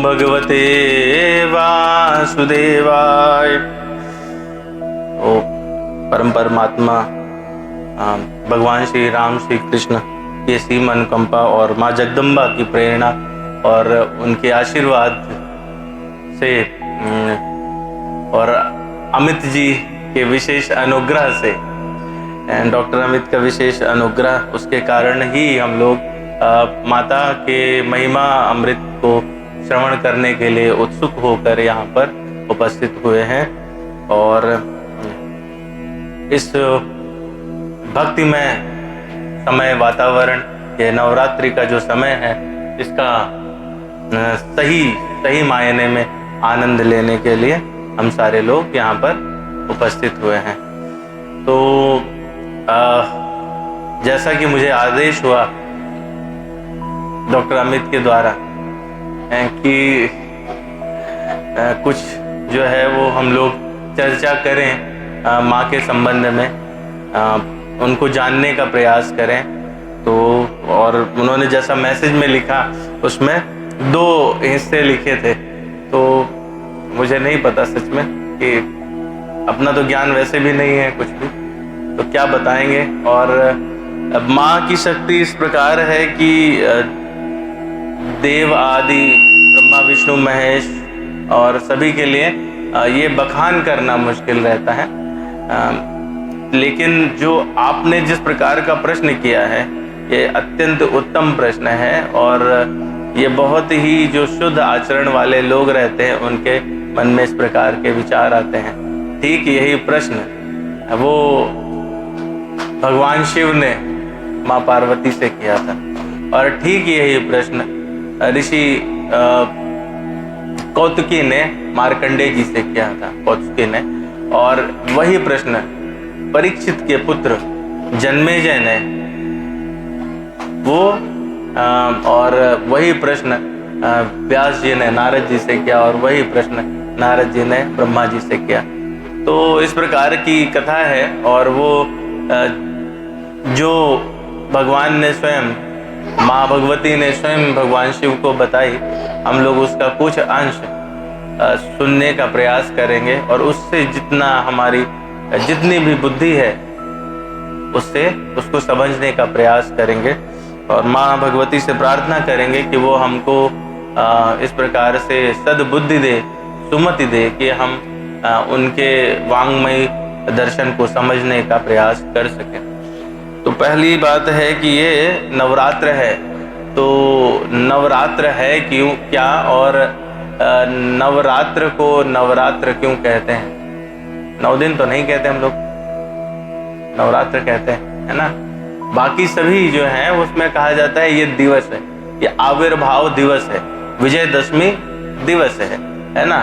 भगवते वासुदेवाय। ओ परम परमात्मा भगवान श्री राम श्री कृष्ण की सीम अनुकंपा और माँ जगदम्बा की प्रेरणा और उनके आशीर्वाद से और अमित जी के विशेष अनुग्रह से, डॉक्टर अमित का विशेष अनुग्रह, उसके कारण ही हम लोग माता के महिमा अमृत को श्रवण करने के लिए उत्सुक होकर यहाँ पर उपस्थित हुए हैं। और इस भक्तिमय समय, वातावरण, ये नवरात्रि का जो समय है, इसका सही मायने में आनंद लेने के लिए हम सारे लोग यहाँ पर उपस्थित हुए हैं। तो जैसा कि मुझे आदेश हुआ डॉक्टर अमित के द्वारा कि कुछ जो है वो हम लोग चर्चा करें माँ के संबंध में, उनको जानने का प्रयास करें। तो और उन्होंने जैसा मैसेज में लिखा उसमें 2 हिस्से लिखे थे, तो मुझे नहीं पता सच में कि अपना तो ज्ञान वैसे भी नहीं है कुछ भी, तो क्या बताएंगे। और माँ की शक्ति इस प्रकार है कि देव आदि ब्रह्मा विष्णु महेश और सभी के लिए ये बखान करना मुश्किल रहता है। लेकिन जो आपने जिस प्रकार का प्रश्न किया है, ये अत्यंत उत्तम प्रश्न है और ये बहुत ही जो शुद्ध आचरण वाले लोग रहते हैं उनके मन में इस प्रकार के विचार आते हैं। ठीक यही प्रश्न वो भगवान शिव ने माँ पार्वती से किया था और ठीक यही प्रश्न ऋषि कौतुकी ने मार्कंडेय जी से किया था, कौतुकी ने। और वही प्रश्न परीक्षित के पुत्र जन्मेजय ने वो और वही प्रश्न व्यास जी ने नारद जी से किया और वही प्रश्न नारद जी ने ब्रह्मा जी से किया। तो इस प्रकार की कथा है और वो जो भगवान ने स्वयं, माँ भगवती ने स्वयं भगवान शिव को बताई, हम लोग उसका कुछ अंश सुनने का प्रयास करेंगे और उससे जितना हमारी जितनी भी बुद्धि है उससे उसको समझने का प्रयास करेंगे और माँ भगवती से प्रार्थना करेंगे कि वो हमको इस प्रकार से सद्बुद्धि दे, सुमति दे कि हम उनके वांग्मय दर्शन को समझने का प्रयास कर सकें। तो पहली बात है कि ये नवरात्र है। तो नवरात्र है क्यों, क्या, और नवरात्र को नवरात्र क्यों कहते हैं? 9 दिन तो नहीं कहते हम लोग, नवरात्र कहते हैं, है ना। बाकी सभी जो है उसमें कहा जाता है ये दिवस है, ये आविर्भाव दिवस है, विजयदशमी दिवस है ना।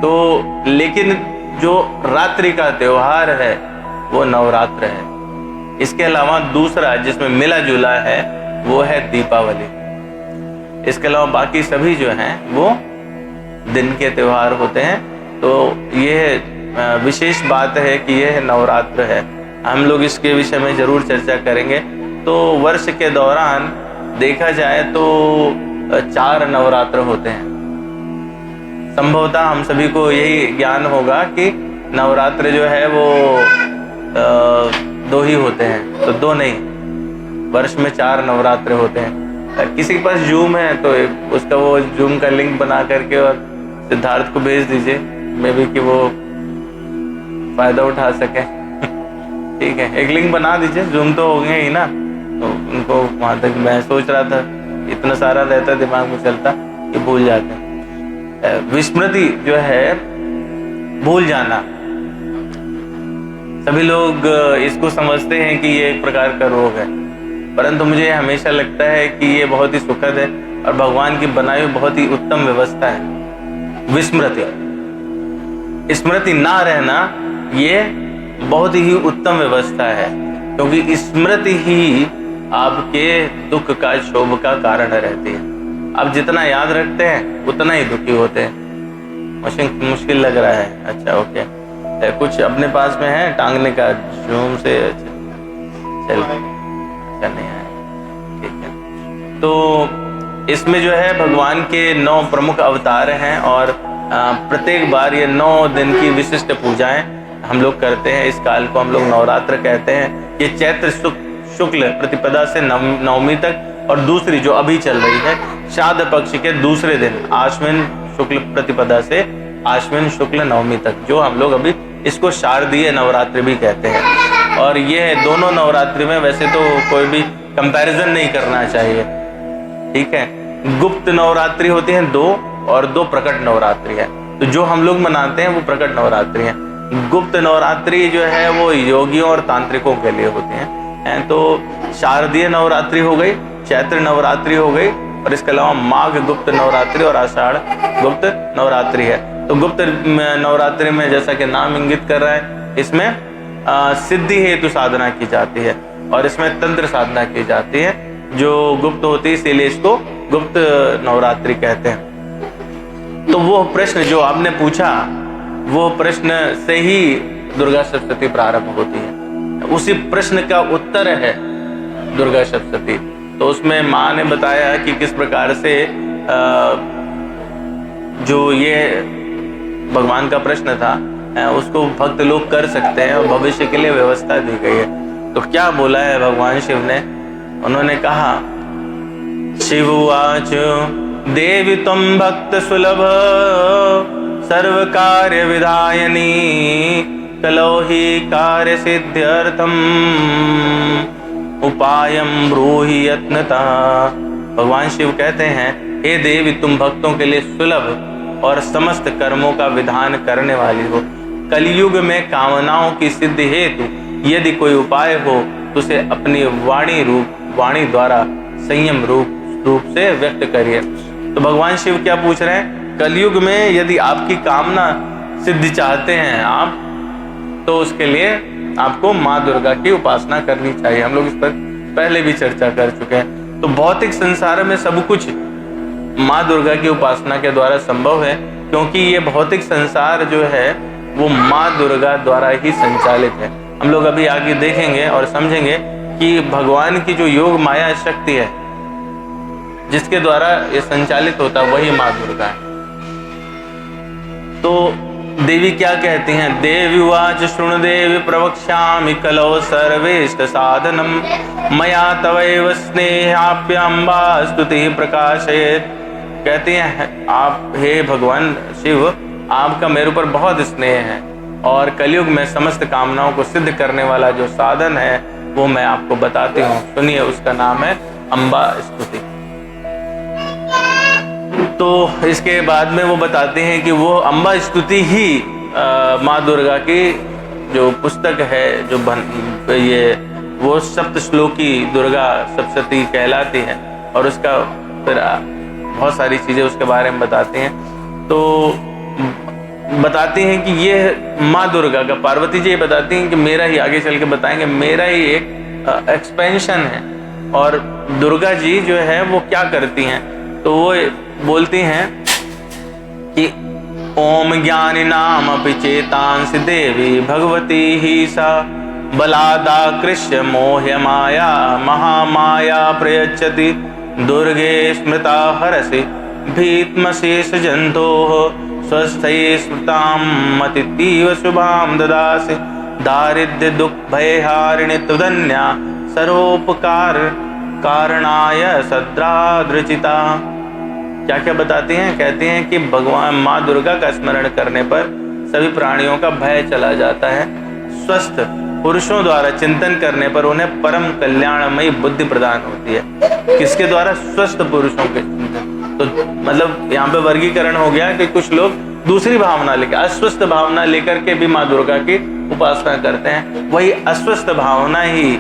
तो लेकिन जो रात्रि का त्योहार है वो नवरात्र है। इसके अलावा दूसरा जिसमें मिला जुला है वो है दीपावली। इसके अलावा बाकी सभी जो हैं वो दिन के त्योहार होते हैं। तो ये विशेष बात है कि यह नवरात्र है। हम लोग इसके विषय में जरूर चर्चा करेंगे। तो वर्ष के दौरान देखा जाए तो 4 नवरात्र होते हैं। संभवतः हम सभी को यही ज्ञान होगा कि नवरात्र जो है वो 2 ही होते हैं, तो 2 नहीं, वर्ष में 4 नवरात्र होते हैं। किसी के पास जूम है तो उसका वो जूम का लिंक बना करके और सिद्धार्थ को भेज दीजिए, मे बी कि वो फायदा उठा सके। ठीक है, एक लिंक बना दीजिए, जूम तो हो गए ही ना, तो उनको वहां तक। मैं सोच रहा था इतना सारा रहता दिमाग में चलता कि भूल जाते हैं। विस्मृति जो है, भूल जाना, सभी लोग इसको समझते हैं कि ये एक प्रकार का रोग है, परंतु मुझे हमेशा लगता है कि ये बहुत ही सुखद है और भगवान की बनाई हुई बहुत ही उत्तम व्यवस्था है। विस्मृति, स्मृति ना रहना, ये बहुत ही उत्तम व्यवस्था है, क्योंकि स्मृति ही आपके दुख का, क्षोभ का कारण रहती है। आप जितना याद रखते हैं उतना ही दुखी होते हैं। मुश्किल लग रहा है, अच्छा ओके। कुछ अपने पास में है टांगने का, जूम से चल नहीं आया, ठीक है। तो इसमें जो है भगवान के 9 प्रमुख अवतार हैं और प्रत्येक बार ये 9 दिन की विशिष्ट पूजाएं हम लोग करते हैं। इस काल को हम लोग नवरात्र कहते हैं। ये चैत्र शुक्ल प्रतिपदा से नवमी तक और दूसरी जो अभी चल रही है श्राद्ध पक्ष के दूसरे दिन आश्विन शुक्ल प्रतिपदा से आश्विन शुक्ल नवमी तक, जो हम लोग अभी इसको शारदीय नवरात्रि भी कहते हैं। और ये दोनों नवरात्रि में वैसे तो कोई भी कंपैरिजन नहीं करना चाहिए, ठीक है। गुप्त नवरात्रि होती हैं 2 और 2 प्रकट नवरात्रि है। तो जो हम लोग मनाते हैं वो प्रकट नवरात्रि है। गुप्त नवरात्रि जो है वो योगियों और तांत्रिकों के लिए होती हैं। तो शारदीय नवरात्रि हो गई, चैत्र नवरात्रि हो गई और इसके अलावा माघ गुप्त नवरात्रि और आषाढ़ गुप्त नवरात्रि है। तो गुप्त नवरात्रि में जैसा कि नाम इंगित कर रहा है, इसमें सिद्धि हेतु साधना की जाती है और इसमें तंत्र साधना की जाती है जो गुप्त होती है, इसीलिए इसको गुप्त नवरात्रि कहते हैं। तो वो प्रश्न जो आपने पूछा, वो प्रश्न से ही दुर्गा सप्तशती प्रारंभ होती है। उसी प्रश्न का उत्तर है दुर्गा सप्तशती। तो उसमें माँ ने बताया कि किस प्रकार से जो ये भगवान का प्रश्न था उसको भक्त लोग कर सकते हैं और भविष्य के लिए व्यवस्था दी गई है। तो क्या बोला है भगवान शिव ने? उन्होंने कहा, शिववाच देवी त्वं भक्त सुलभ सर्व कार्य विधायनी कलो ही कार्य सिद्ध्यर्थम उपायम ब्रूहि यत्नतः। भगवान शिव कहते हैं, हे देवी तुम भक्तों के लिए सुलभ और समस्त कर्मों का विधान करने वाली हो। कलयुग में कामनाओं की सिद्धि हेतु यदि कोई उपाय हो तो उसे अपनी वाणी द्वारा संयम रूप से व्यक्त करिए। तो भगवान शिव क्या पूछ रहे हैं? कलयुग में यदि आपकी कामना सिद्धि चाहते हैं आप, तो उसके लिए आपको माँ दुर्गा की उपासना करनी चाहिए। हम लोग इस पर पहले भी चर्चा कर चुके हैं। तो भौतिक संसार में सब कुछ माँ दुर्गा की उपासना के द्वारा संभव है, क्योंकि ये भौतिक संसार जो है वो माँ दुर्गा द्वारा ही संचालित है। हम लोग अभी आगे देखेंगे और समझेंगे कि भगवान की जो योग माया शक्ति है जिसके द्वारा ये संचालित होता है वही माँ दुर्गा है। तो देवी क्या कहती हैं? देवी वाच शृणु देवी प्रवक्ष्यामि कलौ सर्वेष्ट साधनम मया तवैव स्नेहाप्यम्बा स्तुति प्रकाशयेत्। कहती हैं, आप हे भगवान शिव, आपका मेरे ऊपर बहुत स्नेह है और कलयुग में समस्त कामनाओं को सिद्ध करने वाला जो साधन है वो मैं आपको बताती हूँ। सुनिए, उसका नाम है अम्बा स्तुति। तो इसके बाद में वो बताते हैं कि वो अम्बा स्तुति ही माँ दुर्गा की जो पुस्तक है, जो वो सप्त श्लोकी दुर्गा सप्तशती कहलाती है और उसका फिर बहुत सारी चीज़ें उसके बारे में बताते हैं। तो बताती हैं कि ये माँ दुर्गा का, पार्वती जी बताती हैं कि मेरा ही, आगे चल के बताएंगे, मेरा ही एक एक्सपेंशन है। और दुर्गा जी जो है वो क्या करती हैं? तो वो बोलती हैं कि ओम ज्ञानी नाम अपि चेतांसि देवी भगवती ही सा बलादाकृष्य मोह्य माया महामाया प्रयच्छति दुर्गे स्मृता हरसि भीत्मशेष जंतोः स्वस्थये स्मृतां मतितीव शुभां ददासि दारिद्र्य दुख भयहारिणि तुदन्या सर्वोपकार कारणाय सद्रादृचिता। क्या क्या बताती हैं? कहती हैं कि भगवान माँ दुर्गा का स्मरण करने पर सभी प्राणियों का भय चला जाता है। स्वस्थ पुरुषों द्वारा चिंतन करने पर उन्हें परम कल्याणमयी बुद्धि प्रदान होती है। किसके द्वारा? स्वस्थ पुरुषों के चिंतन। तो मतलब यहाँ पे वर्गीकरण हो गया कि कुछ लोग दूसरी भावना लेकर, अस्वस्थ भावना लेकर के भी माँ दुर्गा की उपासना करते हैं। वही अस्वस्थ भावना ही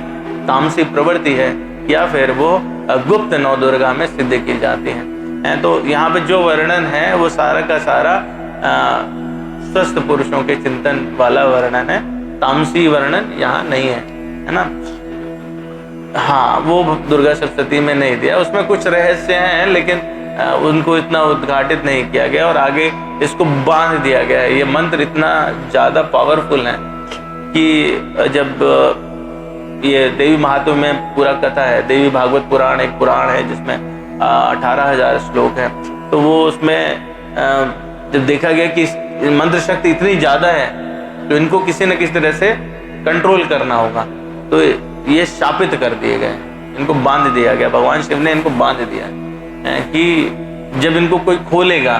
तामसी प्रवृत्ति है या फिर वो गुप्त नौ दुर्गा में सिद्ध की जाती है। तो यहाँ पे जो वर्णन है वो सारा का सारा स्वस्थ पुरुषों के चिंतन वाला वर्णन है, तामसी वर्णन यहाँ नहीं है ना। हाँ, वो दुर्गा सप्तशती में नहीं दिया, उसमें कुछ रहस्य हैं लेकिन उनको इतना उद्घाटित नहीं किया गया और आगे इसको बांध दिया गया है। ये मंत्र इतना ज़्यादा पावरफुल है कि जब ये देवी महात्म्य में पूरा कथा है, देवी भागवत पुराण एक पुराण है जिसमें 18,000 श्लोक है। तो वो उसमें जब देखा गया कि मंत्र शक्ति इतनी ज़्यादा है तो इनको किसी न किसी तरह से कंट्रोल करना होगा, तो ये शापित कर दिए गए, इनको बांध दिया गया। भगवान शिव ने इनको बांध दिया कि जब इनको कोई खोलेगा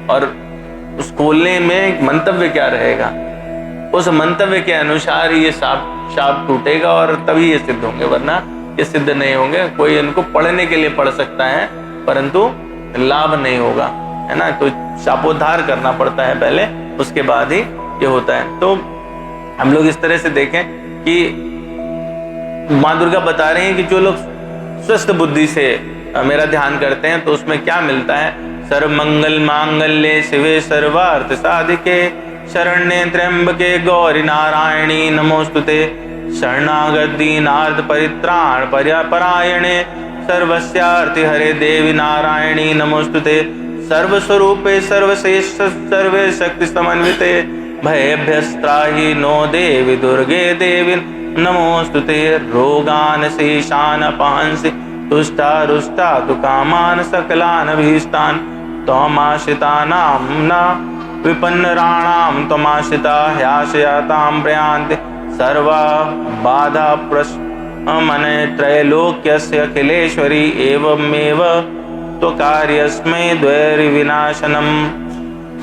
और उस खोलने में एक मंतव्य क्या रहेगा, उस मंतव्य के अनुसार ही ये शाप टूटेगा और तभी ये सिद्ध होंगे, वरना ये सिद्ध नहीं होंगे। कोई इनको पढ़ने के लिए पढ़ सकता है परंतु लाभ नहीं होगा, है ना। तो शापोद्धार करना पड़ता है पहले, उसके बाद ही ये होता है। तो हम लोग इस तरह से देखें कि माँ दुर्गा बता रही हैं कि जो लोग स्वस्थ बुद्धि से मेरा ध्यान करते हैं तो उसमें क्या मिलता है। सर्व मंगल मांगल्ये शिवे सर्वार्थ साधिके शरण्ये त्र्यंबके गौरी नारायणी नमोस्तुते शरणागत दीनार्थ परित्राण परायणे सर्वस्यार्ति हरे देवी नारायणी नमोस्तुते सर्वस्वरूपे सर्वश्रेष्ठ सर्वे शक्ति समन्विते भयेभ्यस्त्राहि नो देवी दुर्गे देवी नमोस्तुते रोगान शेषान पांसि तुष्टा रुष्टा तु कामान सकलान भीष्टान त्वमाश्रितानां न विपन्नराणां त्वमाश्रिता ह्याशयातां प्रयान्ति सर्वा बाधा प्रशमने त्रैलोक्यस्य अखिलेश्वरी एवमेव तो कार्यस्मै द्वैर्विनाशनम।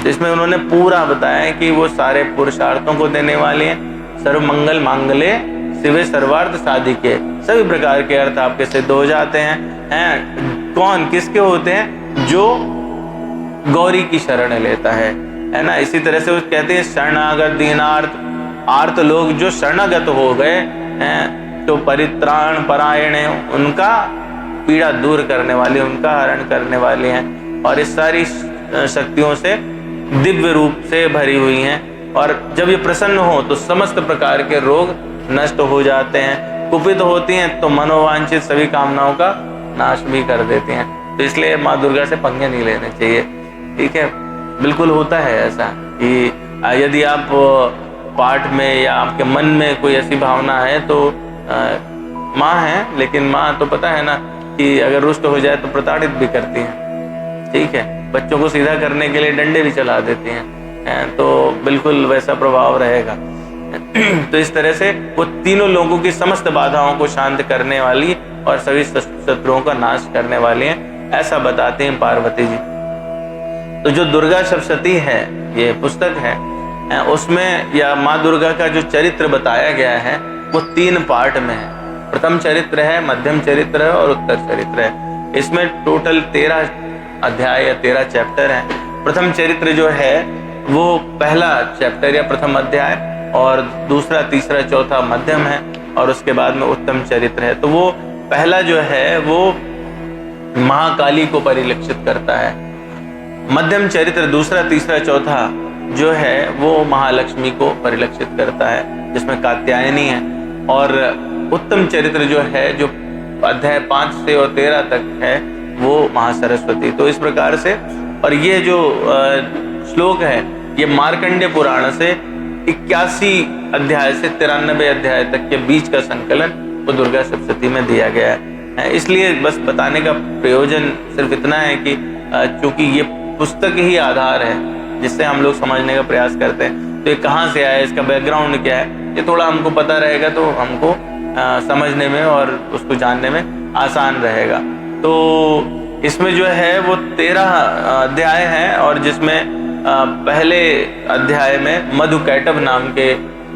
जिसमें उन्होंने पूरा बताया कि वो सारे पुरुषार्थों को देने वाले हैं। सर्व मंगल मांगल्ये शिवे सर्वार्थ साधिके, सभी प्रकार के अर्थ आपके सिद्ध हो जाते हैं। कौन किसके होते हैं? जो गौरी की शरण लेता है ना। इसी तरह से वो कहते हैं शरणागत दीनार्थ, आर्त लोग जो शरणागत हो गए हैं तो परित्राण परायण है, उनका पीड़ा दूर करने वाले, उनका हरण करने वाले हैं। और इस सारी शक्तियों से दिव्य रूप से भरी हुई हैं। और जब ये प्रसन्न हो तो समस्त प्रकार के रोग नष्ट हो जाते हैं। कुपित होती हैं तो मनोवांछित सभी कामनाओं का नाश भी कर देती हैं। तो इसलिए माँ दुर्गा से पंगे नहीं लेने चाहिए, ठीक है। बिल्कुल होता है ऐसा कि यदि आप पाठ में या आपके मन में कोई ऐसी भावना है तो माँ है, लेकिन माँ तो पता है ना कि अगर रुष्ट हो जाए तो प्रताड़ित भी करती हैं, ठीक है। बच्चों को सीधा करने के लिए डंडे भी चला देती हैं, तो बिल्कुल वैसा प्रभाव रहेगा। तो इस तरह से वो तीनों लोगों की समस्त बाधाओं को शांत करने वाली और सभी शत्रुओं का नाश करने वाली हैं, ऐसा बताते हैं पार्वती जी। तो जो दुर्गा सप्तशती है, ये पुस्तक है, उसमें या माँ दुर्गा का जो चरित्र बताया गया है वो 3 पार्ट में है। प्रथम चरित्र है, मध्यम चरित्र है और उत्तर चरित्र है। इसमें टोटल 13 अध्याय या 13 चैप्टर हैं। प्रथम चरित्र जो है वो पहला चैप्टर या प्रथम अध्याय, और दूसरा तीसरा चौथा मध्यम है, और उसके बाद में उत्तम चरित्र है। तो वो पहला जो है वो महाकाली को परिलक्षित करता है। मध्यम चरित्र दूसरा तीसरा चौथा जो है वो महालक्ष्मी को परिलक्षित करता है, जिसमें कात्यायनी है। और उत्तम चरित्र जो है, जो अध्याय 5 से और 13 तक है, वो महासरस्वती। तो इस प्रकार से, और ये जो श्लोक है ये मार्कंडेय पुराण से 81 अध्याय से 93 अध्याय तक के बीच का संकलन वो दुर्गा सप्तशती में दिया गया है। इसलिए बस बताने का प्रयोजन सिर्फ इतना है कि चूंकि ये पुस्तक ही आधार है जिससे हम लोग समझने का प्रयास करते हैं, तो ये कहाँ से आया, इसका बैकग्राउंड क्या है, ये थोड़ा हमको पता रहेगा तो हमको समझने में और उसको जानने में आसान रहेगा। तो इसमें जो है वो 13 अध्याय हैं, और जिसमें पहले अध्याय में मधुकैटभ नाम के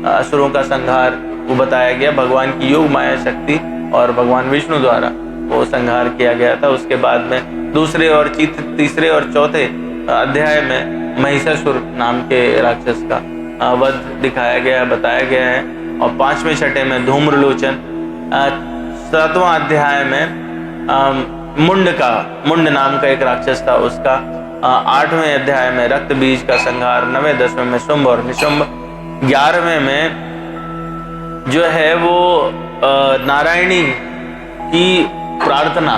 असुरों का संहार वो बताया गया। भगवान की योग माया शक्ति और भगवान विष्णु द्वारा वो संहार किया गया था। उसके बाद में दूसरे और तीसरे और चौथे अध्याय में महिषासुर नाम के राक्षस का वध दिखाया गया है, बताया गया है। और 5वें छठे में धूम्रलोचन, 7वां अध्याय में मुंड नाम का एक राक्षस था उसका, 8वें अध्याय में रक्त बीज का संहार, 9वें 10वें में शुंभ और निशुंभ, 11वें में जो है वो नारायणी की प्रार्थना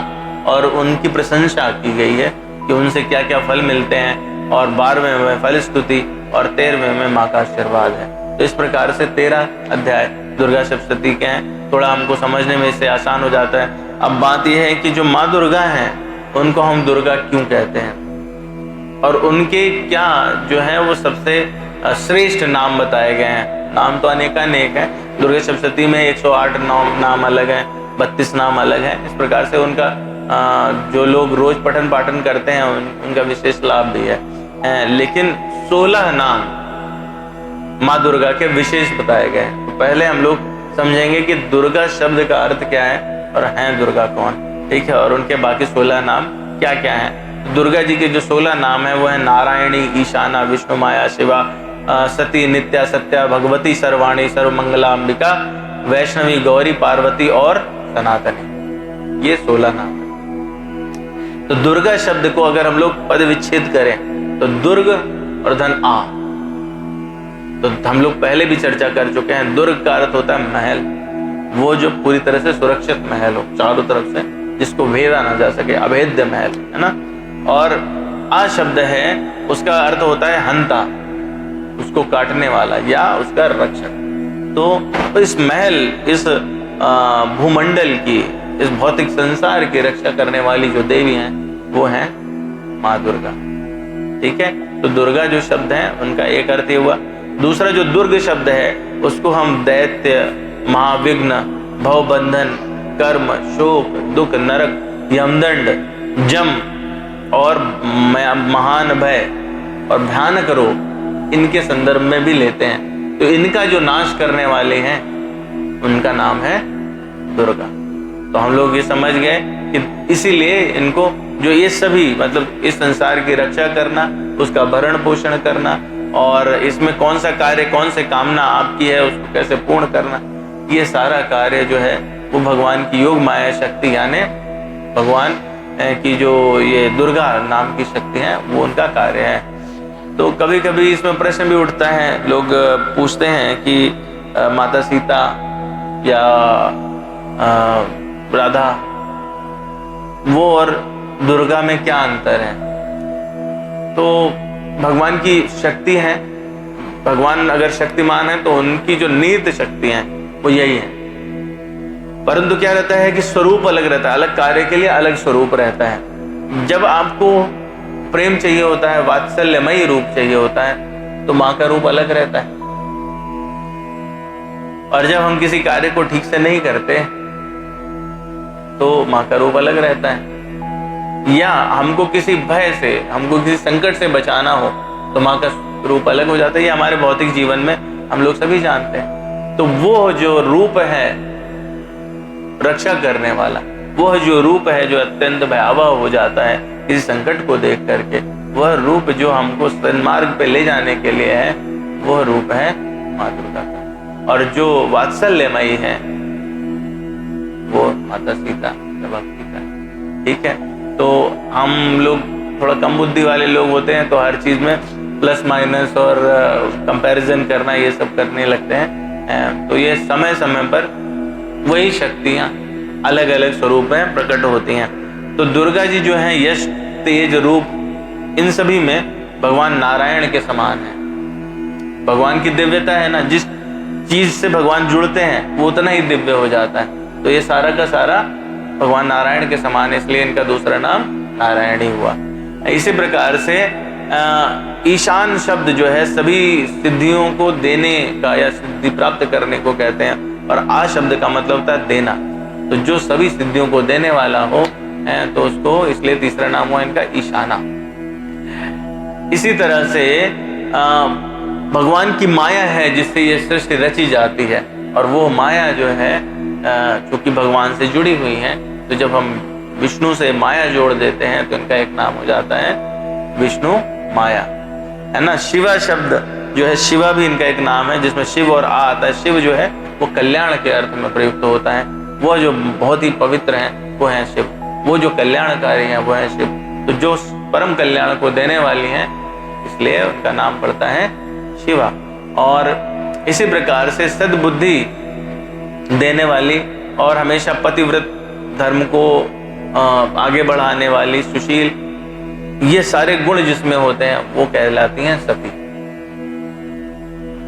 और उनकी प्रशंसा की गई है कि उनसे क्या क्या फल मिलते हैं, और 12वें में फल स्तुति, और 13वें में माँ का आशीर्वाद है। तो इस प्रकार से 13 अध्याय दुर्गा सप्तशती के हैं। थोड़ा हमको समझने में इससे आसान हो जाता है। अब बात यह है कि जो माँ दुर्गा हैं उनको हम दुर्गा क्यों कहते हैं, और उनके क्या जो है वो सबसे श्रेष्ठ नाम बताए गए हैं। नाम तो अनेकानेक है, दुर्गा सप्तशती में 108 नाम अलग हैं, 32 नाम अलग हैं। इस प्रकार से उनका जो लोग रोज पठन पाठन करते हैं उनका विशेष लाभ भी है। लेकिन 16 नाम माँ दुर्गा के विशेष बताए गए हैं। तो पहले हम लोग समझेंगे कि दुर्गा शब्द का अर्थ क्या है और हैं दुर्गा कौन, ठीक है, और उनके बाकी 16 नाम क्या क्या हैं। दुर्गा जी के जो 16 नाम है वो है नारायणी, ईशाना, विष्णु, माया, शिवा, सती, नित्या, सत्या, भगवती, सर्वाणी, सर्वमंगला, अंबिका, वैष्णवी, गौरी, पार्वती और सनातनी, ये 16 नाम है। तो दुर्गा शब्द को अगर हम लोग पद विच्छेद करें तो दुर्ग और धन आ, तो हम लोग पहले भी चर्चा कर चुके हैं। दुर्ग का अर्थ होता है महल, वो जो पूरी तरह से सुरक्षित महल हो चारों तरफ से, जिसको भेदा ना जा सके, अभेद्य महल, है ना। और आ शब्द है, उसका अर्थ होता है हंता, उसको काटने वाला या उसका रक्षक। तो इस महल, इस भूमंडल की, इस भौतिक संसार की रक्षा करने वाली जो देवी हैं वो हैं माँ दुर्गा, ठीक है। तो दुर्गा जो शब्द है उनका एक अर्थ ये हुआ। दूसरा जो दुर्ग शब्द है उसको हम दैत्य, महाविघ्न, भवबंधन, कर्म, शोक, दुख, नरक, यमदंड, जम और महान भय और भयानक रोग, इनके संदर्भ में भी लेते हैं। तो इनका जो नाश करने वाले हैं उनका नाम है दुर्गा। तो हम लोग ये समझ गए कि इसीलिए इनको जो ये सभी, मतलब इस संसार की रक्षा करना, उसका भरण पोषण करना, और इसमें कौन सा कार्य, कौन से कामना आपकी है उसको कैसे पूर्ण करना, ये सारा कार्य जो है वो भगवान की योग माया शक्ति, यानी भगवान की जो ये दुर्गा नाम की शक्ति है वो उनका कार्य है। तो कभी कभी इसमें प्रश्न भी उठता है, लोग पूछते हैं कि माता सीता या राधा, वो और दुर्गा में क्या अंतर है। तो भगवान की शक्ति है, भगवान अगर शक्तिमान है तो उनकी जो नियत शक्ति है वो यही है, परंतु क्या रहता है कि स्वरूप अलग रहता है, अलग कार्य के लिए अलग स्वरूप रहता है। जब आपको प्रेम चाहिए होता है, वात्सल्यमयी रूप चाहिए होता है, तो माँ का रूप अलग रहता है, और जब हम किसी कार्य को ठीक से नहीं करते तो माँ का रूप अलग रहता है। या हमको किसी भय से, हमको किसी संकट से बचाना हो तो माँ का रूप अलग हो जाता है। ये हमारे भौतिक जीवन में हम लोग सभी जानते हैं। तो वो जो रूप है रक्षा करने वाला, वह जो रूप है जो अत्यंत भयावह हो जाता है किसी संकट को देख करके, वह रूप जो हमको सन्मार्ग पे ले जाने के लिए है, वह रूप है माँ दुर्गा का। और जो वात्सल्यमयी है वो माता सीता, भक्ति का, ठीक है। तो हम लोग थोड़ा कम बुद्धि वाले लोग होते हैं, तो हर चीज में प्लस माइनस और कंपैरिजन करना, ये सब करने लगते हैं। तो ये समय समय पर वही शक्तियां अलग अलग स्वरूप में प्रकट होती हैं। तो दुर्गा जी जो हैं यश, तेज, रूप, इन सभी में भगवान नारायण के समान है। भगवान की दिव्यता है ना, जिस चीज से भगवान जुड़ते हैं वो उतना ही दिव्य हो जाता है। तो ये सारा का सारा भगवान नारायण के समान है, इसलिए इनका दूसरा नाम नारायण ही हुआ। इसी प्रकार से ईशान शब्द जो है सभी सिद्धियों को देने का या सिद्धि प्राप्त करने को कहते हैं, और आ शब्द का मतलब होता है देना। तो जो सभी सिद्धियों को देने वाला हो तो उसको, इसलिए तीसरा नाम हुआ इनका ईशाना। इसी तरह से भगवान की माया है जिससे ये सृष्टि रची जाती है, और वो माया जो है चूंकि भगवान से जुड़ी हुई है, तो जब हम विष्णु से माया जोड़ देते हैं तो इनका एक नाम हो जाता है विष्णु माया, है ना। शिवा शब्द जो है, शिवा भी इनका एक नाम है जिसमें शिव और आ आता है। शिव जो है वो कल्याण के अर्थ में प्रयुक्त होता है, वो जो बहुत ही पवित्र हैं वो हैं शिव, वो जो कल्याणकारी हैं वो हैं शिव। तो जो परम कल्याण को देने वाली हैं, इसलिए उनका नाम पड़ता है शिवा। और इसी प्रकार से सद्बुद्धि देने वाली और हमेशा पतिव्रत धर्म को आगे बढ़ाने वाली, सुशील, ये सारे गुण जिसमें होते हैं वो कहलाती हैं सती।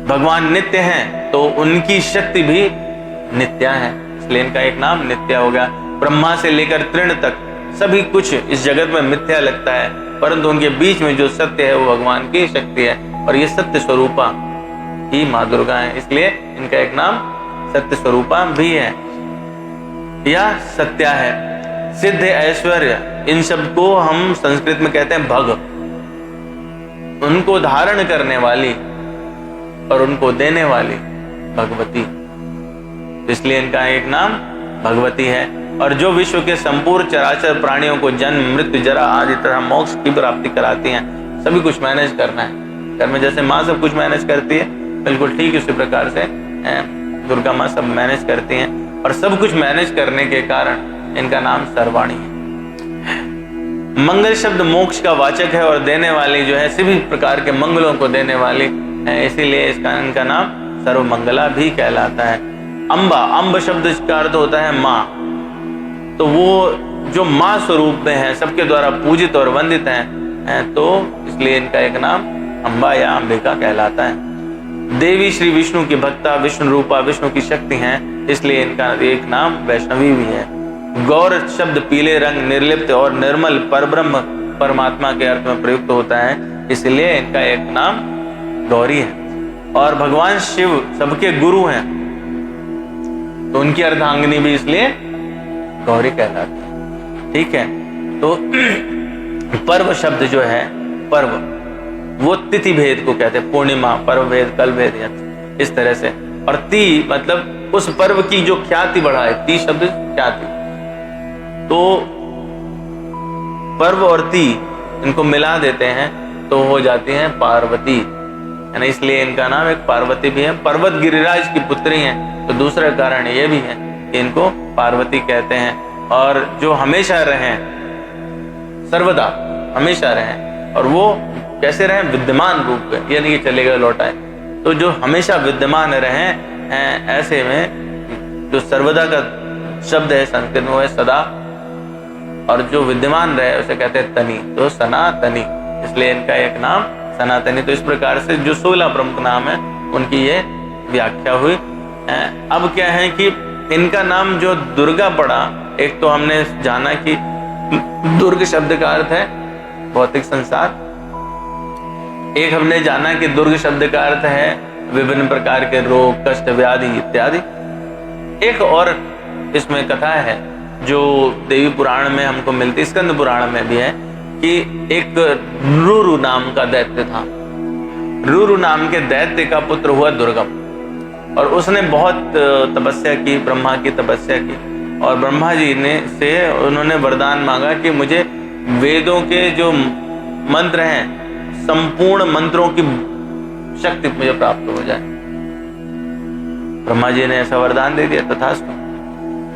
भगवान नित्य हैं तो उनकी शक्ति भी नित्या है, इसलिए इनका एक नाम नित्या हो गया। ब्रह्मा से लेकर तृण तक सभी कुछ इस जगत में मिथ्या लगता है, परंतु उनके बीच में जो सत्य है वो भगवान की शक्ति है, और ये सत्य स्वरूपा ही माँ दुर्गा है, इसलिए इनका एक नाम सत्य स्वरूपा भी है। यह सत्या है, सिद्ध, ऐश्वर्य, इन शब्द को हम संस्कृत में कहते हैं भग, उनको धारण करने वाली और उनको देने वाली भगवती, इसलिए इनका एक नाम भगवती है। और जो विश्व के संपूर्ण चराचर प्राणियों को जन्म, मृत्यु, जरा आदि तरह मोक्ष की प्राप्ति कराती हैं, सभी कुछ मैनेज करना है। घर में जैसे माँ सब कुछ मैनेज करती है, बिल्कुल ठीक उसी प्रकार से दुर्गा माँ सब मैनेज करती हैं, और सब कुछ मैनेज करने के कारण इनका नाम सर्वाणी है। मंगल शब्द मोक्ष का वाचक है और देने वाली जो है सभी प्रकार के मंगलों को देने वाली है, इसीलिए इनका नाम सर्वमंगला भी कहलाता है। अम्बा, अम्ब शब्द का अर्थ होता है माँ, तो वो जो माँ स्वरूप में है, सबके द्वारा पूजित और वंदित हैं, तो इसलिए इनका एक नाम अम्बा या अंबिका कहलाता है। देवी श्री विष्णु की भक्ता, विष्णु रूपा, विष्णु की शक्ति हैं, इसलिए इनका एक नाम वैष्णवी भी है। गौर शब्द पीले रंग, निर्लिप्त और निर्मल परब्रह्म परमात्मा के अर्थ में प्रयुक्त होता है, इसलिए इनका एक नाम गौरी है। और भगवान शिव सबके गुरु हैं, तो उनकी अर्धांगिनी भी इसलिए गौरी कहलाती है। ठीक है, तो पर्व शब्द जो है, पर्व वो तिथि भेद को कहते हैं, पूर्णिमा, पर्व भेद, कल भेद, इस तरह से। और ती मतलब उस पर्व की जो ख्याति बढ़ाए, ती शब्द ख्याति, तो पर्व और ती इनको मिला देते हैं तो हो जाती हैं पार्वती, है ना, इसलिए इनका नाम एक पार्वती भी है। पर्वत गिरिराज की पुत्री हैं, तो दूसरा कारण ये भी है कि इनको पार्वती कहते हैं। और जो हमेशा रहें, सर्वदा हमेशा रहें, और वो कैसे रहें, विद्यमान रूप में, यानी कि चले गए लौटाए, तो जो हमेशा विद्यमान रहें, ऐसे में जो सर्वदा का शब्द है संस्कृत में वो है सदा, और जो विद्यमान रहे उसे कहते हैं तनि, तो सनातनी, इसलिए इनका एक नाम सनातनी। तो इस प्रकार से जो 16 प्रमुख नाम है उनकी ये व्याख्या हुई। अब क्या है कि इनका नाम जो दुर्गा पड़ा, एक तो हमने जाना कि दुर्ग शब्द का अर्थ है भौतिक संसार, एक हमने जाना कि दुर्ग शब्द का अर्थ है विभिन्न प्रकार के रोग, कष्ट, व्याधि इत्यादि। एक और इसमें कथा है जो देवी पुराण में हमको मिलती, स्कंद पुराण में भी है, कि एक रुरु नाम का दैत्य था। रुरु नाम के दैत्य का पुत्र हुआ दुर्गम, और उसने बहुत तपस्या की, ब्रह्मा की तपस्या की, और ब्रह्मा जी से उन्होंने वरदान मांगा कि मुझे वेदों के जो मंत्र हैं, संपूर्ण मंत्रों की शक्ति मुझे प्राप्त हो जाए। ब्रह्मा जी ने ऐसा वरदान दे दिया, तथास्तु।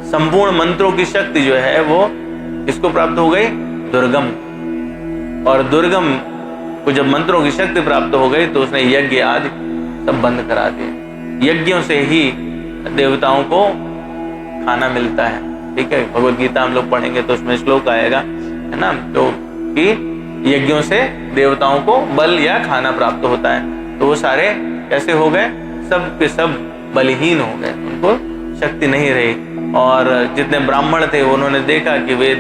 संपूर्ण मंत्रों की शक्ति जो है वो किसको प्राप्त हो गई, दुर्गम। और दुर्गम को जब मंत्रों की शक्ति प्राप्त हो गई तो उसने यज्ञ आदि सब बंद करा दिए। यज्ञों से ही देवताओं को खाना मिलता है। ठीक है, भगवत गीता हम लोग पढ़ेंगे तो उसमें श्लोक आएगा, है ना, तो कि यज्ञों से देवताओं को बल या खाना प्राप्त होता है। तो वो सारे कैसे हो गए, सब के सब बलहीन हो गए, उनको शक्ति नहीं रही। और जितने ब्राह्मण थे उन्होंने देखा कि वेद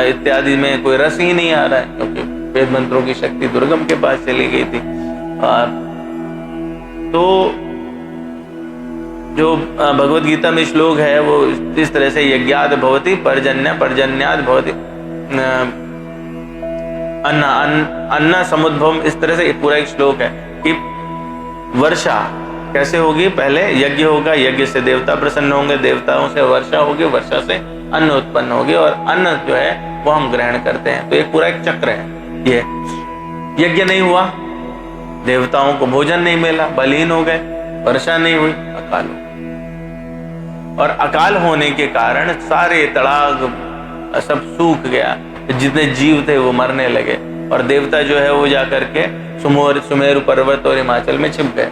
इत्यादि में कोई रस ही नहीं आ रहा है, क्योंकि वेद मंत्रों की शक्ति दुर्गम के पास चली गई थी। तो जो भगवत गीता में श्लोक है वो इस तरह से, यज्ञाद भवति पर्जन्य, पर्जन्याद भवति अन्न समुद्भवम, इस तरह से पूरा एक श्लोक है कि वर्षा कैसे होगी, पहले यज्ञ होगा, यज्ञ से देवता प्रसन्न होंगे, देवताओं से वर्षा होगी, वर्षा से अन्न उत्पन्न होगी, और अन्न जो है वो हम ग्रहण करते हैं। तो एक पूरा एक चक्र है ये। यज्ञ नहीं हुआ, देवताओं को भोजन नहीं मिला, बलहीन हो गए, वर्षा नहीं हुई, अकाल हो। और अकाल होने के कारण सारे तड़ाग सब सूख गया, जितने जीव थे वो मरने लगे, और देवता जो है वो जाकर के सुमेरु पर्वत और हिमाचल में छिप गए।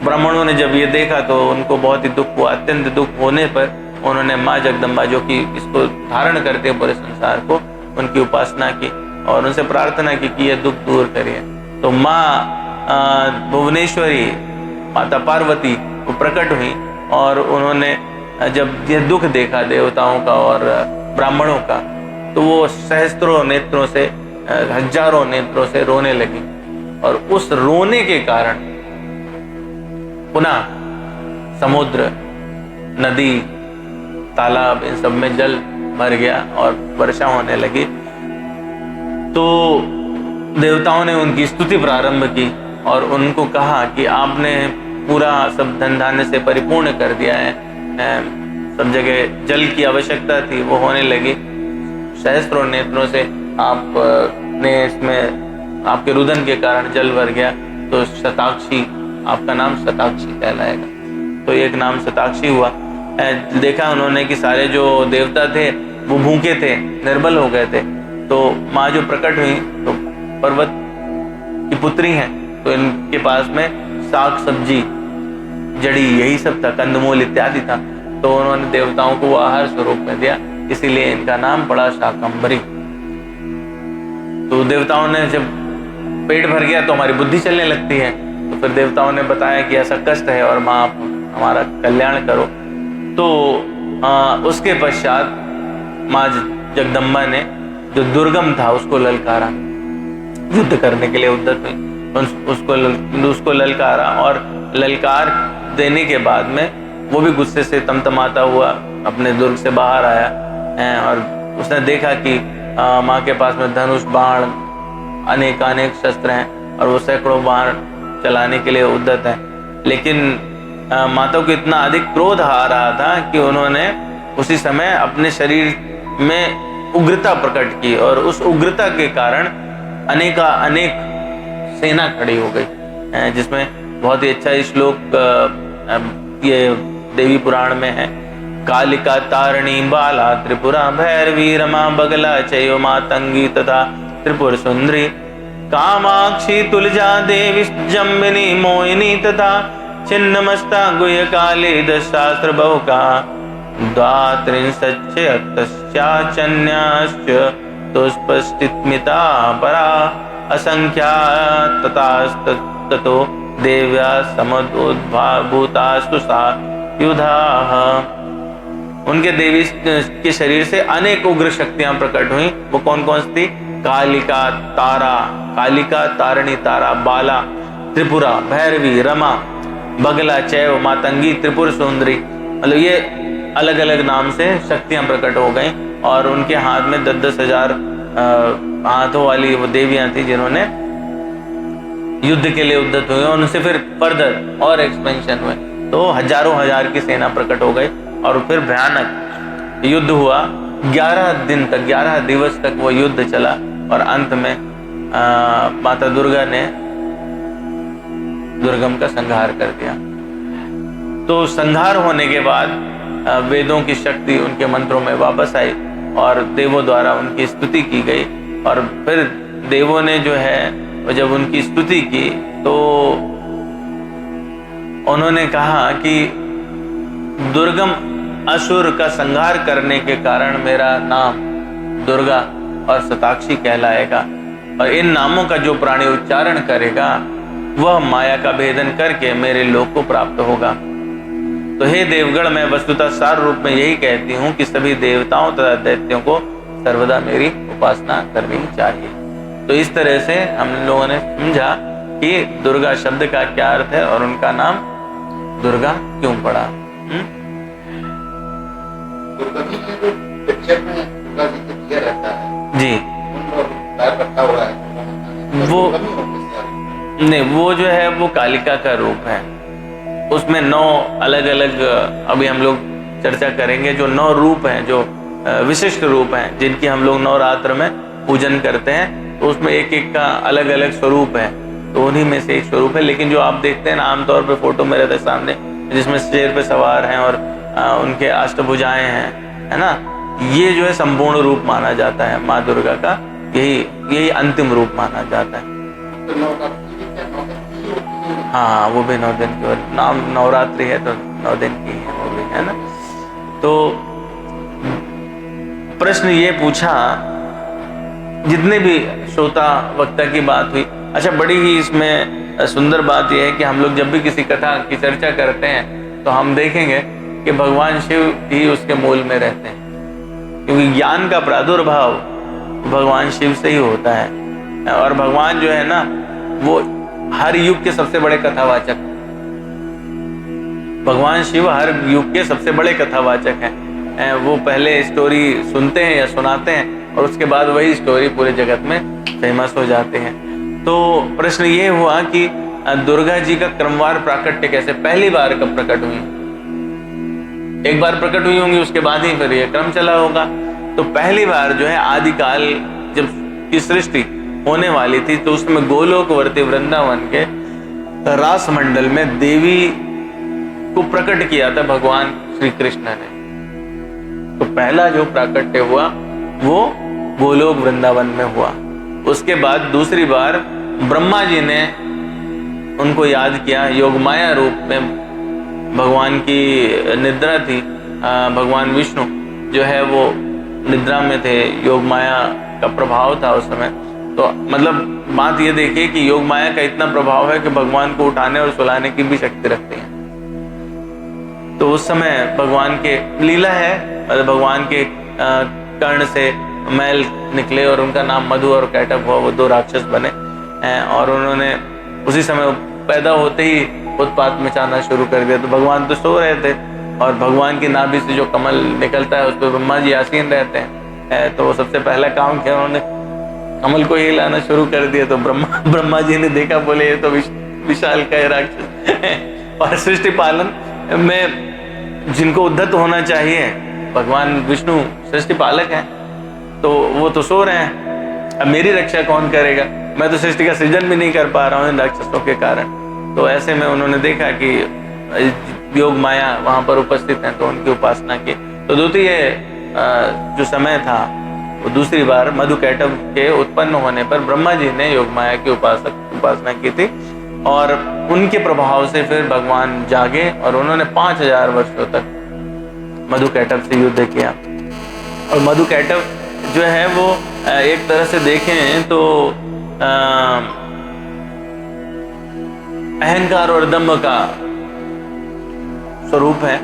ब्राह्मणों ने जब ये देखा तो उनको बहुत ही दुख हुआ। अत्यंत दुख होने पर उन्होंने माँ जगदम्बा, जो कि इसको धारण करते हैं पूरे संसार को, उनकी उपासना की और उनसे प्रार्थना की कि यह दुख दूर करिए। तो माँ भुवनेश्वरी, माता पार्वती वो प्रकट हुई, और उन्होंने जब ये दुख देखा देवताओं का और ब्राह्मणों का, तो वो सहस्त्रों नेत्रों से, हजारों नेत्रों से रोने लगी। और उस रोने के कारण पुनः समुद्र, नदी, तालाब, इन सब में जल भर गया और वर्षा होने लगी। तो देवताओं ने उनकी स्तुति प्रारंभ की और उनको कहा कि आपने पूरा सब धन धान्य से परिपूर्ण कर दिया है, सब जगह जल की आवश्यकता थी, वो होने लगी। सहस्त्रों नेत्रों से आपने इसमें, आपके रुदन के कारण जल भर गया, तो शताक्षी, आपका नाम शताक्षी कहलाएगा। तो एक नाम शताक्षी हुआ। देखा उन्होंने कि सारे जो देवता थे वो भूखे थे, निर्बल हो गए थे। तो माँ जो प्रकट हुई तो पर्वत की पुत्री हैं, तो इनके पास में साग सब्जी, जड़ी, यही सब था, कंदमूल इत्यादि था। तो उन्होंने देवताओं को वो आहार स्वरूप में दिया, इसीलिए इनका नाम पड़ा शाकंभरी। तो देवताओं ने जब पेट भर गया तो हमारी बुद्धि चलने लगती है, तो फिर देवताओं ने बताया कि ऐसा कष्ट है और माँ आप हमारा कल्याण करो। तो उसके पश्चात माँ जगदम्बा ने जो दुर्गम था उसको ललकारा, युद्ध करने के लिए उद्यत हुई, उसको ललकारा। और ललकार देने के बाद में वो भी गुस्से से तमतमाता हुआ अपने दुर्ग से बाहर आया और उसने देखा कि माँ के पास में धनुष, बाण, अनेक शस्त्र हैं और वो सैकड़ों बाण चलाने के लिए उद्यत है। लेकिन माता को इतना अधिक क्रोध आ रहा था कि उन्होंने उसी समय अपने शरीर में उग्रता प्रकट की और उस उग्रता के कारण अनेक सेना खड़ी हो गई, जिसमें बहुत ही अच्छा श्लोक ये देवी पुराण में है। कालिका तारणी बाला त्रिपुरा भैरवी रमा बगला चैव मातंगी तथा त्रिपुर सुंदरी कामाक्षी तुलजा देवी जम्बिनी मोहिनी तथा छिन्नमस्ता गुह्य काली दशास्त्र बहुका द्वात्रिंशच्च तुष्पस्तिमिता परा असंख्या ततो देव्या समुद्भूतास्तु सा युधाः। उनके देवी के शरीर से अनेक उग्र शक्तियां प्रकट हुई। वो कौन कौन सी थी? कालिका, तारा, कालिका तारणी तारा, बाला, त्रिपुरा, भैरवी, रमा, बगला, चैव, मातंगी, त्रिपुर सुंदरी, मतलब ये अलग अलग नाम से शक्तियां प्रकट हो गई। और उनके हाथ में 10-10 हजार हाथों वाली वो देवियां थी जिन्होंने युद्ध के लिए उद्यत हुए। और उनसे फिर फर्दर और एक्सपेंशन हुए, तो हजारों हजार की सेना प्रकट हो गई और फिर भयानक युद्ध हुआ। 11 दिन तक, 11 दिवस तक वो युद्ध चला और अंत में माता दुर्गा ने दुर्गम का संहार कर दिया। तो संहार होने के बाद वेदों की शक्ति उनके मंत्रों में वापस आई और देवों द्वारा उनकी स्तुति की गई। और फिर देवों ने जो है जब उनकी स्तुति की तो उन्होंने कहा कि दुर्गम असुर का संहार करने के कारण मेरा नाम दुर्गा और शताक्षी कहलाएगा और इन नामों का जो प्राणी उच्चारण करेगा वह माया का भेदन करके मेरे लोक को प्राप्त होगा। तो हे देवगण, मैं वस्तुतः सार रूप में यही कहती हूँ कि सभी देवताओं तथा दैत्यों को सर्वदा मेरी उपासना करनी चाहिए। तो इस तरह से हम लोगों ने समझा कि दुर्गा शब्द का क्या अर्थ है और उनका नाम दुर्गा क्यों पड़ा। जी, वो जो है वो कालिका का रूप है। उसमें 9 अलग अलग अभी हम लोग चर्चा करेंगे, जो 9 रूप हैं, जो विशिष्ट रूप हैं, जिनकी हम लोग नवरात्र में पूजन करते हैं। तो उसमें एक एक का अलग अलग स्वरूप है, तो उन्हीं में से एक स्वरूप है। लेकिन जो आप देखते हैं ना आमतौर पे फोटो में रहता है सामने, जिसमें शेर पे सवार हैं और उनके अष्टभुजाएं हैं, है ना, ये जो है संपूर्ण रूप माना जाता है माँ दुर्गा का। यही अंतिम रूप माना जाता है। हाँ, वो भी 9 दिन की, नाम नवरात्रि है तो 9 दिन की है वो भी, है ना। तो प्रश्न ये पूछा, जितने भी श्रोता वक्ता की बात हुई। अच्छा, बड़ी ही इसमें सुंदर बात यह है कि हम लोग जब भी किसी कथा की चर्चा करते हैं तो हम देखेंगे कि भगवान शिव ही उसके मूल में रहते हैं। क्योंकि ज्ञान का प्रादुर्भाव भगवान शिव से ही होता है। और भगवान जो है ना, वो हर युग के सबसे बड़े कथावाचक, भगवान शिव हर युग के सबसे बड़े कथावाचक हैं। वो पहले स्टोरी सुनते हैं या सुनाते हैं और उसके बाद वही स्टोरी पूरे जगत में फेमस हो जाते हैं। तो प्रश्न ये हुआ कि दुर्गा जी का क्रमवार प्राकट्य कैसे, पहली बार कब प्रकट हुई? एक बार प्रकट हुई होंगी, उसके बाद ही फिर ये क्रम चला होगा। तो पहली बार जो है आदिकाल जब की सृष्टि होने वाली थी, तो उसमें गोलोकवर्ती वृंदावन के रास मंडल में देवी को प्रकट किया था भगवान श्री कृष्ण ने। तो पहला जो प्राकट्य हुआ वो गोलोक वृंदावन में हुआ। उसके बाद दूसरी बार ब्रह्मा जी ने उनको याद किया, योगमाया रूप में भगवान की निद्रा थी, भगवान विष्णु जो है वो निद्रा में थे, योगमाया का प्रभाव था उस समय। तो मतलब बात ये देखिए कि योगमाया का इतना प्रभाव है कि भगवान को उठाने और सुलाने की भी शक्ति रखते हैं। तो उस समय भगवान के लीला है, मतलब भगवान के कर्ण से मैल निकले और उनका नाम मधु और कैटभ हुआ, वो 2 राक्षस बने और उन्होंने उसी समय पैदा होते ही उत्पात मचाना शुरू कर दिया। तो भगवान तो सो रहे थे और भगवान की नाभि से जो कमल निकलता है उस पर ब्रह्मा जी आसीन रहते हैं। तो सबसे पहला काम किया उन्होंने, कमल को हिलाना शुरू कर दिया। तो ब्रह्मा जी ने देखा, बोले ये तो विशाल का राक्षस और सृष्टि पालन में जिनको उद्धत होना चाहिए, भगवान विष्णु सृष्टि पालक हैं, तो वो तो सो रहे हैं, अब मेरी रक्षा कौन करेगा? मैं तो सृष्टि का सृजन भी नहीं कर पा रहा हूँ इन राक्षसों के कारण। तो ऐसे में उन्होंने देखा कि योग माया वहां पर उपस्थित हैं, तो उनकी उपासना की। तो द्वितीय जो समय था वो दूसरी बार मधु कैटभ के उत्पन्न होने पर ब्रह्मा जी ने योग माया की उपासना की थी और उनके प्रभाव से फिर भगवान जागे और उन्होंने 5000 वर्षों तक मधु कैटभ से युद्ध किया। और मधु कैटभ जो है वो एक तरह से देखें तो अहंकार और दम्भ का स्वरूप है।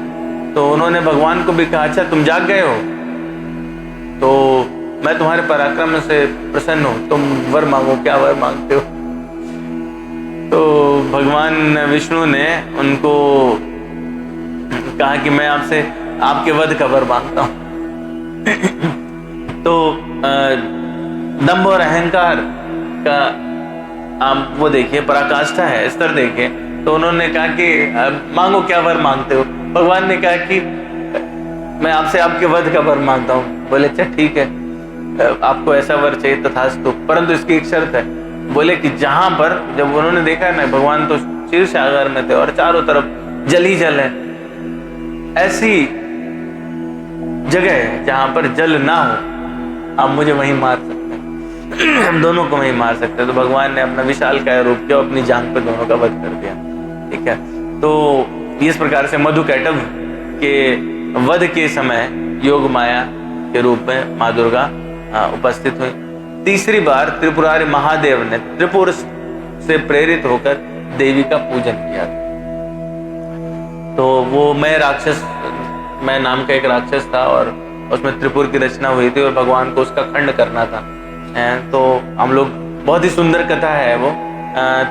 तो उन्होंने भगवान को भी कहा, अच्छा तुम जाग गए हो तो मैं तुम्हारे पराक्रम से प्रसन्न हूं, तुम वर मांगो, क्या वर मांगते हो? तो भगवान विष्णु ने उनको कहा कि मैं आपसे आपके वध का वर मांगता हूं। तो दंभ और अहंकार का आप वो देखिए, पराकाष्ठा है, स्तर देखिए। तो उन्होंने कहा कि मांगो, क्या वर मांगते हो? भगवान ने कहा कि मैं आपसे आपके वध का वर मांगता हूँ। बोले अच्छा ठीक है, आपको ऐसा वर चाहिए तथास्तु, परंतु इसकी एक शर्त है। बोले कि जहां पर, जब उन्होंने देखा ना भगवान तो क्षीर सागर में थे और चारों तरफ जल ही जल है, ऐसी जगह है जहां पर जल ना हो, आप मुझे वहीं मार सकते हैं, हम दोनों को वहीं मार सकते हैं। तो भगवान ने अपना विशाल काय रूप किया, अपनी जान पर दोनों का वध कर दिया। ठीक है, तो इस प्रकार से मधु कैटभ के वध के समय योग माया के रूप में माँ दुर्गा उपस्थित हुई। तीसरी बार त्रिपुरारी महादेव ने त्रिपुर से प्रेरित होकर देवी का पूजन किया। तो वो मैं नाम का एक राक्षस था और उसमें त्रिपुर की रचना हुई थी और भगवान को उसका खंड करना था। तो हम लोग, बहुत ही सुंदर कथा है वो,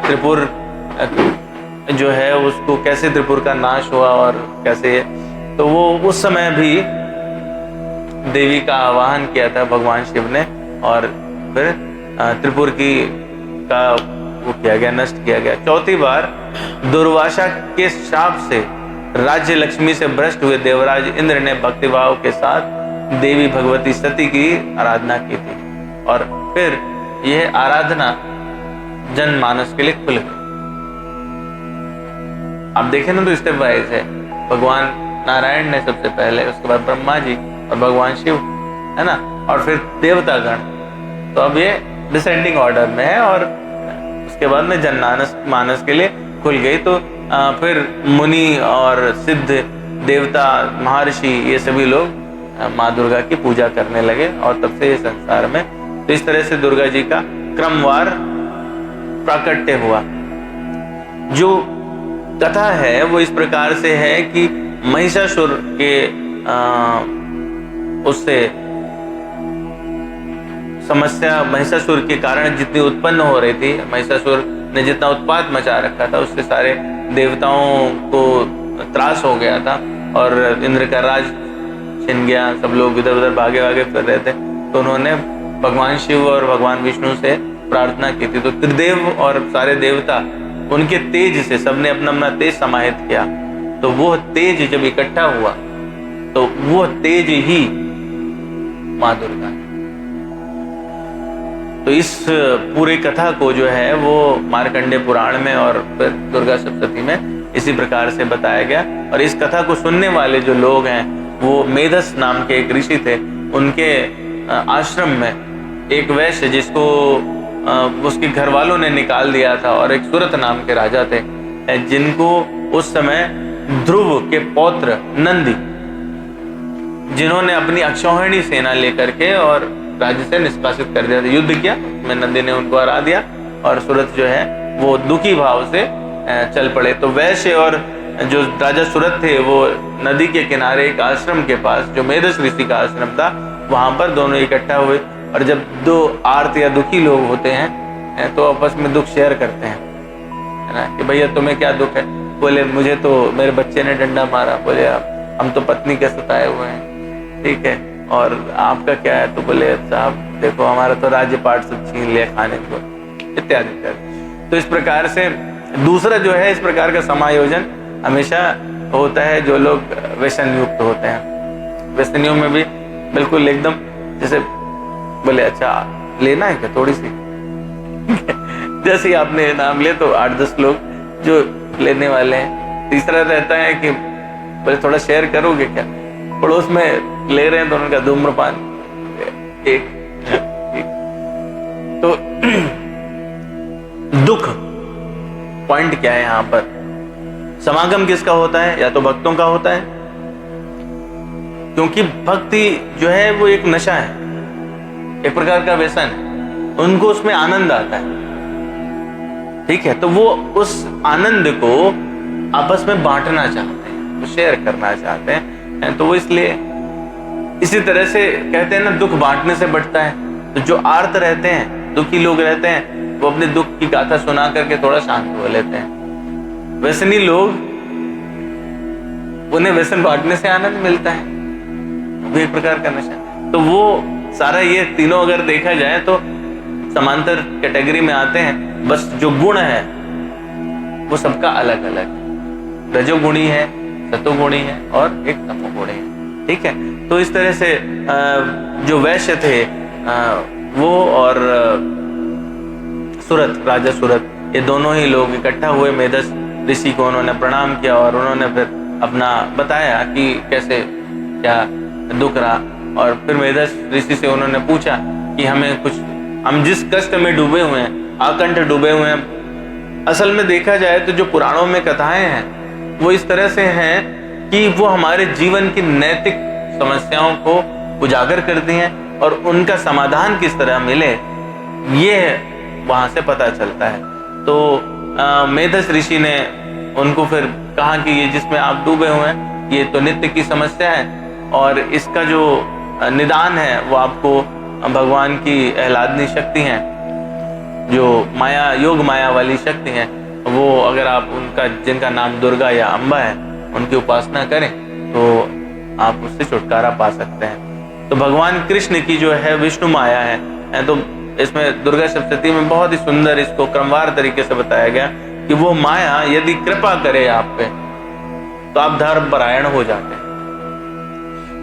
त्रिपुर जो है उसको कैसे त्रिपुर का नाश हुआ और कैसे, तो वो उस समय भी देवी का आवाहन किया था भगवान शिव ने और फिर त्रिपुर का वो किया गया, नष्ट किया गया। चौथी बार दुर्वासा के शाप से राज्य लक्ष्मी से भ्रष्ट हुए देवराज इंद्र ने भक्तिभाव के साथ देवी भगवती सती की आराधना की थी और फिर यह आराधना जनमानस के लिए खुल गई। आप देखें ना तो स्टेप वाइज है, भगवान नारायण ने सबसे पहले, उसके बाद ब्रह्मा जी और भगवान शिव, है ना, और फिर देवता गण। तो अब ये डिसेंडिंग ऑर्डर में है और उसके बाद में जनमानस के लिए खुल गई। तो फिर मुनि और सिद्ध देवता महर्षि ये सभी लोग माँ दुर्गा की पूजा करने लगे और तब से संसार में, तो इस तरह से दुर्गा जी का क्रमवार प्राकट्य हुआ। जो कथा है वो इस प्रकार से है कि महिषासुर के उससे समस्या महिषासुर के कारण जितनी उत्पन्न हो रही थी, महिषासुर ने जितना उत्पात मचा रखा था, उससे सारे देवताओं को त्रास हो गया था और इंद्र का राज छिन गया। सब लोग इधर उधर भागे भागे फिर रहे थे। तो उन्होंने भगवान शिव और भगवान विष्णु से प्रार्थना की थी। तो त्रिदेव और सारे देवता उनके तेज से सबने अपना अपना तेज समाहित किया। तो वो तेज जब इकट्ठा हुआ तो वो तेज ही माँ दुर्गा। तो इस पूरी कथा को जो है वो मार्कंडेय पुराण में और फिर दुर्गा सप्तशती में इसी प्रकार से बताया गया। और इस कथा को सुनने वाले जो लोग हैं वो मेधस नाम के एक ऋषि थे। उनके आश्रम में एक वैश्य जिसको उसके घर वालों ने निकाल दिया था, और एक सुरत नाम के राजा थे जिनको उस समय ध्रुव के पौत्र नंदी, जिन्होंने अपनी अक्षौहिणी सेना लेकर के और राज्य से निष्कासित कर दिया था, युद्ध किया, में नंदी ने उनको हरा दिया और सुरत जो है वो दुखी भाव से चल पड़े। तो वैश्य और जो राजा सुरत थे वो नदी के किनारे एक आश्रम के पास, जो मेधस ऋषि का आश्रम था, वहां पर दोनों इकट्ठा हुए। और जब दो आर्त या दुखी लोग होते हैं तो आपस में दुख शेयर करते हैं, है ना, कि भैया तुम्हें क्या दुख है? बोले मुझे तो मेरे बच्चे ने डंडा मारा। बोले हम तो पत्नी के सताए हुए हैं, ठीक है, और आपका क्या है? तो बोले साहब देखो हमारा तो राज्य पाट सब छीन लिया खाने को, इत्यादि इत्यादि। तो इस प्रकार से दूसरा जो है, इस प्रकार का समायोजन हमेशा होता है जो लोग व्यसन युक्त होते हैं। व्यसनियों में भी बिल्कुल एकदम जैसे बोले अच्छा लेना है क्या थोड़ी सी जैसे ही आपने नाम ले तो 8-10 लोग जो लेने वाले हैं। तीसरा रहता है कि बोले थोड़ा शेयर करोगे क्या? पड़ोस में ले रहे हैं तो उनका धूम्रपान एक तो दुख पॉइंट क्या है यहाँ पर? समागम किसका होता है? या तो भक्तों का होता है, क्योंकि भक्ति जो है वो एक नशा है, एक प्रकार का व्यसन है, उनको उसमें आनंद आता है, ठीक है। तो वो उस आनंद को आपस में बांटना चाहते हैं, तो शेयर करना चाहते हैं। तो वो इसलिए इसी तरह से कहते हैं ना, दुख बांटने से बढ़ता है। तो जो आर्त रहते हैं, दुखी लोग रहते हैं, वो अपने दुख की गाथा सुना करके थोड़ा शांत हो लेते हैं। व्यसनी लोग, उन्हें व्यसन बांटने से आनंद मिलता है, वो एक प्रकार का नशा। तो वो सारा ये तीनों अगर देखा जाए तो समांतर कैटेगरी में आते हैं। बस जो गुण है वो सबका अलग अलग, रजोगुणी है, सतोगुणी है और एक तमोगुणी है, ठीक है। तो इस तरह से जो वैश्य थे वो और सुरत, राजा सुरत, ये दोनों ही लोग इकट्ठा हुए मेधस ऋषि को। उन्होंने प्रणाम किया और उन्होंने फिर अपना बताया कि कैसे क्या दुख रहा। और फिर मेधस ऋषि से उन्होंने पूछा कि हमें कुछ, हम जिस कष्ट में डूबे हुए हैं, आकंठ डूबे हुए हैं, असल में देखा जाए तो जो पुराणों में कथाएं हैं वो इस तरह से हैं कि वो हमारे जीवन की नैतिक समस्याओं को उजागर करती हैं और उनका समाधान किस तरह मिले ये वहां से पता चलता है। तो मेधस ऋषि ने उनको फिर कहा कि ये जिसमें आप डूबे हुए हैं ये तो नित्य की समस्या है, और इसका जो निदान है वो आपको भगवान की आह्लादनी शक्ति है, जो माया, योग माया वाली शक्ति है, वो अगर आप उनका, जिनका नाम दुर्गा या अम्बा है, उनकी उपासना करें तो आप उससे छुटकारा पा सकते हैं। तो भगवान कृष्ण की जो है विष्णु माया है, तो इसमें दुर्गा सप्तशती में बहुत ही सुंदर इसको क्रमवार तरीके से बताया गया कि वो माया यदि कृपा करे आप पे तो आप धर्म परायण हो जाते हैं,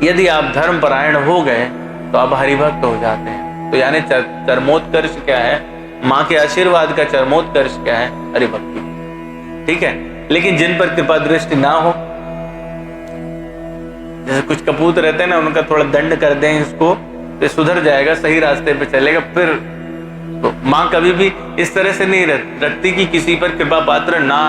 यदि आप धर्म परायण हो गए तो आप हरिभक्त हो जाते हैं। तो यानी चरमोत्कर्ष क्या है? माँ के आशीर्वाद का चरमोत्कर्ष क्या है? हरिभक्ति, ठीक है। लेकिन जिन पर कृपा दृष्टि ना हो, जैसे कुछ कपूत रहते हैं ना, उनका थोड़ा दंड कर दें इसको तो सुधर जाएगा, सही रास्ते पे चलेगा। फिर तो माँ कभी भी इस तरह से नहीं रखती कि किसी पर कृपा पात्र ना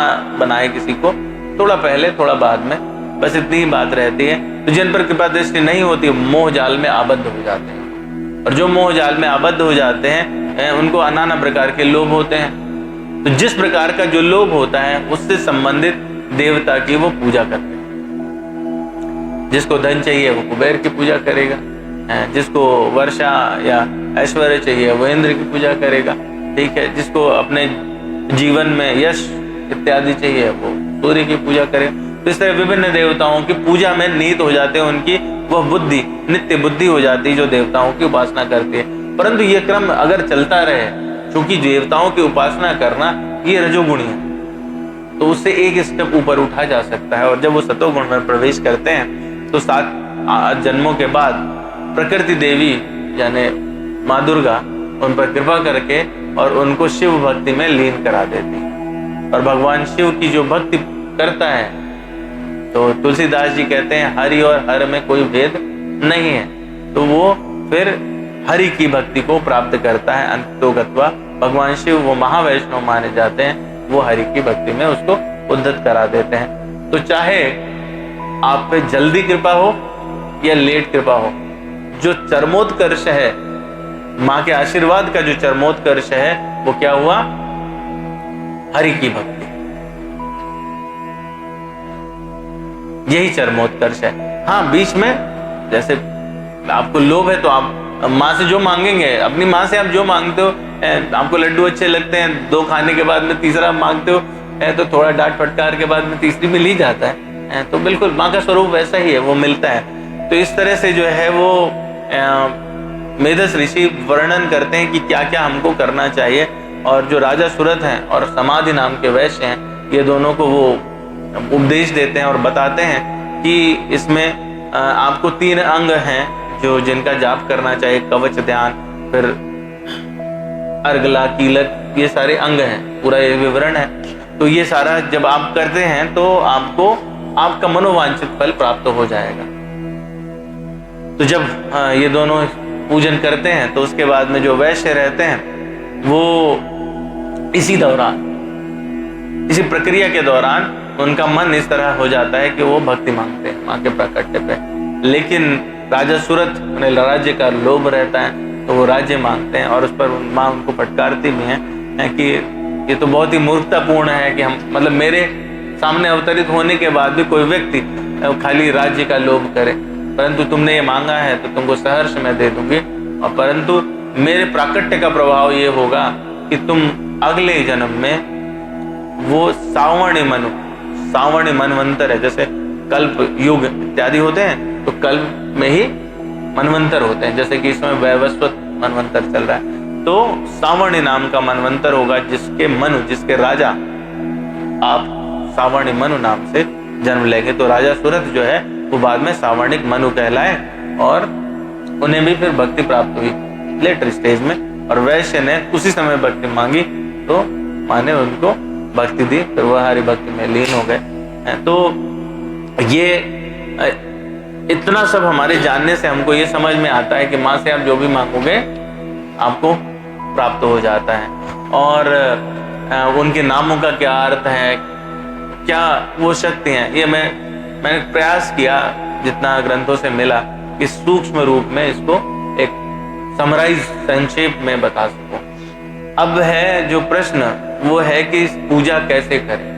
बनाए किसी को, थोड़ा पहले थोड़ा बाद में, बस इतनी ही बात रहती है। तो जिन पर कृपा दृष्टि नहीं होती मोह जाल में आबद्ध हो जाते हैं, और जो मोह जाल में आबद्ध हो जाते हैं उनको नाना प्रकार के लोभ होते हैं। तो जिस प्रकार का जो लोभ होता है उससे संबंधित देवता की वो पूजा करते हैं। जिसको धन चाहिए वो कुबेर की पूजा करेगा, जिसको वर्षा या ऐश्वर्य चाहिए वो इंद्र की पूजा करेगा, ठीक है। जिसको अपने जीवन में यश इत्यादि चाहिए वो सूर्य की पूजा करे। तो इस तरह विभिन्न देवताओं की पूजा में नीत हो जाते हैं, उनकी वह बुद्धि नित्य बुद्धि हो जाती है जो देवताओं की उपासना करती है। परंतु ये क्रम अगर चलता रहे, क्योंकि देवताओं की उपासना करना ये रजोगुणी है, तो उससे एक स्टेप ऊपर उठा जा सकता है। और जब वो सतोगुण में प्रवेश करते हैं तो 7 जन्मों के बाद प्रकृति देवी यानी माँ दुर्गा उन पर कृपा करके और उनको शिव भक्ति में लीन करा देती है। और भगवान शिव की जो भक्ति करता है, तो तुलसीदास जी कहते हैं हरि और हर में कोई भेद नहीं है, तो वो फिर हरि की भक्ति को प्राप्त करता है। अंततोगत्वा भगवान शिव वो महावैष्णव माने जाते हैं, वो हरि की भक्ति में उसको उद्धत करा देते हैं। तो चाहे आप पे जल्दी कृपा हो या लेट कृपा हो, जो चरमोत्कर्ष है, माँ के आशीर्वाद का जो चरमोत्कर्ष है, वो क्या हुआ? हरि की भक्ति, यही चरमोत्कर्ष है। हाँ, बीच में जैसे आपको लोभ है तो आप माँ से जो मांगेंगे, अपनी माँ से आप जो मांगते हो, आपको लड्डू अच्छे लगते हैं, 2 खाने के बाद में तीसरा मांगते हो, तो थोड़ा डांट फटकार के बाद में तीसरी मिल ही जाता है। तो बिल्कुल माँ का स्वरूप वैसा ही है, वो मिलता है। तो इस तरह से जो है वो मेधस ऋषि वर्णन करते हैं कि क्या क्या हमको करना चाहिए। और जो राजा सुरथ हैं और समाधि नाम के वैश्य हैं, ये दोनों को वो उपदेश देते हैं और बताते हैं कि इसमें आपको 3 अंग हैं जो जिनका जाप करना चाहिए, कवच, ध्यान, फिर अर्गला, कीलक, ये सारे अंग हैं, पूरा ये विवरण है। तो ये सारा जब आप करते हैं तो आपको आपका मनोवांछित फल प्राप्त हो जाएगा। तो जब ये दोनों पूजन करते हैं तो उसके बाद में जो वैश्य रहते हैं वो इसी प्रक्रिया के दौरान उनका मन इस तरह हो जाता है कि वो भक्ति मांगते हैं माँ के प्राकट्य पे। लेकिन राजा सुरथ उन्हें राज्य का लोभ रहता है, तो वो राज्य मांगते हैं और उस पर माँ उनको फटकारती भी है कि ये तो बहुत ही मूर्खतापूर्ण है कि हम मतलब मेरे सामने अवतरित होने के बाद भी कोई व्यक्ति खाली राज्य का लोभ करे, परंतु तुमने ये मांगा है तो तुमको सहर्ष मैं दे दूंगी। और परंतु मेरे प्राकट्य का प्रभाव ये होगा कि तुम अगले जन्म में वो सावर्ण मनवंतर है, जैसे कल्प युग इत्यादि होते हैं, तो कल्प में ही मनवंतर होते हैं। जैसे कि इसमें वैवस्वत मनवंतर चल रहा है, तो सावर्ण नाम का मनवंतर होगा जिसके राजा आप सावर्ण मनु नाम से जन्म लेंगे। तो राजा सुरथ जो है वो बाद में सावर्णिक मनु कहलाए और उन्हें भी फिर भक्ति प्राप्त हुई लेटर स्टेज में। और वैश्य ने उसी समय भक्ति मांगी तो माने उनको भक्ति दी, फिर वह हरि भक्ति में लीन हो गए। तो ये इतना सब हमारे जानने से हमको ये समझ में आता है कि माँ से आप जो भी मांगोगे आपको प्राप्त हो जाता है। और उनके नामों का क्या अर्थ है, क्या वो शक्ति हैं, ये मैंने प्रयास किया जितना ग्रंथों से मिला कि सूक्ष्म रूप में इसको एक समराइज संक्षेप में बता सकूं। अब है जो प्रश्न वो है कि पूजा कैसे करें।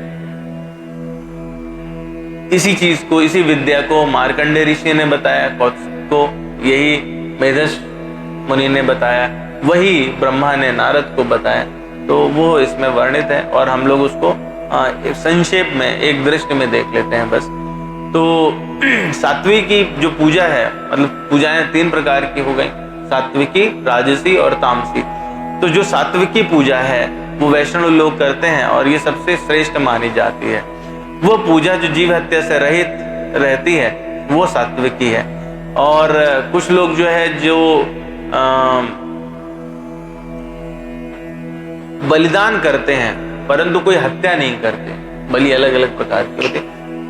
इसी चीज को, इसी विद्या को मार्कंडेय ऋषि ने बताया, कौत्सिक को यही मेधस मुनि ने बताया, वही ब्रह्मा ने नारद को बताया। तो वो इसमें वर्णित है और हम लोग उसको संक्षेप में एक दृष्टि में देख लेते हैं बस। तो सात्विकी जो पूजा है, मतलब पूजाएं 3 प्रकार की हो गई, सात्विकी, राजसी और तामसी। तो जो सात्विकी पूजा है वो वैष्णव लोग करते हैं और ये सबसे श्रेष्ठ मानी जाती है। वो पूजा जो जीव हत्या से रहित रहती है वो सात्विकी है। और कुछ लोग जो है जो बलिदान करते हैं परंतु कोई हत्या नहीं करते, बलि अलग अलग प्रकार की होती,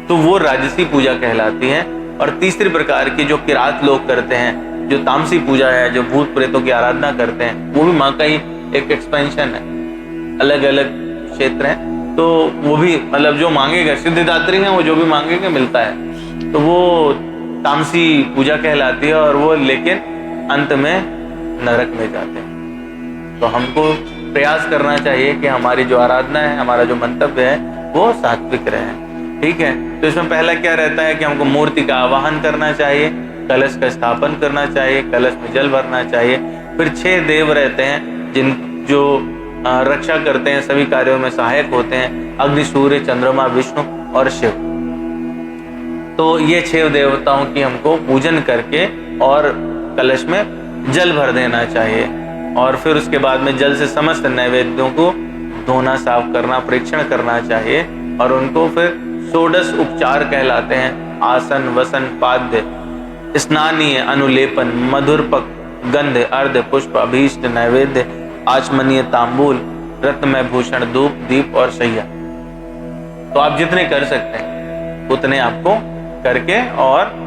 तो वो राजसी पूजा कहलाती है। और तीसरी प्रकार की जो किरात लोग करते हैं, जो तामसी पूजा है, जो भूत प्रेतों की आराधना करते हैं, वो भी माँ का ही एक एक्सपेंशन है, अलग अलग क्षेत्र है। तो वो भी मतलब जो मांगेगा, सिद्धिदात्री है, वो जो भी मांगेगा मिलता है, तो वो तामसी पूजा कहलाती है। और वो लेकिन अंत में नरक में जाते हैं। तो हमको प्रयास करना चाहिए कि हमारी जो आराधना है, हमारा जो मंतव्य है वो सात्विक रहे, ठीक है। तो इसमें पहला क्या रहता है कि हमको मूर्ति का आवाहन करना चाहिए, कलश का स्थापन करना चाहिए, कलश में जल भरना चाहिए, फिर 6 देव रहते हैं जो रक्षा करते हैं, सभी कार्यों में सहायक होते हैं, अग्नि, सूर्य, चंद्रमा, विष्णु और शिव। तो ये 6 देवताओं की हमको पूजन करके और कलश में जल भर देना चाहिए, और फिर उसके बाद में जल से समस्त नैवेद्यों को धोना, साफ करना, परीक्षण करना चाहिए, और उनको फिर षोडश उपचार कहलाते हैं। आसन, वसन, पाद्य, स्नानीय, अनुलेपन, मधुरपक, गंध, अर्ध, पुष्प, अभीष्ट, नैवेद्य, आचमनीय, तांबूल, रत्नमय भूषण, धूप, दीप और शैया। तो आप जितने कर सकते हैं उतने आपको करके और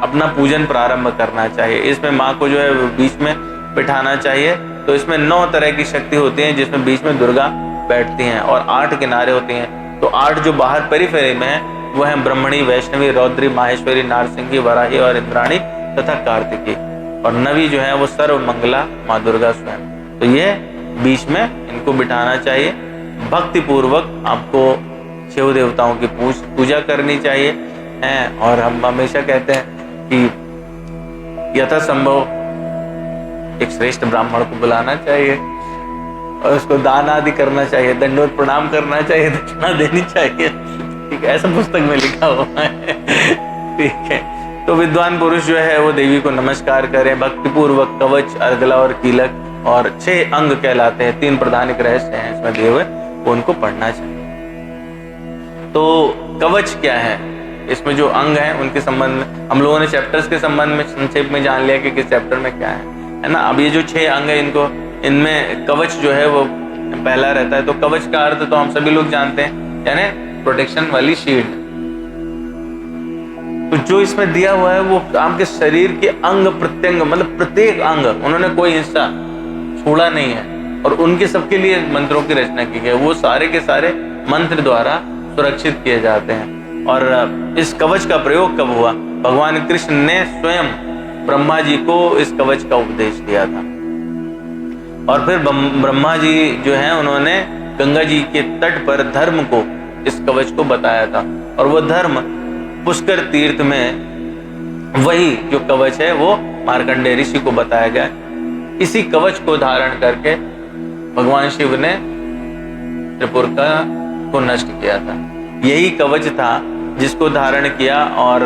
अपना पूजन प्रारंभ करना चाहिए। इसमें माँ को जो है बीच में बिठाना चाहिए। तो इसमें 9 तरह की शक्ति होती है, जिसमें बीच में दुर्गा बैठती हैं और 8 किनारे होते हैं। तो 8 जो बाहर पेरीफेरी में है वो है ब्रह्मणी, वैष्णवी, रौद्री, माहेश्वरी, नारसिंही, वराही और इंद्राणी तथा कार्तिकी, और 9वीं जो है वो सर्व मंगला माँ दुर्गा स्वयं। तो ये बीच में इनको बिठाना चाहिए। भक्ति पूर्वक आपको शिव देवताओं की पूजा करनी चाहिए हैं। और हम हमेशा कहते हैं कि यथासंभव एक श्रेष्ठ ब्राह्मण को बुलाना चाहिए और उसको दान आदि करना चाहिए, दंडवत प्रणाम करना चाहिए, दक्षिणा देनी चाहिए। ठीक है, ऐसा पुस्तक में लिखा हुआ है। ठीक है, तो विद्वान पुरुष जो है वो देवी को नमस्कार करें, भक्ति पूर्वक कवच, अर्गला और कीलक और 6 अंग कहलाते हैं, 3 प्रधानिक रहस्य हैं इसमें दिए हुए, वो उनको पढ़ना चाहिए। तो कवच क्या है, इसमें जो अंग हैं उनके संबंध में हम लोगों ने चैप्टर्स के संबंध में संक्षेप में जान लिया कि किस चैप्टर में क्या है ना। अब ये जो 6 अंग है इनमें कवच जो है वो पहला रहता है। तो कवच का अर्थ तो हम सभी लोग जानते हैं, यानी प्रोटेक्शन वाली शील्ड। तो जो इसमें दिया हुआ है वो आपके शरीर के अंग प्रत्यंग, मतलब प्रत्येक अंग, उन्होंने कोई हिस्सा छोड़ा नहीं है और उनके सबके लिए मंत्रों की रचना की गई। वो सारे के सारे मंत्र द्वारा सुरक्षित किए जाते हैं। और इस कवच का प्रयोग कब हुआ? भगवान कृष्ण ने स्वयं ब्रह्मा जी को इस कवच का उपदेश दिया था, और फिर ब्रह्मा जी जो हैं उन्होंने गंगा जी के तट पर धर्म को इस कवच को बताया था, और वो धर्म पुष्कर तीर्थ में वही जो कवच है वो मार्कंडेय ऋषि को बताया गया। इसी कवच को धारण करके भगवान शिव ने त्रिपुरा को नष्ट किया था। यही कवच था जिसको धारण किया और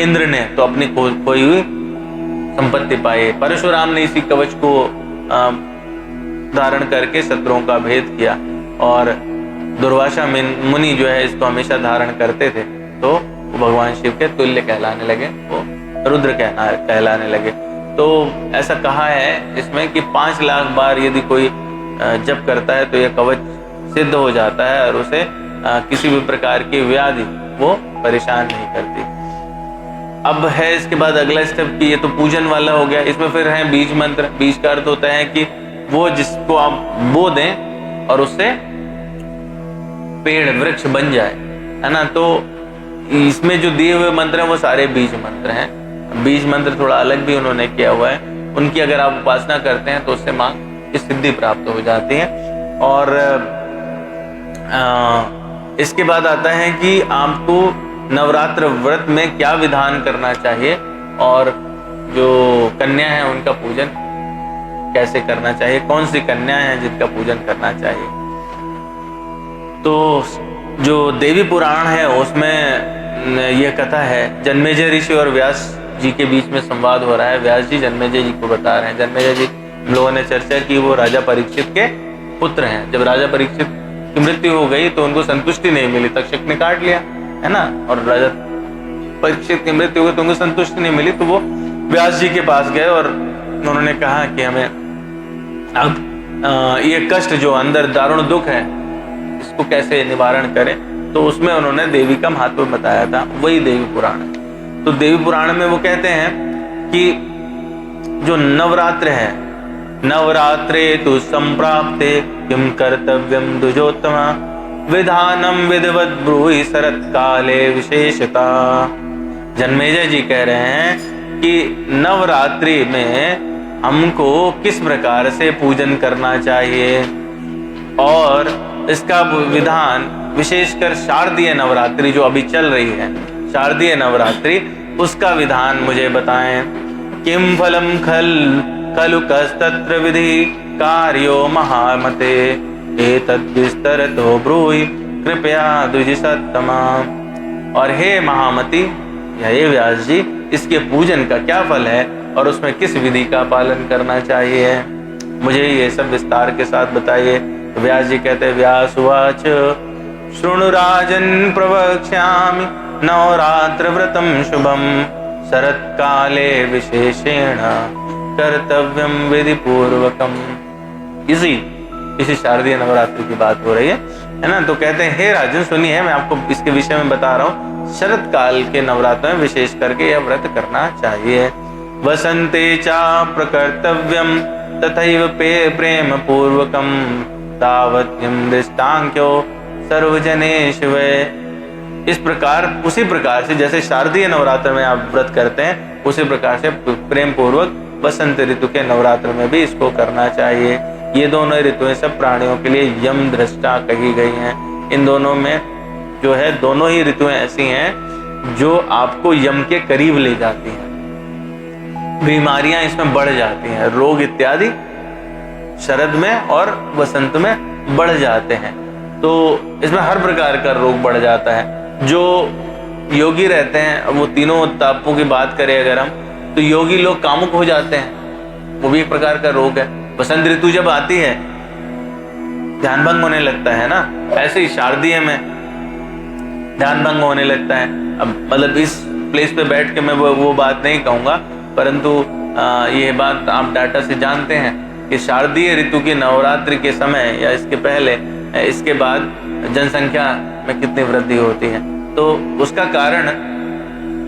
इंद्र ने तो अपनी खोई हुई संपत्ति पाई। परशुराम ने इसी कवच को धारण करके शत्रुओं का भेद किया, और दुर्वासा मुनि जो है इसको हमेशा धारण करते थे, तो वो भगवान शिव के तुल्य कहलाने लगे, वो रुद्र कहलाने लगे। तो ऐसा कहा है इसमें कि 5 लाख बार यदि कोई जप करता है तो यह कवच सिद्ध हो जाता है और उसे किसी भी प्रकार की व्याधि वो परेशान नहीं करती। अब है इसके बाद अगला स्टेप कि ये तो पूजन वाला हो गया। इसमें फिर है बीज मंत्र। बीज का अर्थ होता है कि वो जिसको आप बो दें और उससे पेड़ वृक्ष बन जाए, है ना। तो इसमें जो दिए हुए मंत्र हैं वो सारे बीज मंत्र हैं। बीज मंत्र थोड़ा अलग भी उन्होंने किया हुआ है। उनकी अगर आप उपासना करते हैं तो उससे माँ की सिद्धि प्राप्त हो जाती है। और इसके बाद आता है कि आपको नवरात्र व्रत में क्या विधान करना चाहिए और जो कन्या है उनका पूजन कैसे करना चाहिए, कौन सी कन्या है जिनका पूजन करना चाहिए। तो जो देवी पुराण है उसमें यह कथा है, जन्मेजय ऋषि और व्यास जी के बीच में संवाद हो रहा है। व्यास जी जन्मेजय जी को बता रहे हैं। जन्मेजय जी हम लोगों ने चर्चा की वो राजा परीक्षित के पुत्र हैं। जब राजा परीक्षित की मृत्यु हो गई तो उनको संतुष्टि नहीं मिली, तक्षक ने काट लिया, है ना। और राजा परीक्षित की मृत्यु हो गई तो उनको संतुष्टि नहीं मिली, तो वो व्यास जी के पास गए और उन्होंने कहा कि हमें अब ये कष्ट जो अंदर दारुण दुख है इसको कैसे निवारण करें। तो उसमें उन्होंने देवी का महत्व बताया था, वही देवी पुराण है। तो देवी पुराण में वो कहते हैं कि जो नवरात्र है, नवरात्रे तु संप्राप्ते किम कर्तव्यम द्विजोत्तमा विधानम विधिवत ब्रूहि शरत काले विशेषता। जन्मेजय जी कह रहे हैं कि नवरात्रि में हमको किस प्रकार से पूजन करना चाहिए और इसका विधान, विशेषकर शारदीय नवरात्रि जो अभी चल रही है, शारदीय नवरात्रि, उसका विधान मुझे बताएं। किम फलम खल खलु कस्तत्र विधि कार्यो महामते एतद् विस्तरतो ब्रूहि कृपया द्विजसत्तमा। और हे महामति या हे व्यास जी, इसके पूजन का क्या फल है और उसमें किस विधि का पालन करना चाहिए, मुझे ये सब विस्तार के साथ बताइए। तो व्यास जी कहते, व्यासुवाच शृणु राजन् प्रवक्ष्यामि नवरात्र व्रतम शुभम शरत्काले विशेषेण कर्तव्यम विधि पूर्वकम। इसी शारदीय नवरात्रि की बात हो रही है ना। तो कहते हैं, हे राजन सुनिए, मैं आपको इसके विषय में बता रहा हूँ। शरत काल के नवरात्र में विशेष करके यह व्रत करना चाहिए। वसंते चा प्रकर्तव्यम तथैव प्रेम पूर्वकम तावत्यम दृष्टांक्यो सर्वजनेषु वे। इस प्रकार, उसी प्रकार से जैसे शारदीय नवरात्र में आप व्रत करते हैं, उसी प्रकार से प्रेम पूर्वक वसंत ऋतु के नवरात्र में भी इसको करना चाहिए। ये दोनों ऋतुएं सब प्राणियों के लिए यम दृष्टा कही गई हैं। इन दोनों में जो है, दोनों ही ऋतुएं ऐसी हैं जो आपको यम के करीब ले जाती हैं। बीमारियां इसमें बढ़ जाती हैं, रोग इत्यादि शरद में और वसंत में बढ़ जाते हैं। तो इसमें हर प्रकार का रोग बढ़ जाता है। जो योगी रहते हैं, वो तीनों तापों की बात करें अगर हम, तो योगी लोग कामुक हो जाते हैं, वो भी एक प्रकार का रोग है। वसंत ऋतु जब आती है ध्यान भंग होने लगता है ना, ऐसे ही शारदीय में ध्यान भंग होने लगता है। अब मतलब इस प्लेस पे बैठ के मैं वो बात नहीं कहूँगा, परंतु ये बात आप डाटा से जानते हैं कि शारदीय ऋतु की नवरात्रि के समय या इसके पहले, इसके बाद जनसंख्या में कितनी वृद्धि होती है। तो उसका कारण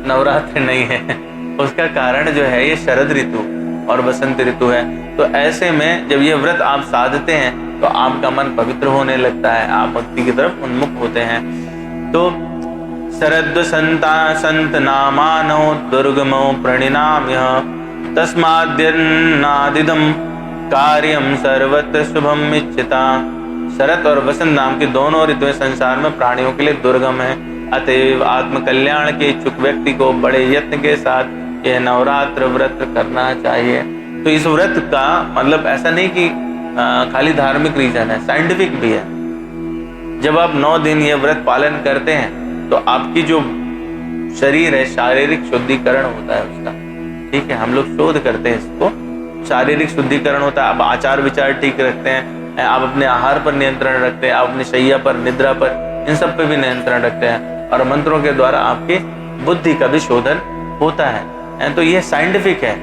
नवरात्रि नहीं है, उसका कारण जो है ये शरद ऋतु और बसंत ऋतु है। तो ऐसे में जब ये व्रत आप साधते हैं तो आपका मन पवित्र होने लगता है, आप भक्ति की तरफ उन्मुख होते हैं। तो शरद संता संत नामानो दुर्गमो प्रणिनाम्य तस्माद्यन्नादिदं कार्यम सर्वत्र शुभम इच्छिता। शरद और वसंत नाम की दोनों ऋतुएं संसार में प्राणियों के लिए दुर्गम है। अतएव आत्मकल्याण के इच्छुक व्यक्ति को बड़े यत्न के साथ यह नवरात्र व्रत करना चाहिए। तो इस व्रत का मतलब ऐसा नहीं कि खाली धार्मिक रीजन है, साइंटिफिक भी है। जब आप 9 दिन ये व्रत पालन करते हैं तो आपकी जो शरीर है, शारीरिक शुद्धिकरण होता है उसका। ठीक है, हम लोग शोध करते हैं इसको, शारीरिक शुद्धिकरण होता है। आप आचार विचार ठीक रखते हैं, आप अपने आहार पर नियंत्रण रखते हैं, आप अपनी शैया पर, निद्रा पर, इन सब पे भी नियंत्रण रखते हैं, और मंत्रों के द्वारा आपकी बुद्धि का भी शोधन होता है। तो ये साइंटिफिक है।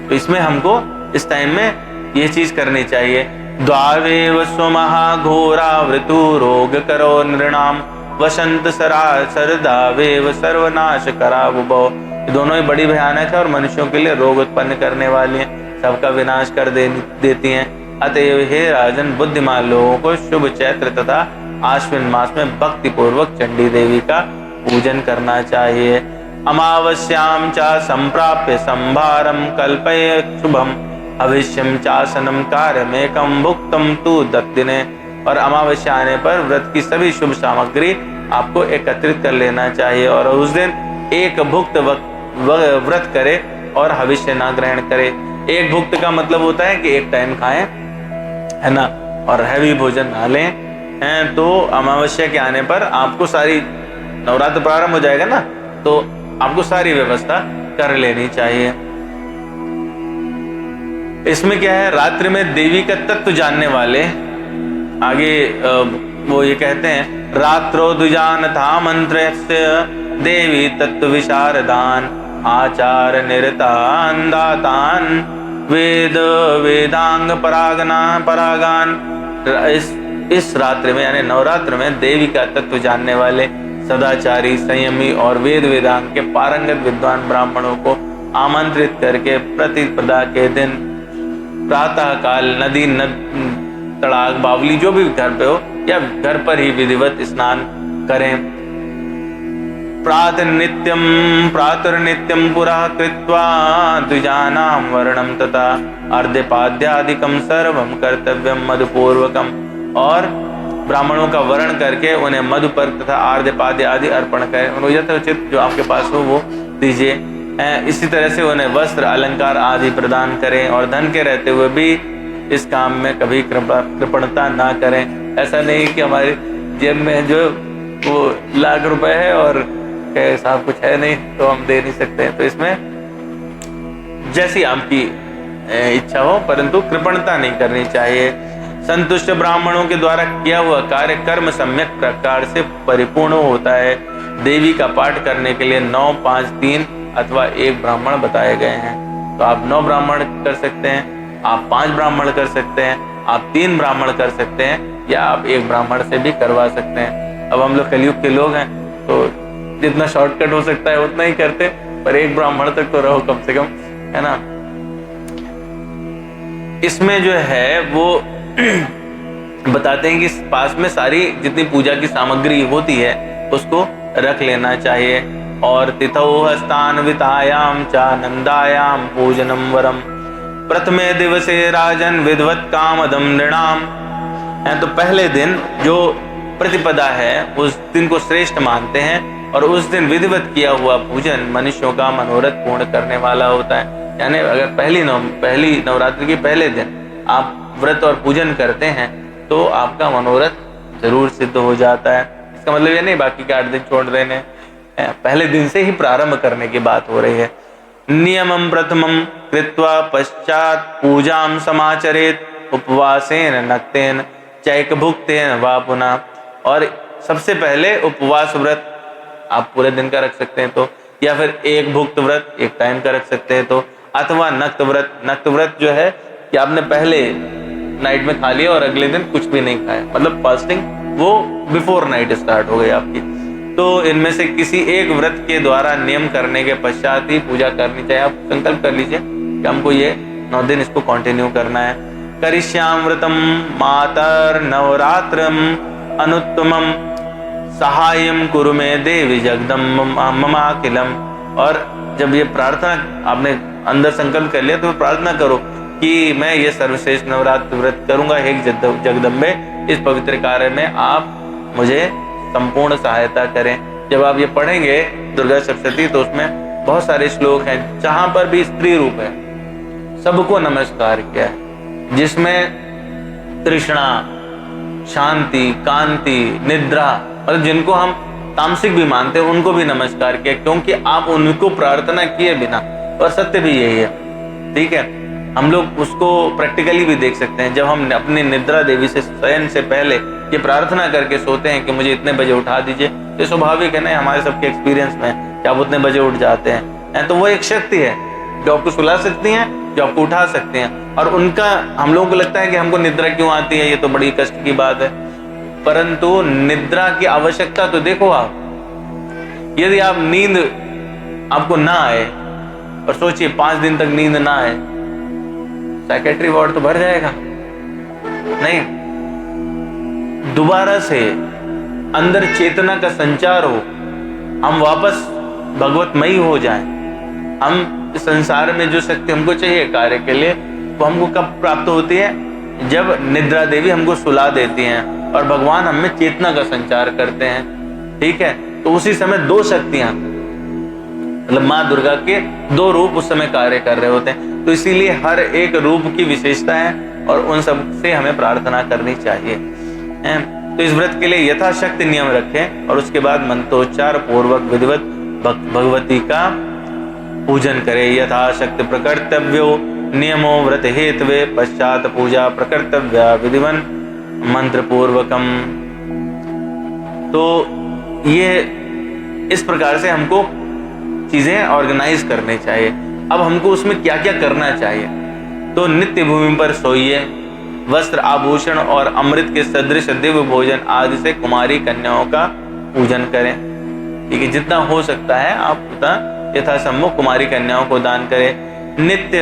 तो इसमें हमको इस टाइम में ये चीज करनी चाहिए। द्वावेव स्वमहाघोरा वृतु रोग करो नृणाम वसंत सरा सरदावेव सर्वनाश करा बुबो। दोनों ही बड़ी भयानक है और मनुष्यों के लिए रोग उत्पन्न करने वाली हैं, सबका विनाश कर देती हैं। अतएव हे राजन, बुद्धिमान लोगों को शुभ चैत्र तथा आश्विन मास में भक्ति पूर्वक चंडी देवी का पूजन करना चाहिए। अमावस्याम चा संप्राप्य संभारम कल्पये शुभम अविश्यम चासनम कार्यमेकम भुक्तम तु दत्तिने। और अमावस्या आने पर व्रत की सभी शुभ सामग्री आपको एकत्रित कर लेना चाहिए और उस दिन एक भुक्त व्रत करे और हविष्य ना ग्रहण करे। एक भुक्त का मतलब होता है कि एक टाइम खाएं, है ना, और हैवी भोजन ना लें। तो अमावस्या के आने पर आपको सारी, नवरात्र प्रारंभ हो जाएगा ना, तो आपको सारी व्यवस्था कर लेनी चाहिए। इसमें क्या है, रात्रि में देवी का तत्व जानने वाले आगे वो ये कहते हैं, रात्रो द्विजानथा मंत्रस्य देवी तत्व विशारदान आचार निरतान दातान वेद वेदांग परागान। इस रात्रि में यानी नवरात्र में देवी का तत्व जानने वाले सदाचारी, संयमी और वेद वेदांग के पारंगत विद्वान ब्राह्मणों को आमंत्रित करके प्रतिपदा के दिन प्रातः काल नदी, तड़ाग, बावली जो भी घर पे हो या घर पर ही विधिवत स्नान करें। प्रातर्नित्यम पुरा कृत्वा द्विजानां वर्णम तथा अर्ध्यपाद्यादिकं सर्वं कर्तव्यम मधुपूर्वकम। और ब्राह्मणों का वर्ण करके उन्हें मधु पर तथा आर्ध्यपाद्य आदि अर्पण करें, उनको यथोचित जो आपके पास हो वो दीजिए। इसी तरह से उन्हें वस्त्र अलंकार आदि प्रदान करें और धन के रहते हुए भी इस काम में कभी कृपणता ना करें। ऐसा नहीं कि हमारी जेब में जो वो लाख रुपए है और साहब कुछ है नहीं तो हम दे नहीं सकते। तो इसमें जैसी आपकी इच्छा हो, परंतु कृपणता नहीं करनी चाहिए। संतुष्ट ब्राह्मणों के द्वारा किया हुआ कार्य कर्म सम्यक प्रकार से परिपूर्ण होता है। देवी का पाठ करने के लिए 9, 5, 3 अथवा 1 ब्राह्मण बताए गए हैं। तो आप 9 ब्राह्मण कर सकते हैं, आप 5 ब्राह्मण कर सकते हैं, आप 3 ब्राह्मण कर सकते हैं, या आप 1 ब्राह्मण से भी करवा सकते हैं। अब हम लोग कलयुग के लोग हैं तो जितना शॉर्टकट हो सकता है उतना ही करते, पर 1 ब्राह्मण तक तो रहो कम से कम, है ना। इसमें जो है वो बताते हैं कि पास में सारी जितनी पूजा की सामग्री होती है उसको रख लेना चाहिए। और तिथौ हस्तान वितायाम चा नंदायाम पूजनम वरम प्रथमे दिवसे राजन विद्वत कामदम नृणाम। तो पहले दिन जो प्रतिपदा है उस दिन को श्रेष्ठ मानते हैं और उस दिन विधिवत किया हुआ पूजन मनुष्यों का मनोरथ पूर्ण करने वाला होता है। यानी अगर पहली नवरात्रि के पहले दिन आप व्रत और पूजन करते हैं तो आपका मनोरथ जरूर सिद्ध हो जाता है। इसका मतलब ये नहीं बाकी के 8 दिन छोड़ देने, पहले दिन से ही प्रारंभ करने की बात हो रही है। नियमम प्रथमम कृत्वा पश्चात पूजाम समाचरेत उपवासेन नक्तेन चैक भुक्तेन वा पुनः। और सबसे पहले उपवास व्रत आप पूरे दिन का रख सकते हैं तो, या फिर एक भुक्त व्रत एक टाइम का रख सकते हैं तो, अथवा नक्त व्रत। नक्त व्रत जो है कि आपने पहले नाइट में खा लिया और अगले दिन कुछ भी नहीं खाया, मतलब फास्टिंग वो बिफोर नाइट स्टार्ट हो गई आपकी। तो इनमें से किसी एक व्रत के द्वारा नियम करने के पश्चात ही पूजा करनी चाहिए। आप संकल्प कर लीजिए कि हमको ये 9 दिन इसको कंटिन्यू करना है। करिष्याम व्रतम मातर नवरात्रम अनुत्तमम सहायम कुरु में देवी जगदम ममाकिलम। और जब ये प्रार्थना आपने अंदर संकल्प कर लिया तो प्रार्थना करो कि मैं ये सर्वश्रेष्ठ नवरात्र व्रत करूंगा, हे जगदम्बे इस पवित्र कार्य में आप मुझे संपूर्ण सहायता करें। जब आप ये पढ़ेंगे दुर्गा सप्तशती तो उसमें बहुत सारे श्लोक हैं जहां पर भी स्त्री रूप है सबको नमस्कार किया है, जिसमें तृष्णा, शांति, कांति, निद्रा, मतलब जिनको हम तामसिक भी मानते हैं उनको भी नमस्कार किया, क्योंकि आप उनको प्रार्थना किए बिना, और सत्य भी यही है। ठीक है, हम लोग उसको प्रैक्टिकली भी देख सकते हैं। जब हम अपनी निद्रा देवी से शयन से पहले ये प्रार्थना करके सोते हैं कि मुझे इतने बजे उठा दीजिए, तो स्वाभाविक है ना हमारे सबके एक्सपीरियंस में कि आप उतने बजे उठ जाते हैं। तो वो एक शक्ति है जो आपको सुला सकती है, जो आपको उठा सकते हैं। और उनका हम लोगों को लगता है कि हमको निद्रा क्यों आती है, ये तो बड़ी कष्ट की बात है, परंतु निद्रा की आवश्यकता तो देखो आप। यदि आप नींद आपको ना आए और सोचिए 5 दिन तक नींद ना आए, साइकेट्री वार्ड तो भर जाएगा नहीं। दोबारा से अंदर चेतना का संचार हो, हम वापस भगवतमयी हो जाएं। हम इस संसार में जो शक्ति हमको चाहिए कार्य के लिए वो हमको कब प्राप्त होती है, जब निद्रा देवी हमको सुला देती हैं और भगवान हमें चेतना का संचार करते हैं। ठीक है, तो उसी समय 2 शक्तियां, मतलब माँ दुर्गा के 2 रूप उस समय कार्य कर रहे होते हैं। तो इसीलिए हर एक रूप की विशेषता है और उन सब से हमें प्रार्थना करनी चाहिए। तो इस व्रत के लिए यथाशक्ति नियम रखें और उसके बाद मंत्रोच्चार पूर्वक विधिवत भगवती का पूजन करें। यथाशक्ति प्रकर्तव्यो नियमो व्रत हेतवे पश्चात पूजा प्रकर्तव्या विधिवन मंत्र पूर्वकम। तो ये इस प्रकार से हमको चीजें ऑर्गेनाइज करनी चाहिए। अब हमको उसमें क्या क्या करना चाहिए, तो नित्य भूमि पर सोइए, वस्त्र आभूषण और अमृत के सदृश दिव्य भोजन आदि से कुमारी कन्याओं का पूजन करें। ठीक है, जितना हो सकता है आप उतना यथासंभव कुमारी कन्याओं को दान करें। नित्य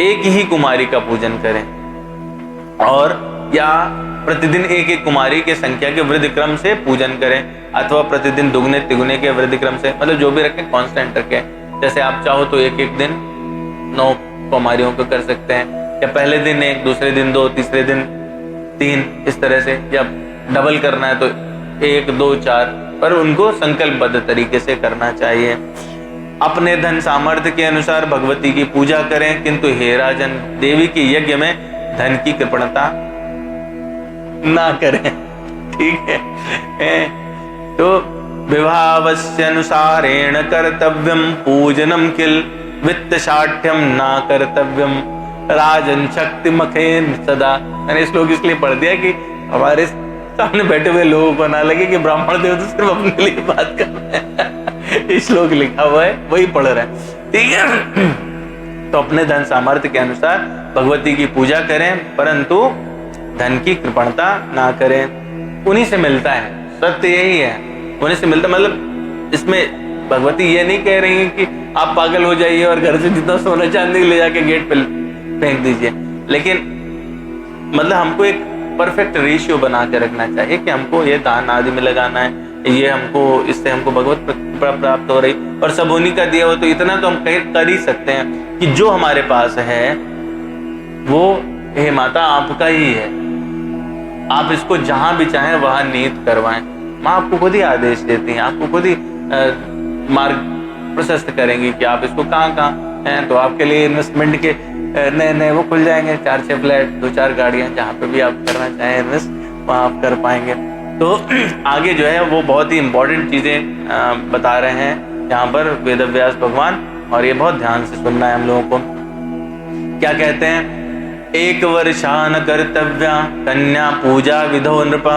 एक ही कुमारी का पूजन करें और या प्रतिदिन एक एक कुमारी के संख्या के वृद्धि क्रम से पूजन करें, अथवा प्रतिदिन दुगने तिगुने के वृद्धि क्रम से, मतलब जो भी रखें कांस्टेंट रखें। जैसे आप चाहो तो एक एक दिन 9 कुमारियों को कर सकते हैं, या पहले दिन 1, दूसरे दिन 2, तीसरे दिन 3, इस तरह से। या डबल करना है तो 1, 2, 4, पर उनको संकल्पबद्ध तरीके से करना चाहिए। अपने धन सामर्थ्य के अनुसार भगवती की पूजा करें, किंतु हे राजन, देवी की यज्ञ में धन की कृपणता ना करें। ठीक है। तो विभावस्य अनुसारेण कर्तव्यम पूजनम किल वित्त शाठ्यम ना कर्तव्यम राजन शक्ति मखेन सदा। मैंने श्लोक इसलिए पढ़ दिया कि हमारे सामने बैठे हुए लोगों को ना लगे कि ब्राह्मण देव तो सिर्फ अपने लिए बात कर रहे हैं। श्लोक लिखा हुआ है वही पढ़ रहे हैं। ठीक है। तो अपने धन सामर्थ्य के अनुसार भगवती की पूजा करें, परंतु धन की कृपणता ना करें। उन्हीं से मिलता है, सत्य यही है, उन्हीं से मिलता। मतलब इसमें भगवती ये नहीं कह रही है कि आप पागल हो जाइए और घर से जितना सोना चांदी ले जाके गेट पे फेंक दीजिए, लेकिन मतलब हमको एक परफेक्ट रेशियो बना के रखना चाहिए कि हमको ये दान आदि में लगाना है, ये हमको, इससे हमको भगवत कृपा प्राप्त हो रही, और सब उन्हीं का दिया हो। तो इतना तो हम कर ही सकते हैं कि जो हमारे पास है वो हे माता आपका ही है, आप इसको जहां भी चाहें वहां नियत करवाएं। माँ आपको खुद ही आदेश देती हैं, आपको खुद ही मार्ग प्रशस्त करेंगी कि आप इसको कहाँ हैं। तो आपके लिए इन्वेस्टमेंट के नए वो खुल जाएंगे, 4-6 फ्लैट, 2-4 गाड़ियां, जहाँ पे भी आप करना चाहें इन्वेस्ट वहाँ आप कर पाएंगे। तो आगे जो है वो बहुत ही इंपॉर्टेंट चीजें बता रहे हैं यहाँ पर वेदव्यास भगवान, और ये बहुत ध्यान से सुनना है हम लोगों को। क्या कहते हैं? एक वर्षान कर्तव्या कन्या पूजा विधो नृप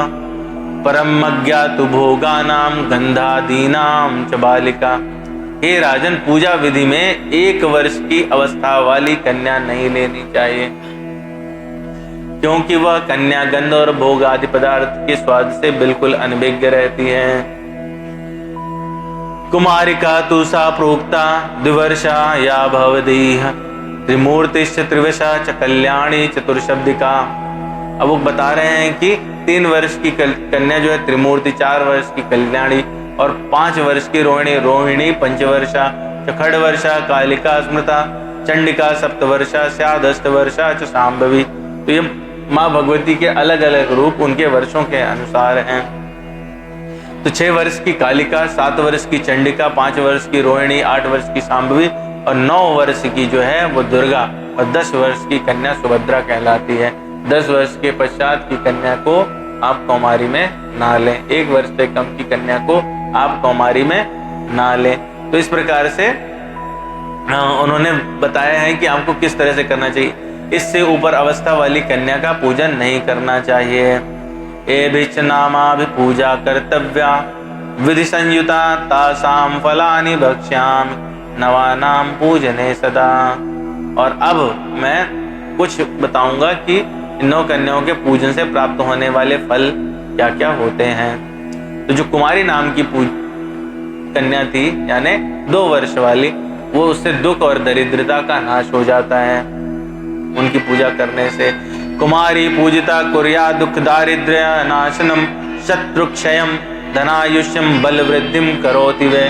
परम अज्ञातु भोगानाम गंधादीनाम च बालिका। हे राजन, पूजा विधि में 1 वर्ष की अवस्था वाली कन्या नहीं लेनी चाहिए, क्योंकि वह कन्या गंध और भोग आदि पदार्थ के स्वाद से बिल्कुल अनभिज्ञ रहती है। कुमारिका तु सा प्रोक्ता द्विवर्षा या भवदीह त्रिमूर्तिश्च त्रिवशा च कल्याणी चतुर्शब्दिका। अब वो बता रहे हैं कि 3 वर्ष की कन्या जो है त्रिमूर्ति, 4 वर्ष की कल्याणी और 5 वर्ष की रोहिणी पंचवर्षा, खड्वर्षा कालिका स्मृता, चंडिका सप्तवर्षा, स्यादष्टवर्षा च शांभवी। तो ये माँ भगवती के अलग अलग रूप उनके वर्षों के अनुसार हैं। तो 6 वर्ष की कालिका, 7 वर्ष की चंडिका, 5 वर्ष की रोहिणी, 8 वर्ष की शांभवी और 9 वर्ष की जो है वो दुर्गा, और 10 वर्ष की कन्या सुभद्रा कहलाती है। 10 वर्ष के पश्चात की कन्या को आप कौमारी में ना लें, 1 वर्ष से कम की कन्या को आप कौमारी में ना लें। तो इस प्रकार से उन्होंने बताया है कि आपको किस तरह से करना चाहिए। इससे ऊपर अवस्था वाली कन्या का पूजन नहीं करना चाहिए। एभिच नामाभि पूजा कर्तव्या विधि संयुता तासाम फलानि भक्ष्यामि नवानाम पूजने सदा। और अब मैं कुछ बताऊंगा कि इन 9 कन्याओं के पूजन से प्राप्त होने वाले फल क्या क्या होते हैं। तो जो कुमारी नाम की कन्या थी, यानी 2 वर्ष वाली, वो उससे दुख और दरिद्रता का नाश हो जाता है उनकी पूजा करने से। कुमारी पूजिता कुर्या दुख दारिद्र्य नाशनम शत्रु क्षयम धनायुष्यम बल वृद्धिम करोति वे।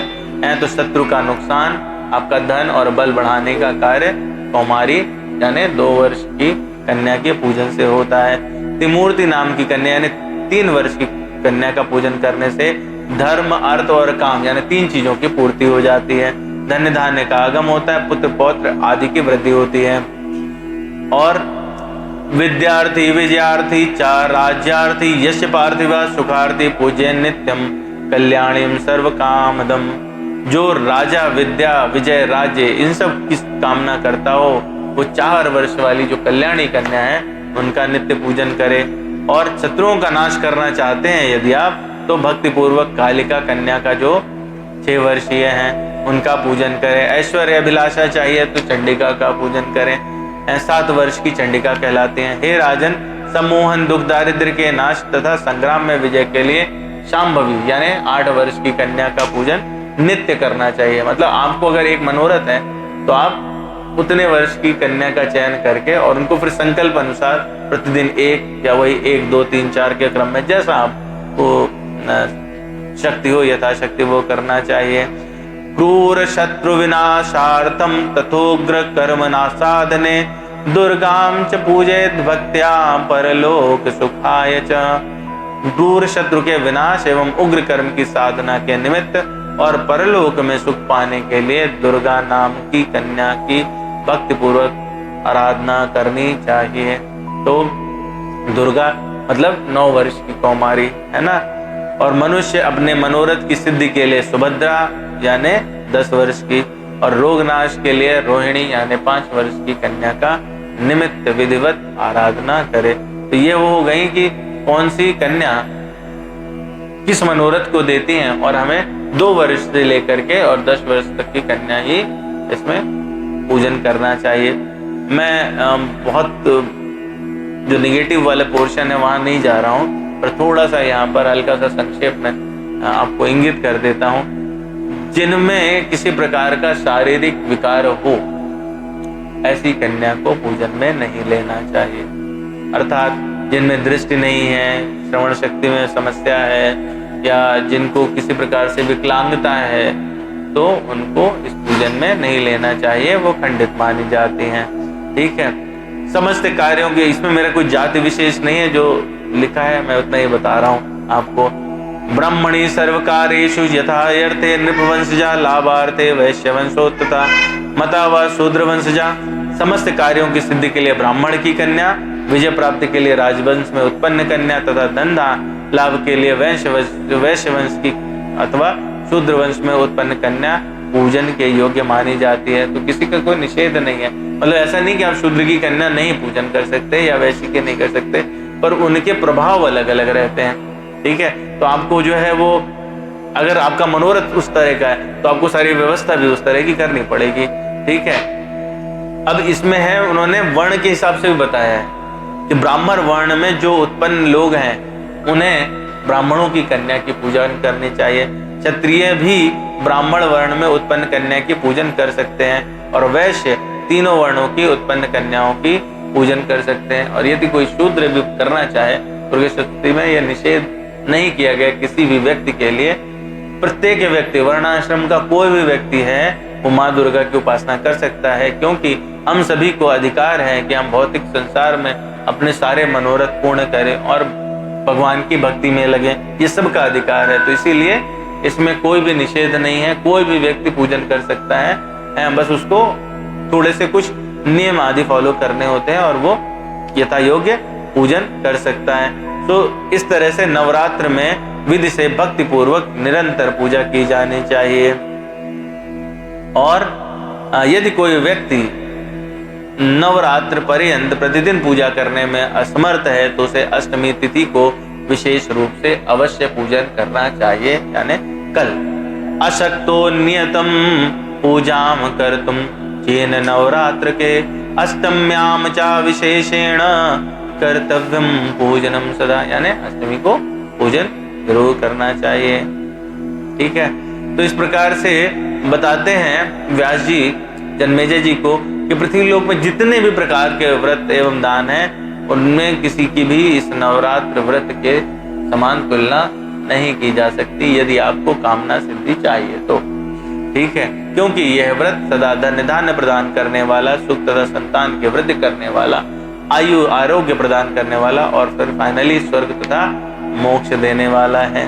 तो शत्रु का नुकसान, आपका धन और बल बढ़ाने का कार्य कौमारी यानी 2 वर्ष की कन्या के पूजन से होता है। त्रिमूर्ति नाम की कन्या यानी 3 वर्ष की कन्या का पूजन करने से धर्म, अर्थ और काम यानी 3 चीजों की पूर्ति हो जाती है। धन्य धान्य का आगम होता है, पुत्र पौत्र आदि की वृद्धि होती है। और विद्यार्थी, विजयार्थी, चार राज्यार्थी, यश पार्थिव सुखार्थी पूज्य नित्यम कल्याणीम सर्व कामदम। जो राजा, विद्या, विजय, राज्य इन सब की कामना करता हो, वो 4 वर्ष वाली जो कल्याणी कन्या है उनका नित्य पूजन करे। और शत्रुओं का नाश करना चाहते हैं यदि आप, तो भक्ति पूर्वक कालिका कन्या का जो 6 वर्षीय हैं उनका पूजन करें। ऐश्वर्य अभिलाषा चाहिए तो चंडिका का पूजन करें, 7 वर्ष की चंडिका कहलाते हैं। हे राजन, सम्मोहन, दुख, दारिद्र्य के नाश तथा संग्राम में विजय के लिए शांभवी यानी 8 वर्ष की कन्या का पूजन नित्य करना चाहिए। मतलब आपको अगर एक मनोरथ है तो आप उतने वर्ष की कन्या का चयन करके और उनको फिर संकल्प अनुसार प्रतिदिन 1 या वही 1, 2, 3, 4 के क्रम में जैसा आपको शक्ति हो यथाशक्ति वो करना चाहिए। क्रूर शत्रु विनाशार्थम तथोग्र कर्म नासाधने दुर्गाम च पूजेत भक्त्या परलोक सुखाय च। क्रूर शत्रु के विनाश एवं उग्र कर्म की साधना के निमित्त और परलोक में सुख पाने के लिए दुर्गा नाम की कन्या की भक्ति पूर्वक आराधना करनी चाहिए। तो दुर्गा मतलब 9 वर्ष की कौमारी है ना। और मनुष्य अपने मनोरथ की सिद्धि के लिए सुभद्रा यानी 10 वर्ष की, और रोगनाश के लिए रोहिणी यानी 5 वर्ष की कन्या का निमित्त विधिवत आराधना करे। तो ये वो हो गई कि कौन सी कन्या किस मनोरथ को देती हैं, और हमें 2 वर्ष से लेकर के और 10 वर्ष तक की कन्या ही इसमें पूजन करना चाहिए। मैं बहुत जो निगेटिव वाले पोर्शन है वहां नहीं जा रहा हूँ, पर थोड़ा सा यहाँ पर हल्का सा संक्षेप में आपको इंगित कर देता हूँ। जिनमें किसी प्रकार का शारीरिक विकार हो, ऐसी कन्या को पूजन में नहीं लेना चाहिए। अर्थात जिनमें दृष्टि नहीं है, श्रवण शक्ति में समस्या है, या जिनको किसी प्रकार से विकलांगता है, तो उनको इस पूजन में नहीं लेना चाहिए, वो खंडित मानी जाती हैं। ठीक है, समस्त कार्यों के, इसमें मेरा कोई जाति विशेष नहीं है, जो लिखा है मैं उतना ही बता रहा हूँ आपको। ब्रह्मणि सर्वकारेषु यथा अर्थे नृपवंशजा लाभार्थे वैश्यवंशोत्तता मता व शूद्रवंशजा। समस्त कार्यों की सिद्धि के लिए ब्राह्मण की कन्या, विजय प्राप्ति के लिए राजवंश में उत्पन्न कन्या तथा धन लाभ के लिए वैश्यवंश की अथवा शूद्रवंश में उत्पन्न कन्या पूजन के योग्य मानी जाती है। तो किसी का कोई निषेध नहीं है, मतलब ऐसा नहीं कि आप शूद्र की कन्या नहीं पूजन कर सकते या वैश्य के नहीं कर सकते, पर उनके प्रभाव अलग अलग रहते हैं। ठीक है, तो आपको जो है वो, अगर आपका मनोरथ उस तरह का है तो आपको सारी व्यवस्था भी उस तरह की करनी पड़ेगी। ठीक है, अब इसमें है उन्होंने वर्ण के हिसाब से भी बताया है कि ब्राह्मण वर्ण में जो उत्पन्न लोग हैं उन्हें ब्राह्मणों की कन्या की पूजन करनी चाहिए। क्षत्रिय भी ब्राह्मण वर्ण में उत्पन्न कन्या की पूजन कर सकते हैं, और वैश्य तीनों वर्णों की उत्पन्न कन्याओं की पूजन कर सकते हैं। और यदि कोई शूद्र भी करना चाहे तो स्थिति में यह निषेध नहीं किया गया किसी भी व्यक्ति के लिए। प्रत्येक व्यक्ति, वर्णाश्रम का कोई भी व्यक्ति है, वो माँ दुर्गा की उपासना कर सकता है, क्योंकि हम सभी को अधिकार है कि हम भौतिक संसार में अपने सारे मनोरथ पूर्ण करें और भगवान की भक्ति में लगे। ये सबका अधिकार है, तो इसीलिए इसमें कोई भी निषेध नहीं है, कोई भी व्यक्ति पूजन कर सकता है। बस उसको थोड़े से कुछ नियम आदि फॉलो करने होते हैं और वो यथा योग्य पूजन कर सकता है। तो इस तरह से नवरात्र में विधि से भक्ति पूर्वक निरंतर पूजा की जानी चाहिए। और यदि कोई व्यक्ति नवरात्र पर्यंत प्रतिदिन पूजा करने में असमर्थ है तो उसे अष्टमी तिथि को विशेष रूप से अवश्य पूजन करना चाहिए, यानी कल। अशक्तो नियतम पूजाम कर्तुम येन नवरात्र के अष्टम्याम चा विशेषेण कर्तव्यम पूजनम सदा, यानी अष्टमी को पूजन जरूर करना चाहिए। ठीक है, तो इस प्रकार से बताते हैं व्यास जी जन्मेजय जी को कि पृथ्वी लोक में जितने भी प्रकार के व्रत एवं दान हैं, उनमें किसी की भी इस नवरात्र व्रत के समान तुलना नहीं की जा सकती, यदि आपको कामना सिद्धि चाहिए तो। ठीक है, क्योंकि यह व्रत सदा धन धान्य प्रदान करने वाला, सुख तथा संतान की वृद्धि करने वाला, आयु आरोग्य प्रदान करने वाला और फिर फाइनली स्वर्ग तथा मोक्ष देने वाला है।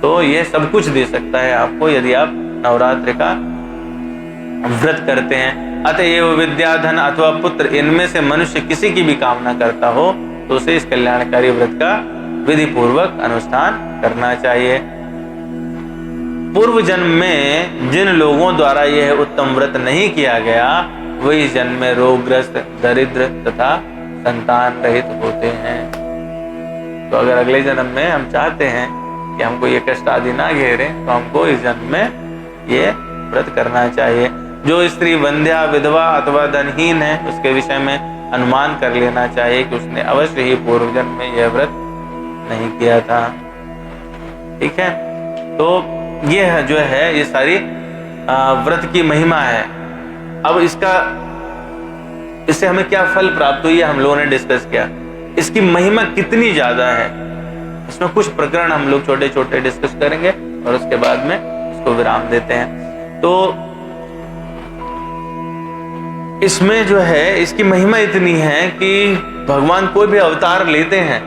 तो यह सब कुछ दे सकता है आपको यदि आप नवरात्र का व्रत करते हैं। अतएव विद्या, धन अथवा पुत्र, इनमें से मनुष्य किसी की भी कामना करता हो तो उसे इस कल्याणकारी व्रत का विधि पूर्वक अनुष्ठान करना चाहिए। पूर्व जन्म में जिन लोगों द्वारा यह उत्तम व्रत नहीं किया गया, वही जन्म में रोगग्रस्त, दरिद्र तथा संतान रहित होते हैं। तो अगर अगले जन्म में हम चाहते हैं कि हमको ये कष्ट आदि ना घेरे, तो हमको इस जन्म में ये व्रत करना चाहिए। जो स्त्री वंध्या, विधवा अथवा धनहीन है, उसके विषय में अनुमान कर लेना चाहिए कि उसने अवश्य ही पूर्व जन्म में यह व्रत नहीं किया था। ठीक है, तो ये जो है ये सारी व्रत की महिमा है। अब इससे हमें क्या फल प्राप्त हुई है हम लोगों ने डिस्कस किया। इसकी महिमा कितनी ज्यादा है, इसमें कुछ प्रकरण हम लोग छोटे छोटे डिस्कस करेंगे और उसके बाद में इसको विराम देते हैं। तो इसमें जो है इसकी महिमा इतनी है कि भगवान कोई भी अवतार लेते हैं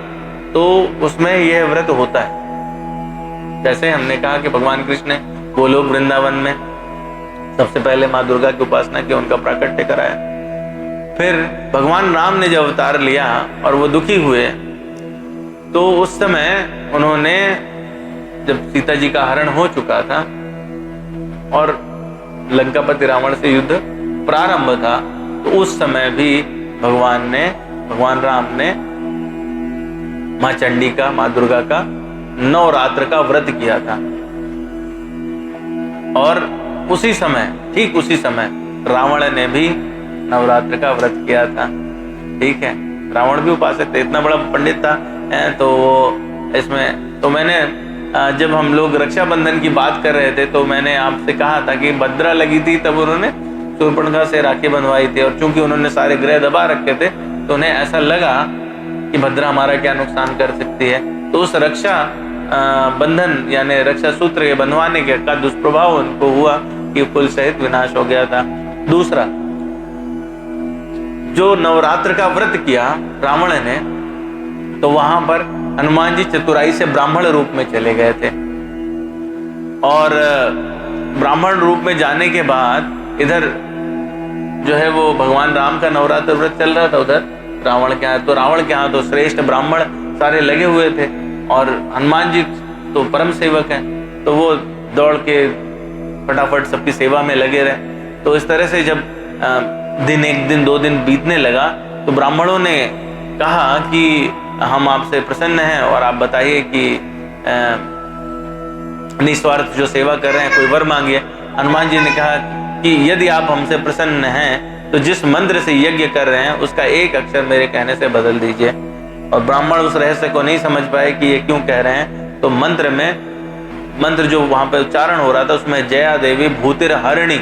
तो उसमें यह व्रत होता है। जैसे हमने कहा कि भगवान कृष्ण ने वो लोग वृंदावन में सबसे पहले माँ दुर्गा की उपासना की, उनका प्राकट्य कराया। फिर भगवान राम ने जब अवतार लिया और वो दुखी हुए, तो उस समय उन्होंने, जब सीता जी का हरण हो चुका था और लंकापति रावण से युद्ध प्रारंभ था, तो उस समय भी भगवान राम ने माँ चंडी का, माँ दुर्गा का नवरात्र का व्रत किया था। और उसी समय, ठीक उसी समय रावण ने भी नवरात्र का व्रत किया था। ठीक है, रावण भी उपासक थे, इतना बड़ा पंडित था। तो इसमें तो मैंने, जब हम लोग रक्षाबंधन की बात कर रहे थे, तो मैंने आपसे कहा था कि भद्रा लगी थी तब उन्होंने शूर्पणखा से राखी बंधवाई थी, और चूंकि उन्होंने सारे ग्रह दबा रखे थे तो उन्हें ऐसा लगा कि भद्रा हमारा क्या नुकसान कर सकती है। तो उस रक्षा बंधन यानी रक्षा सूत्र के बंधवाने का दुष्प्रभाव उनको हुआ कि कुल सहित विनाश हो गया था। दूसरा, जो नवरात्र का व्रत किया रावण ने, तो वहां पर हनुमान जी चतुराई से ब्राह्मण रूप में चले गए थे, और ब्राह्मण रूप में जाने के बाद इधर जो है वो भगवान राम का नवरात्र व्रत चल रहा था, उधर रावण के यहाँ तो श्रेष्ठ ब्राह्मण सारे लगे हुए थे, और हनुमान जी तो परम सेवक हैं, तो वो दौड़ के फटाफट सबकी सेवा में लगे रहे। तो इस तरह से जब दिन, एक दिन, 2 दिन बीतने लगा, तो ब्राह्मणों ने कहा कि हम आपसे प्रसन्न हैं और आप बताइए कि निस्वार्थ जो सेवा कर रहे हैं, कोई वर मांगिए। हनुमान जी ने कहा कि यदि आप हमसे प्रसन्न हैं तो जिस मंत्र से यज्ञ कर रहे हैं उसका एक अक्षर मेरे कहने से बदल दीजिए। और ब्राह्मण उस रहस्य को नहीं समझ पाए कि ये क्यों कह रहे हैं। तो मंत्र जो वहां पे उच्चारण हो रहा था उसमें जया देवी भूतिर हरिणी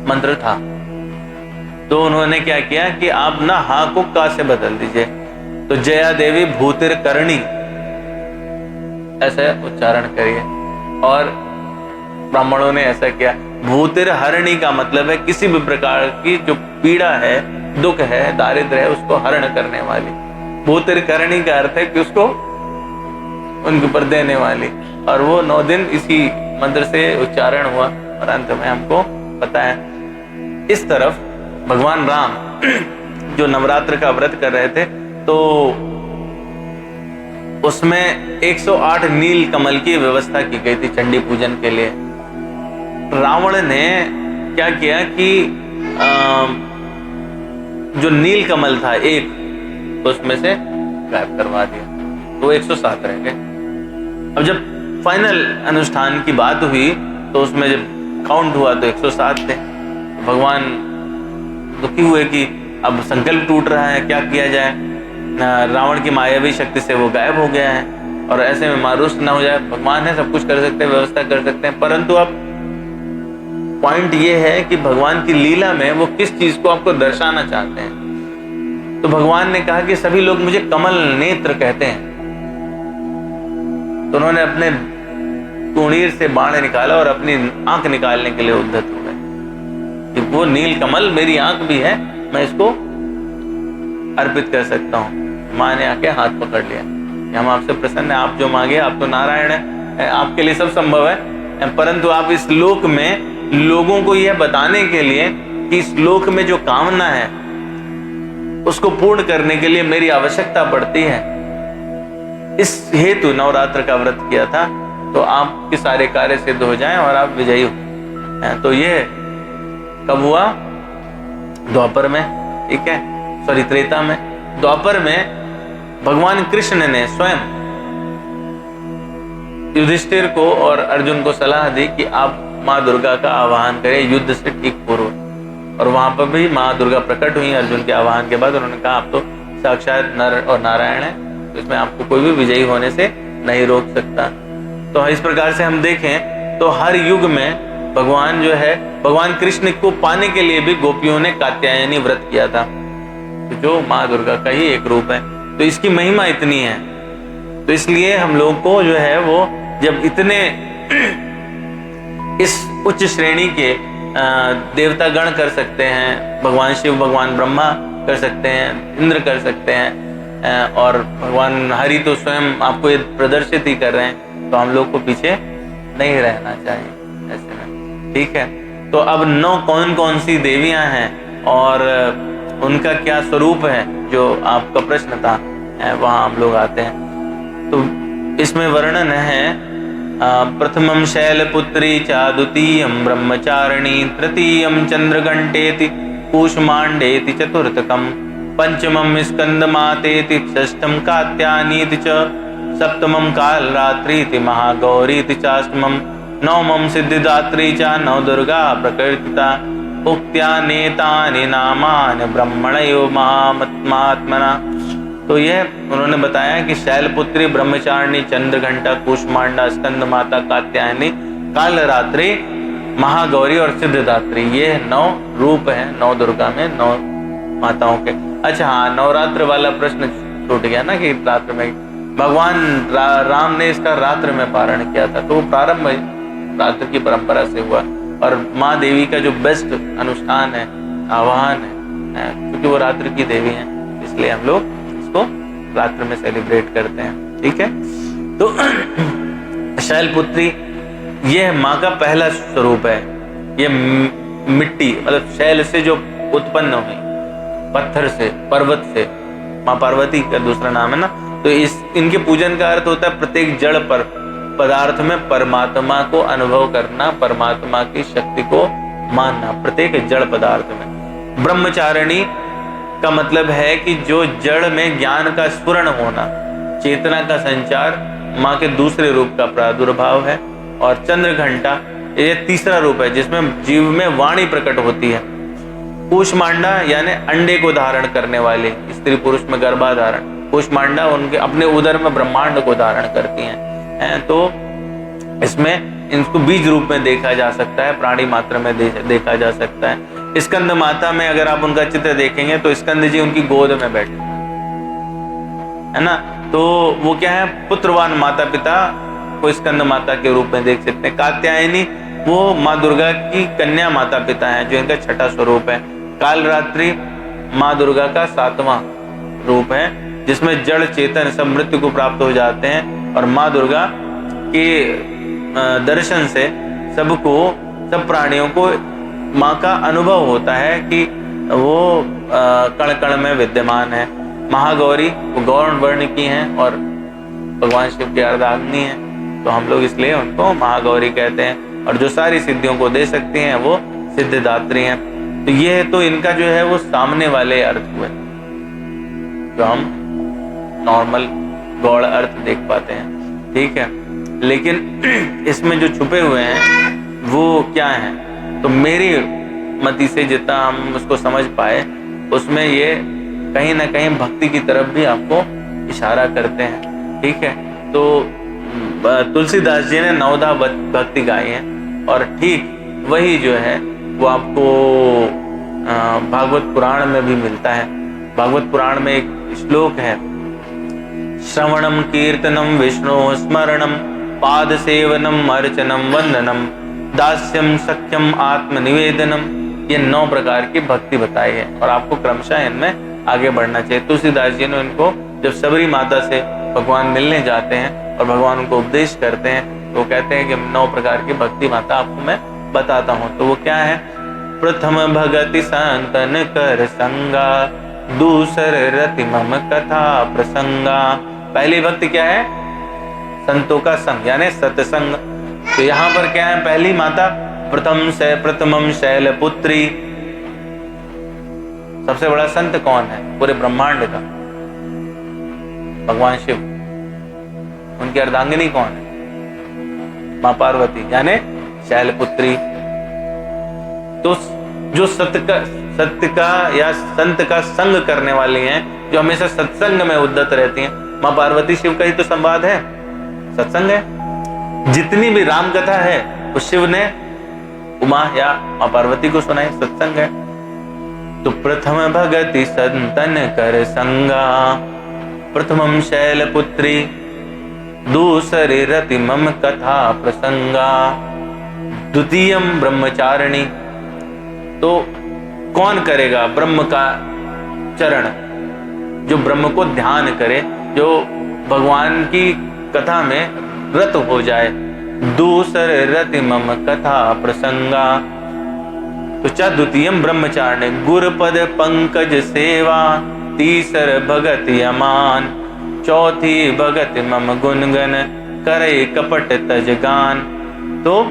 मंत्र था। तो उन्होंने क्या किया कि आप ना हा को का से बदल दीजिए, तो जया देवी भूतिर करणी ऐसा उच्चारण करिए। और ब्राह्मणों ने ऐसा किया। भूतिर हरणी का मतलब है किसी भी प्रकार की जो पीड़ा है, दुख है, दारिद्र्य है, उसको हरण करने वाली। भूतिर करणी का अर्थ है कि उसको उनके ऊपर देने वाली। और वो 9 दिन इसी मंत्र से उच्चारण हुआ और अंत में हमको पता है। इस तरफ भगवान राम जो नवरात्र का व्रत कर रहे थे, तो उसमें 108 नील कमल की व्यवस्था की गई थी चंडी पूजन के लिए। रावण ने क्या किया कि जो नील कमल था एक, तो उसमें से गायब करवा दिया, तो 107 रह गए। अब जब फाइनल अनुष्ठान की बात हुई तो उसमें जब काउंट हुआ तो 107 थे। भगवान दुखी हुए कि अब संकल्प टूट रहा है, क्या किया जाए। रावण की मायावी शक्ति से वो गायब हो गया है, और ऐसे में मारूस ना हो जाए। भगवान है, सब कुछ कर सकते हैं, व्यवस्था कर सकते हैं, परंतु अब पॉइंट ये है कि भगवान की लीला में वो किस चीज को आपको दर्शाना चाहते हैं। तो भगवान ने कहा कि सभी लोग मुझे कमल नेत्र कहते हैं, तो उन्होंने अपने कुणीर से बाण निकाला और अपनी आंख निकालने के लिए उद्धत हो गए कि वो नील कमल मेरी आंख भी है, मैं इसको अर्पित कर सकता हूँ। माँ ने आके हाथ पकड़ लिया कि हम आपसे प्रसन्न हैं, आप जो मांगे, आप तो नारायण है, आपके लिए सब संभव है, परंतु आप इस लोक में लोगों को यह बताने के लिए कि इस लोक में जो कामना है उसको पूर्ण करने के लिए मेरी आवश्यकता पड़ती है, इस हेतु नवरात्र का व्रत किया था, तो आपके सारे कार्य सिद्ध हो जाएं और आप विजयी हो। तो ये कब हुआ? द्वापर में, ठीक है, सॉरी त्रेता में। द्वापर में भगवान कृष्ण ने स्वयं युधिष्ठिर को और अर्जुन को सलाह दी कि आप माँ दुर्गा का आवाहन करें युद्ध से ठीक पूर्व, और वहां पर भी माँ दुर्गा प्रकट हुई अर्जुन के आवाहन के बाद। उन्होंने कहा आप तो साक्षात नर और नारायण है, तो इसमें आपको कोई भी विजयी होने से नहीं रोक सकता। तो इस प्रकार से हम देखें तो हर युग में भगवान जो है, भगवान कृष्ण को पाने के लिए भी गोपियों ने कात्यायनी व्रत किया था, तो जो माँ दुर्गा का ही एक रूप है। तो इसकी महिमा इतनी है, तो इसलिए हम लोग को जो है वो जब इतने इस उच्च श्रेणी के देवता गण कर सकते हैं, भगवान शिव, भगवान ब्रह्मा कर सकते हैं, इंद्र कर सकते हैं, और भगवान हरि तो स्वयं आपको ये प्रदर्शित ही कर रहे हैं, तो हम लोग को पीछे नहीं रहना चाहिए ऐसे में। ठीक है, तो अब 9 कौन कौन सी देवियां हैं और उनका क्या स्वरूप है, जो आपका प्रश्न था, वहां हम लोग आते हैं। तो इसमें वर्णन है, प्रथमम शैलपुत्री च, द्वितीयम ब्रह्मचारिणी, तृतीयम चंद्रघंटेति कूष्मांडेति, चतुर्थकम पंचमम स्कंदमातेति, षष्ठम कात्यायनीति च, सप्तमम कालरात्रीति महागौरीति चाष्टमम, नवमम सिद्धिदात्री च, नवदुर्गा प्रकृतिता, उक्त्यानेतानि नामानि ब्रह्मणयो महात्मना। तो यह उन्होंने बताया कि शैलपुत्री, ब्रह्मचारिणी, चंद्रघंटा, कूष्मांडा, स्कंद माता, कात्यायनी, कालरात्रि, महागौरी और सिद्धिदात्री, ये 9 रूप हैं 9 दुर्गा में, 9 माताओं के। अच्छा हाँ, नवरात्र वाला प्रश्न छूट गया ना, कि रात्र में भगवान राम ने इसका रात्र में पारण किया था, तो प्रारंभ रात्र की परंपरा से हुआ। और माँ देवी का जो बेस्ट अनुष्ठान है, आवाहन है, क्योंकि वो रात्र की देवी हैं, इसलिए हम लोग इसको रात्र में सेलिब्रेट करते हैं। ठीक है, तो शैलपुत्री ये माँ का पहला स्वरूप है। ये मिट्टी मतलब शैल से जो उत्पन्न हुई, पत्थर से, पर्वत से, माँ पार्वती का दूसरा नाम है ना। तो इनके पूजन का अर्थ होता है प्रत्येक जड़ पर पदार्थ में परमात्मा को अनुभव करना, परमात्मा की शक्ति को मानना, प्रत्येक जड़ पदार्थ में। ब्रह्मचारिणी का मतलब है कि जो जड़ में ज्ञान का स्फुरण होना, चेतना का संचार, माँ के दूसरे रूप का प्रादुर्भाव है। और चंद्रघंटा ये तीसरा रूप है, जिसमें जीव में वाणी प्रकट होती है। कूष्मांडा यानी अंडे को धारण करने वाले, स्त्री पुरुष में गर्भाधारण, कूष्मांडा उनके अपने उदर में ब्रह्मांड को धारण करती हैं। तो इसमें इनको बीज रूप में देखा जा सकता है, प्राणी मात्र में देखा जा सकता है। स्कंद माता में अगर आप उनका चित्र देखेंगे तो स्कंद जी उनकी गोद में बैठे है ना। तो वो क्या है, पुत्रवान माता पिता को स्कंद माता के रूप में देख सकते हैं। कात्यायनी वो माँ दुर्गा की कन्या माता पिता हैं, जो इनका छठा स्वरूप है। कालरात्रि माँ दुर्गा का 7वां रूप है, जिसमें जड़ चेतन सब मृत्यु को प्राप्त हो जाते हैं। और माँ दुर्गा के दर्शन से सबको, सब प्राणियों को माँ का अनुभव होता है कि वो कण कण में विद्यमान है। महागौरी वो गौण वर्ण की हैं और भगवान शिव की अर्धांगिनी है, तो हम लोग इसलिए उनको महागौरी कहते हैं। और जो सारी सिद्धियों को दे सकती हैं वो सिद्धिदात्री हैं। तो ये तो इनका जो है वो सामने वाले अर्थ हुए, जो हम नॉर्मल गौड़ अर्थ देख पाते हैं। ठीक है, लेकिन इसमें जो छुपे हुए हैं वो क्या हैं, तो मेरी मति से जितना हम उसको समझ पाए, उसमें ये कहीं ना कहीं भक्ति की तरफ भी आपको इशारा करते हैं। ठीक है, तो तुलसीदास जी ने 9 भक्ति गाई है, और ठीक वही जो है वो आपको भागवत पुराण में भी मिलता है। भागवत पुराण में एक श्लोक है, श्रवणम कीर्तनम विष्णु स्मरणम पाद सेवनम अर्चनम वंदनम दास्यम सख्यम आत्मनिवेदनम। ये 9 प्रकार की भक्ति बताई है, और आपको क्रमशः इनमें आगे बढ़ना चाहिए। तुलसीदास जी ने इनको जब सबरी माता से भगवान मिलने जाते हैं और भगवान उनको उपदेश करते हैं, तो वो कहते हैं कि 9 प्रकार की भक्ति माता आपको मैं बताता हूँ। तो वो क्या है, प्रथम भगति संतन कर संगा, दूसर रति मम कथा प्रसंगा। पहली भक्ति क्या है, संतों का संग यानी सत्संग। तो यहाँ पर क्या है, पहली माता प्रथमम शैलपुत्री। सबसे बड़ा संत कौन है पूरे ब्रह्मांड का, भगवान शिव। उनकी अर्धांगिनी कौन है, माँ पार्वती यानी शैलपुत्री। तो जो सत्य का या संत का संग करने वाली हैं, जो हमेशा सत्संग में उद्यत रहती हैं, माँ पार्वती शिव का ही तो संवाद है, सत्संग है। जितनी भी राम कथा है वो शिव ने उमा या माँ पार्वती को सुनाई, सत्संग है। तो प्रथम भगति संतन कर संगा, प्रथमम शैलपुत्री, दूसरे रति मम कथा प्रसंगा, द्वितीयम ब्रह्मचारिणी। तो कौन करेगा ब्रह्म का चरण, जो ब्रह्म को ध्यान करे, जो भगवान की कथा में रत हो जाए, दूसर रति मम कथा प्रसंगा। तो चतुर्थीयम ब्रह्मचारिणे गुरुपद पंकज सेवा, तीसर भगत यमान, चौथी भगत मम गुणगन, करे कपट तज गान। तो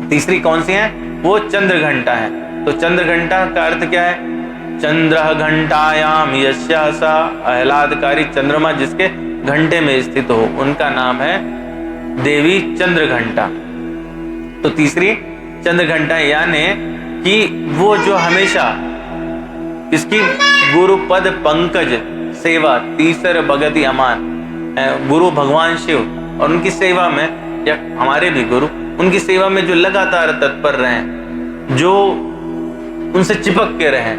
तीसरी कौन सी है? वो चंद्र घंटा है। तो चंद्र घंटा का अर्थ क्या है? चंद्र घंटायाम यस्यासा, आह्लादकारी चंद्रमा जिसके घंटे में स्थित हो, उनका नाम है देवी चंद्र घंटा। तो तीसरी चंद्र घंटा यानी कि वो जो हमेशा इसकी गुरु पद पंकज सेवा, तीसर भगति अमान, गुरु भगवान शिव और उनकी सेवा में, या हमारे भी गुरु उनकी सेवा में जो लगातार तत्पर रहे, जो उनसे चिपक के रहे,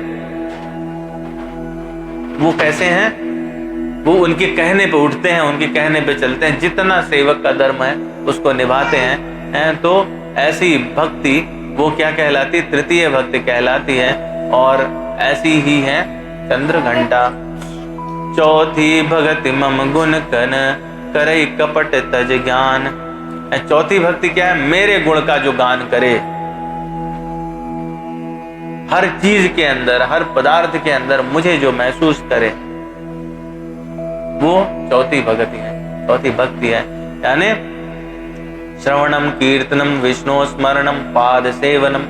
वो कैसे हैं? वो उनके कहने पे उठते हैं, उनके कहने पे चलते हैं, जितना सेवक का धर्म है उसको निभाते हैं। तो ऐसी भक्ति वो क्या कहलाती? तृतीय भक्ति कहलाती है। और ऐसी ही है चंद्र घंटा। चौथी भक्ति मम गुण कन, करे कपट तज ज्ञान। चौथी भक्ति क्या है? मेरे गुण का जो गान करे, हर चीज के अंदर, हर पदार्थ के अंदर मुझे जो महसूस करे, वो चौथी भक्ति है, चौथी भक्ति है। यानी श्रवणम कीर्तनम विष्णु स्मरणम पाद सेवनम।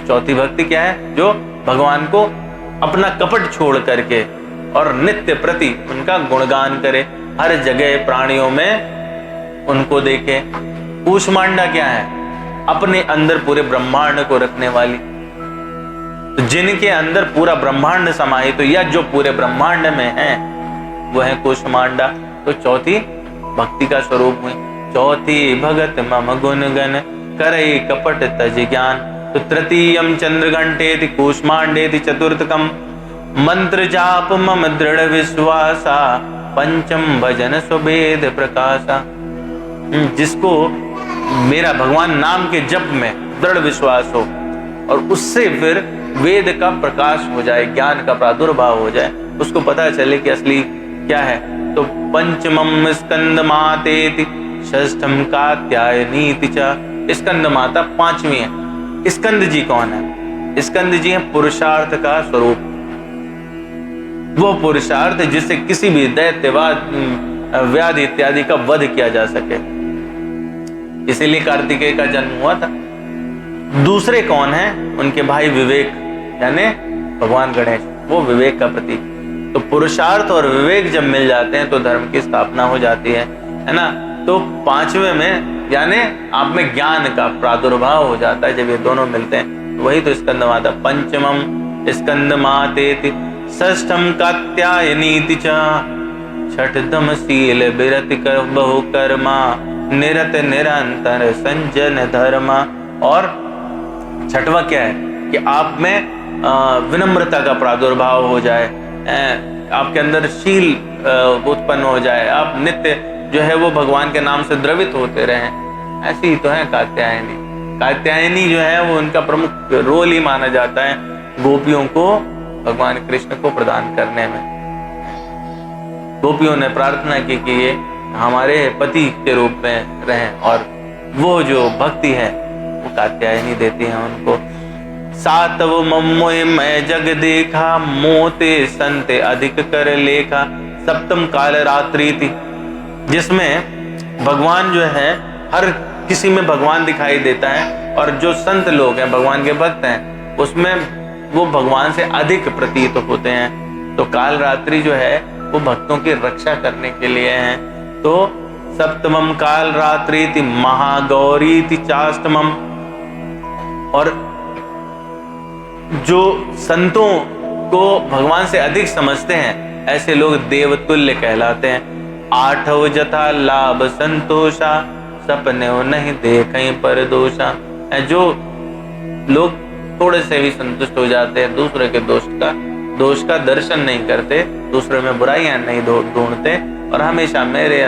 चौथी भक्ति क्या है? जो भगवान को अपना कपट छोड़ करके और नित्य प्रति उनका गुणगान करे, हर जगह प्राणियों में उनको देखे। कूष्मांडा क्या है? अपने अंदर पूरे ब्रह्मांड को रखने वाली। तो जिनके अंदर पूरा ब्रह्मांड समाहित, तो या जो पूरे ब्रह्मांड में है, वो है कूष्मांडा। तो चौथी भक्ति का स्वरूप हुई। चौथी भगत मम गुण गण, करे कपट तज ज्ञान। तो तृतीयम चंद्र घंटेति कूष्मांडेति चतुर्थकम, मंत्र जाप मम दृढ़ विश्वासा, पंचम भजन सुभेद प्रकाशा। जिसको मेरा भगवान नाम के जप में दृढ़ विश्वास हो और उससे फिर वेद का प्रकाश हो जाए, ज्ञान का प्रादुर्भाव हो जाए, उसको पता चले कि असली क्या है। तो पंचमम स्कंद मातेति, षष्ठम कात्यायनीति च। स्कंद माता पांचवी है। स्कंद जी कौन है? स्कंद जी है पुरुषार्थ का स्वरूप। वो पुरुषार्थ जिससे किसी भी दैत्यवाद, व्याधि इत्यादि का वध किया जा सके। इसीलिए कार्तिकेय का जन्म हुआ था। दूसरे कौन है? उनके भाई विवेक, यानी भगवान गणेश, वो विवेक का प्रतीक। तो पुरुषार्थ और विवेक जब मिल जाते हैं तो धर्म की स्थापना हो जाती है ना। तो पांचवें में यानी आप में ज्ञान का प्रादुर्भाव हो जाता है जब ये दोनों मिलते हैं। तो वही तो स्कंद माता। पंचमम स्कंद मातेति, षष्ठम कात्यायनीति च, छठम शील विरति कर बहु कर्मा, निरत निरंतर संजन धर्मा। और छठवां क्या है? कि आप में विनम्रता का प्रादुर्भाव हो जाए, आपके अंदर शील उत्पन्न हो जाए, आप नित्य जो है वो भगवान के नाम से द्रवित होते रहें। ऐसी ही तो है कात्यायनी। कात्यायनी जो है वो उनका प्रमुख रोल ही माना जाता है गोपियों को भगवान कृष्ण को प्रदान करने में। गोपियों ने प्रार्थना की कि ये हमारे पति के रूप में रहें, और वो जो भक्ति है वो कात्यायनी देती है उनको। सातव मम्मोय मैं जग देखा, मोते संते अधिक कर लेखा। सप्तम काल रात्रि थी, जिसमें भगवान जो है हर किसी में भगवान दिखाई देता है, और जो संत लोग हैं, भगवान के भक्त हैं, उसमें वो भगवान से अधिक प्रतीत होते हैं। तो काल रात्रि जो है वो भक्तों की रक्षा करने के लिए है। तो सप्तमम काल रात्रि थी, महागौरी थी चाष्टमम। और जो संतों को भगवान से अधिक समझते हैं ऐसे लोग देवतुल्य कहलाते हैं। आठव जथा लाभ संतोषा, सपने हो नहीं देखें पर दोषा। जो लोग थोड़े से भी संतुष्ट हो जाते हैं, दूसरे के दोष का दर्शन नहीं करते, दूसरे में बुराइयां नहीं ढूंढते, और हमेशा मेरे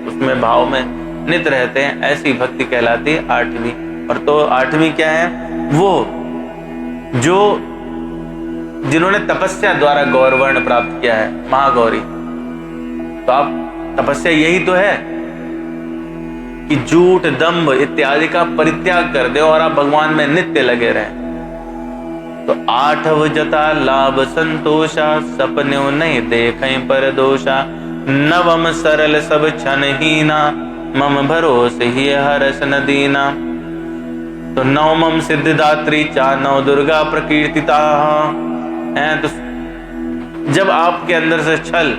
उसमें भाव में नित रहते हैं, ऐसी भक्ति कहलाती है आठवीं। और तो आठवीं क्या है? वो जो जिन्होंने तपस्या द्वारा गौरवर्ण प्राप्त किया है, महागौरी। तो आप तपस्या यही तो है कि झूठ, दंभ इत्यादि का परित्याग कर दे और आप भगवान में नित्य लगे रहें। तो 8 जता लाभ संतोषा, सपन्यों नहीं देखें पर दोषा। 9 सरल सब क्षण हीना, मम भरोसे ही हरस न दीना। तो 9 सिद्धिदात्री, 4 9 दुर्गा प्रकीर्तिता हैं। तो जब आपके अंदर से छल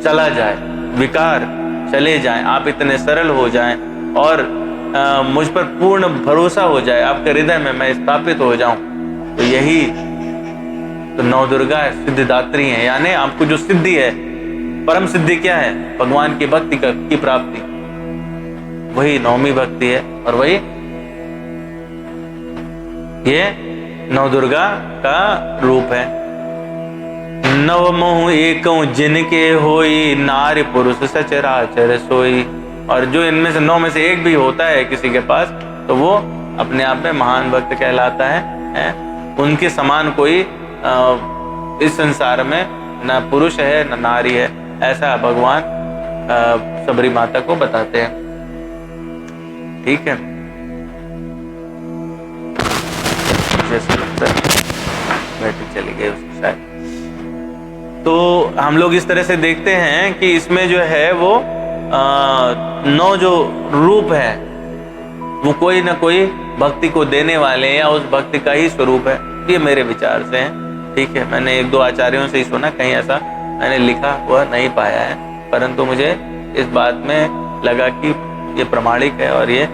चला जाए, विकार चले जाएं, आप इतने सरल हो जाएं और मुझ पर पूर्ण भरोसा हो जाए, आपके हृदय में मैं स्थापित हो जाऊं, तो यही तो 9 दुर्गा सिद्धिदात्री हैं। यानी आपको जो सिद्धि है, परम सिद्धि क्या है? भगवान की भक्ति की प्राप्ति, वही 9वीं भक्ति है और वही ये 9 दुर्गा का रूप है। 9 एकौ जिनके होई, नारी पुरुष सचराचर सोई। और जो इनमें से 9 में से एक भी होता है किसी के पास, तो वो अपने आप में महान भक्त कहलाता है। उनके समान कोई इस संसार में न पुरुष है न नारी है, ऐसा भगवान सबरी माता को बताते हैं। ठीक है, जैसे लगता है बैठी चली गई उसकी शायद। तो हम लोग इस तरह से देखते हैं कि इसमें जो है वो 9 जो रूप है वो कोई ना कोई भक्ति को देने वाले या उस भक्ति का ही स्वरूप है। ये मेरे विचार से है। ठीक है, मैंने 1 2 आचार्यों से ही सुना, कहीं ऐसा मैंने लिखा हुआ नहीं पाया है, परंतु मुझे इस बात में लगा कि ये प्रमाणिक है और ये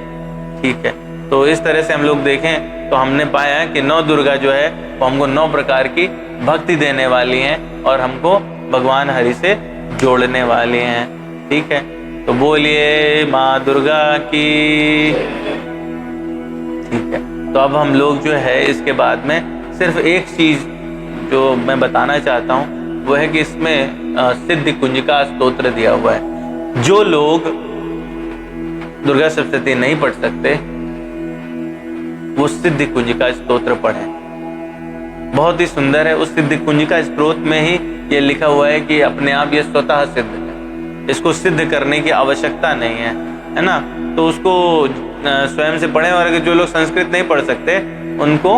ठीक है। तो इस तरह से हम लोग देखें तो हमने पाया है कि 9 दुर्गा जो है वो हमको 9 प्रकार की भक्ति देने वाली हैं और हमको भगवान हरि से जोड़ने वाली हैं। ठीक है, तो बोलिए माँ दुर्गा की। ठीक है, तो अब हम लोग जो है इसके बाद में सिर्फ एक चीज जो मैं बताना चाहता हूँ वो है कि इसमें सिद्धि कुंजिका स्तोत्र दिया हुआ है। जो लोग दुर्गा सप्तशती नहीं पढ़ सकते वो सिद्धि कुंजिका स्तोत्र पढ़ें, बहुत ही सुंदर है। उस सिद्धि कुंजिका स्तोत्र में ही ये लिखा हुआ है कि अपने आप ये स्वतः सिद्ध है, इसको सिद्ध करने की आवश्यकता नहीं है ना। तो उसको स्वयं से पढ़ें। और जो लोग संस्कृत नहीं पढ़ सकते उनको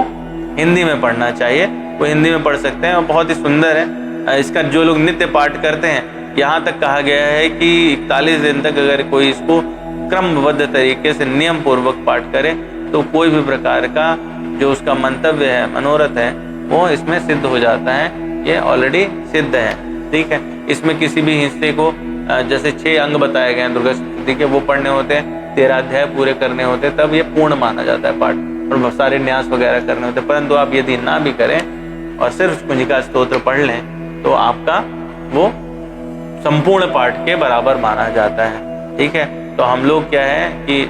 हिंदी में पढ़ना चाहिए, वो हिंदी में पढ़ सकते हैं और बहुत ही सुंदर है। इसका जो लोग नित्य पाठ करते हैं, यहाँ तक कहा गया है कि 41 दिन तक अगर कोई इसको क्रमबद्ध तरीके से नियम पूर्वक पाठ करे तो कोई भी प्रकार का जो उसका मंतव्य है, मनोरथ है, वो इसमें सिद्ध हो जाता है। ये ऑलरेडी सिद्ध है। ठीक है, इसमें किसी भी हिस्से को जैसे 6 अंग बताए गए हैं दुर्गा सप्तशती के, वो पढ़ने होते हैं, 13 अध्याय पूरे करने होते हैं, तब ये पूर्ण माना जाता है पाठ, और बहुत सारे न्यास वगैरह करने होते हैं। परंतु आप यदि ना भी करें और सिर्फ कुंजिका स्तोत्र पढ़ लें तो आपका वो संपूर्ण पाठ के बराबर माना जाता है। ठीक है, तो हम लोग क्या है कि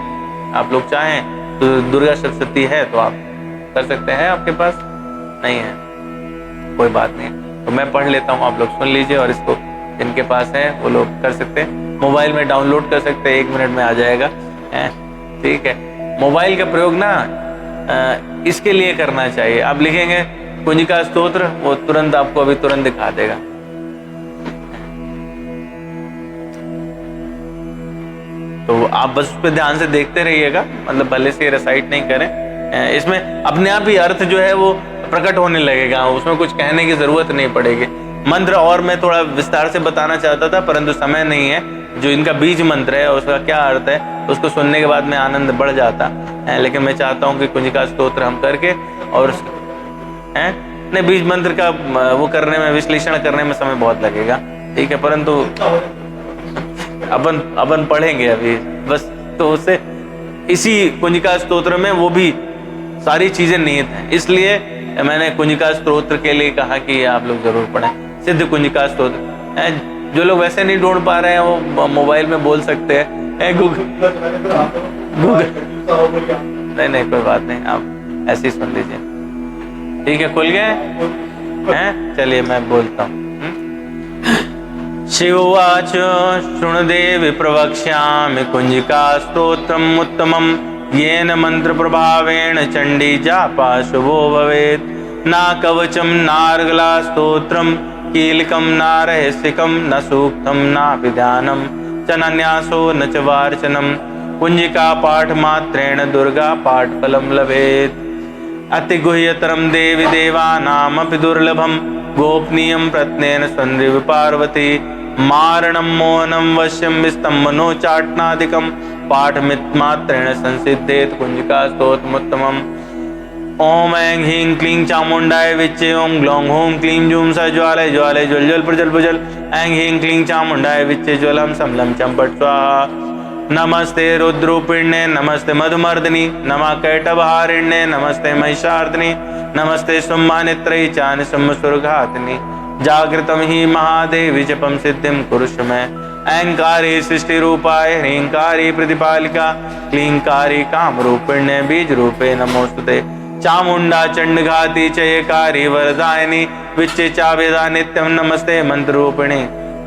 आप लोग चाहें तो दुर्गा सप्तशती है तो आप कर सकते हैं, आपके पास नहीं है कोई बात नहीं, तो मैं पढ़ लेता हूँ, आप लोग सुन लीजिए। और इसको जिनके पास है वो लोग कर सकते हैं, मोबाइल में डाउनलोड कर सकते हैं, 1 मिनट में आ जाएगा। ठीक है, मोबाइल का प्रयोग ना इसके लिए करना चाहिए। आप लिखेंगे कुंजिका स्तोत्र, वो तुरंत आपको अभी तुरंत दिखा देगा। तो आप बस उस पर ध्यान से देखते रहिएगा, मतलब भले से रिसाइट नहीं करें। इसमें अपने आप ही अर्थ जो है वो प्रकट होने लगेगा, उसमें कुछ कहने की जरूरत नहीं पड़ेगी। मंत्र और मैं थोड़ा विस्तार से बताना चाहता था परंतु समय नहीं है। जो इनका बीज मंत्र है उसका क्या अर्थ है उसको सुनने के बाद में आनंद बढ़ जाता है, लेकिन मैं चाहता हूँ कि कुंजिका स्तोत्र हम करके और नहीं, बीज मंत्र का वो करने में, विश्लेषण करने में समय बहुत लगेगा। ठीक है, परंतु अपन पढ़ेंगे अभी बस। तो उससे इसी कुंजिका स्तोत्र में वो भी सारी चीजें निहित हैं, इसलिए मैंने कुंजिका स्तोत्र के लिए कहा कि आप लोग जरूर पढ़ें सिद्ध कुंजिका स्तोत्र। जो लोग वैसे नहीं ढूंढ पा रहे हैं वो मोबाइल में बोल सकते हैं, गूगल नहीं कोई बात नहीं, आप ऐसे ही सुन लीजिए। ठीक है, खुल गए हैं? चलिए मैं बोलता हूँ। शिववाच शृणुदेवि प्रवक्ष्यामि कुंजिका स्तोत्रम् उत्तमम् येन मंत्र प्रभावेण चंडी जापा शुभो भवेत्। ना कवचम नार्गला स्तोत्रम कीलकम ना रहस्यकम न सूक्तम ना विधानम चनन्यासो न च वार्चनम कुंजिका पाठ मात्रेण दुर्गा पाठ फलम लभेत। अति गुह्यतरम देवी देवानामपि दुर्लभम गोपनीयम प्रत्नेन संदीव पार्वती मारणम मोहनम वश्यम विस्तंभनो चाटनादिकम पाठमित मात्रेण संसिद्धेत कुंजिका स्तोत्रमुत्तमम्। ओम ऐं ह्रीं क्लीं चामुंडाय विच्चे ओम ग्लौं हूं क्लीं जूं स ज्वालय ज्वालय ज्वल ज्वल प्रज्वल प्रज्वल ऐं ह्रीं क्लीं चामुंडाय विच्चे ज्वलम समलम चंपट स्वाहा। नमस्ते रुद्रूपिण्ये नमस्ते मधुमर्दिनी नमः कैटभहारिण्ये नमस्ते महिषार्दिनी नमस्ते शुम्भानित्रयी चान शुम्भसुरघातिनी जागृतं हि महादेवी जपं सिद्धिं कुरुष्व मे। ऐंकारी सृष्टि रूपाय ह्रींकारी प्रतिपालिका क्लींकारी कामरूपिण्ये बीज रूपे नमोस्तुते। चामुंडा चंडघाती चयकारी वरदायिनी विच्चे चावेदा नित्यं नमस्ते मंत्ररूपिणी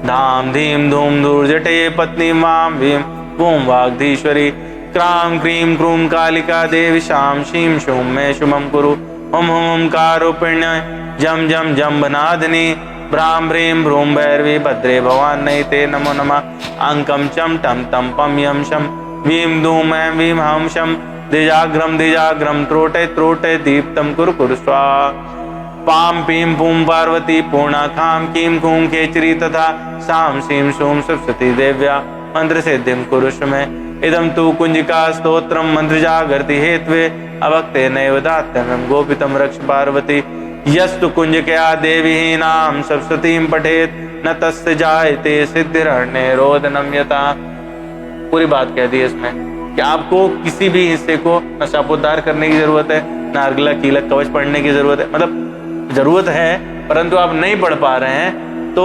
धाम धीम धूम धूर्जटे पत्नी वां भीम वूं वाग्धीश्वरी क्रां क्रीं क्रूं कालिका देवी शां शीं शूं मे शुभं कुरु। हुम ओंकारूपिण्य जम जम जम्बनादिनी भ्रां ह्रीं भ्रूं भैरवी भद्रे भवान्यै ते नमो नमः। अंकं चम टम तम पम यम शम वीं धूम ऐं वीं हम शम दिजाग्रम त्रोटे त्रोटे दीप्तम कुरु कुरु स्वाहा। पाम पीम पूम पार्वती पूर्णा खाम कीम खूम खेचरी तथा साम सीम सूम सरस्वती देव्या मंत्र सिद्धिं कुरुष्व मे। इदं तु कुंजिका स्तोत्रम मंत्र जागृति हेत्वे अभक्ते नैव दात्यं गोपितं रक्ष पार्वती। यस्तु कुंजिकया देवी नाम सरस्वतीं पठेत न तस्य जायते सिद्धिरण्ये रोदनम यथा। पूरी बात कह दी इसमें कि आपको किसी भी हिस्से को न शापोद्धार करने की जरूरत है न अर्गला कीलक कवच पढ़ने की जरूरत है, मतलब जरूरत है परंतु आप नहीं पढ़ पा रहे हैं तो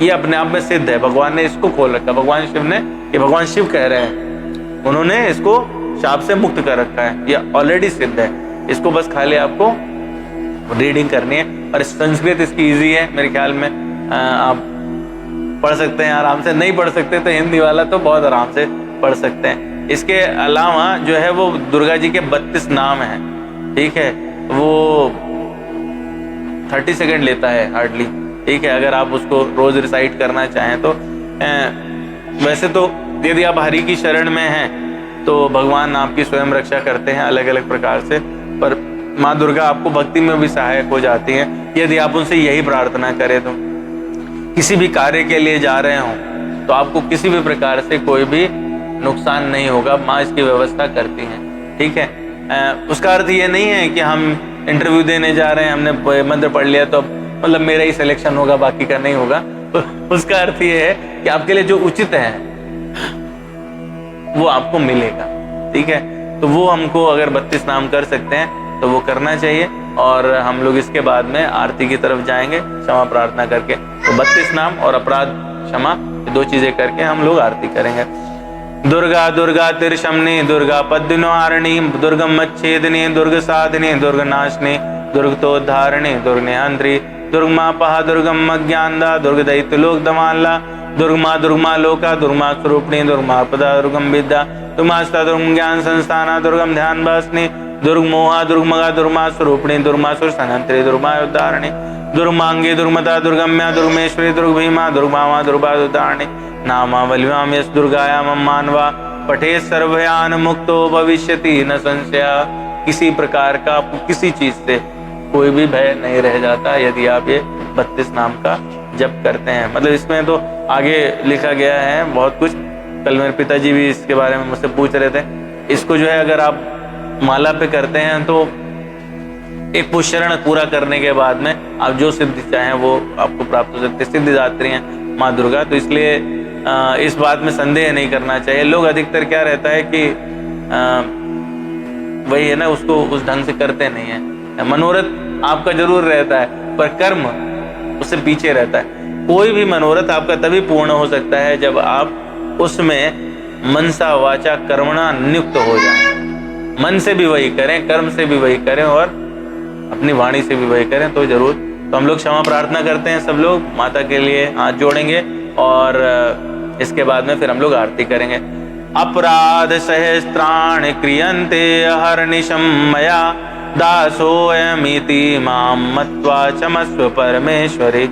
ये अपने आप में सिद्ध है। भगवान ने इसको खोल रखा, भगवान शिव ने, ये भगवान शिव कह रहे हैं, उन्होंने इसको शाप से मुक्त कर रखा है, ये ऑलरेडी सिद्ध है। इसको बस खाली आपको रीडिंग करनी है और संस्कृत इसकी इजी है मेरे ख्याल में, आप पढ़ सकते हैं आराम से। नहीं पढ़ सकते तो हिंदी वाला तो बहुत आराम से पढ़ सकते हैं। इसके अलावा जो है वो दुर्गा जी के 32 नाम हैं, ठीक है, वो 30 सेकंड लेता है हार्डली, ठीक है, अगर आप उसको रोज रिसाइट करना चाहें तो। वैसे तो यदि आप हरि की शरण में हैं तो भगवान आपकी स्वयं रक्षा करते हैं अलग अलग प्रकार से, पर माँ दुर्गा आपको भक्ति में भी सहायक हो जाती हैं यदि आप उनसे यही प्रार्थना करें। तो किसी भी कार्य के लिए जा रहे हों तो आपको किसी भी प्रकार से कोई भी नुकसान नहीं होगा, माँ इसकी व्यवस्था करती हैं, ठीक है। उसका अर्थ ये नहीं है कि हम इंटरव्यू देने जा रहे हैं, हमने मंत्र पढ़ लिया तो मतलब मेरा ही सिलेक्शन होगा बाकी का नहीं होगा। उसका अर्थ ये है कि आपके लिए जो उचित है वो आपको मिलेगा, ठीक है। तो वो हमको अगर 32 नाम कर सकते हैं तो वो करना चाहिए और हम लोग इसके बाद में आरती की तरफ जाएंगे क्षमा प्रार्थना करके। तो 32 नाम और अपराध क्षमा, दो चीजें करके हम लोग आरती करेंगे। दुर्गा दुर्गा तिरशमनी दुर्गा पद्मनिवारिणी दुर्गम मच्छेदिनी दुर्ग साधिनी दुर्ग नाशनी दुर्गतोद्धारिणी दुर्ग निहंत्री दुर्गमा पहा दुर्गम अज्ञानदा दुर्ग दैत्य लोक दमाला दुर्गमा लोका दुर्गमा स्वरूपिणी दुर्गमा पदा दुर्गम विद्या दुर्गमास्ता दुर्गम ज्ञान संस्थाना दुर्गम ध्यान भासनी दुर्गमोहा दुर्गमगा दुर्गमा स्वरूपिणी दुर्गमासुर संहंत्री दुर्गमा उद्धारिणी दुर्गमांगी दुर्गमता दुर्गम्या दुर्गमेश्वरी दुर्ग भीमा दुर्गमामा दुर्गादारिणी नामावलिवाम यस दुर्गायाम मानवा पठे सर्वयान मुक्तो भविष्यति न संशय। किसी प्रकार का आपको किसी चीज से कोई भी भय नहीं रह जाता यदि आप ये 32 नाम का जप करते हैं। मतलब इसमें तो आगे लिखा गया है बहुत कुछ, कल मेरे पिताजी भी इसके बारे में मुझसे पूछ रहे थे। इसको जो है अगर आप माला पे करते हैं तो एक पुष्करण पूरा करने के बाद में आप जो सिद्धि चाहें वो आपको प्राप्त हो सकती है। सिद्धिदात्री हैं माँ दुर्गा, तो इसलिए इस बात में संदेह नहीं करना चाहिए। लोग अधिकतर क्या रहता है कि वही है ना, उसको उस ढंग से करते नहीं है। मनोरथ आपका जरूर रहता है पर कर्म उससे पीछे रहता है। कोई भी मनोरथ आपका तभी पूर्ण हो सकता है जब आप उसमें मनसा वाचा कर्मणा नियुक्त हो जाए। मन से भी वही करें, कर्म से भी वही करें और अपनी वाणी से भी वही करें तो जरूर। तो हम लोग क्षमा प्रार्थना करते हैं, सब लोग माता के लिए हाथ जोड़ेंगे और इसके बाद में फिर हम लोग आरती करेंगे। अपराध सहस्त्राणि क्रियन्ते अहर्निशं मया दासोऽयमिति मां मत्वा क्षमस्व परमेश्वरी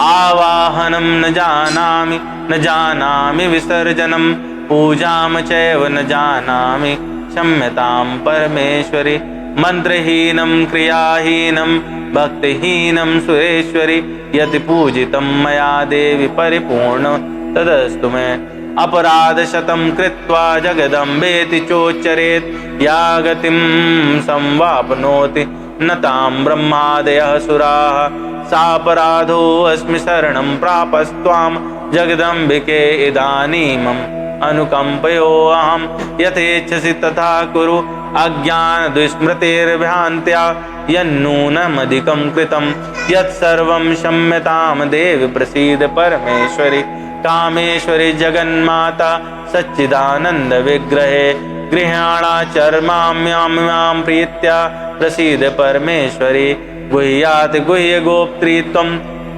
आवाहनं न जानामि न जानामि विसर्जनं पूजां चैव न जानामि क्षम्यतां परमेश्वरि। मंत्रहीनं क्रियाहीनं भक्तिहीनं सुरेश्वरि। यति पूजितं मया देवी परिपूर्ण तदस्तु मे। अपराधशतं कृत्वा जगदम्बेति चोच्चरेत् या गतिं संवाप्नोति न तां ब्रह्मादयः सुराः। सापराधो अस्मि शरणं प्रापस्त्वां जगदम्बिके इदानीमम् अनुकम्पयोऽहं। यथेच्छसि तथा कुरु अज्ञानदुष्स्मृतिर्भ्रान्त्या यन्नूनमधिकं कृतं। यत्सर्वं क्षम्यतां देवि प्रसीद परमेश्वरि। कामेश्वरि जगन्माता सच्चिदानंद विग्रहे गृहाणाचर्माम्यां प्रीत्या प्रसीद परमेश्वरि। गुह्यात् गुह्य गोप्त्री त्वं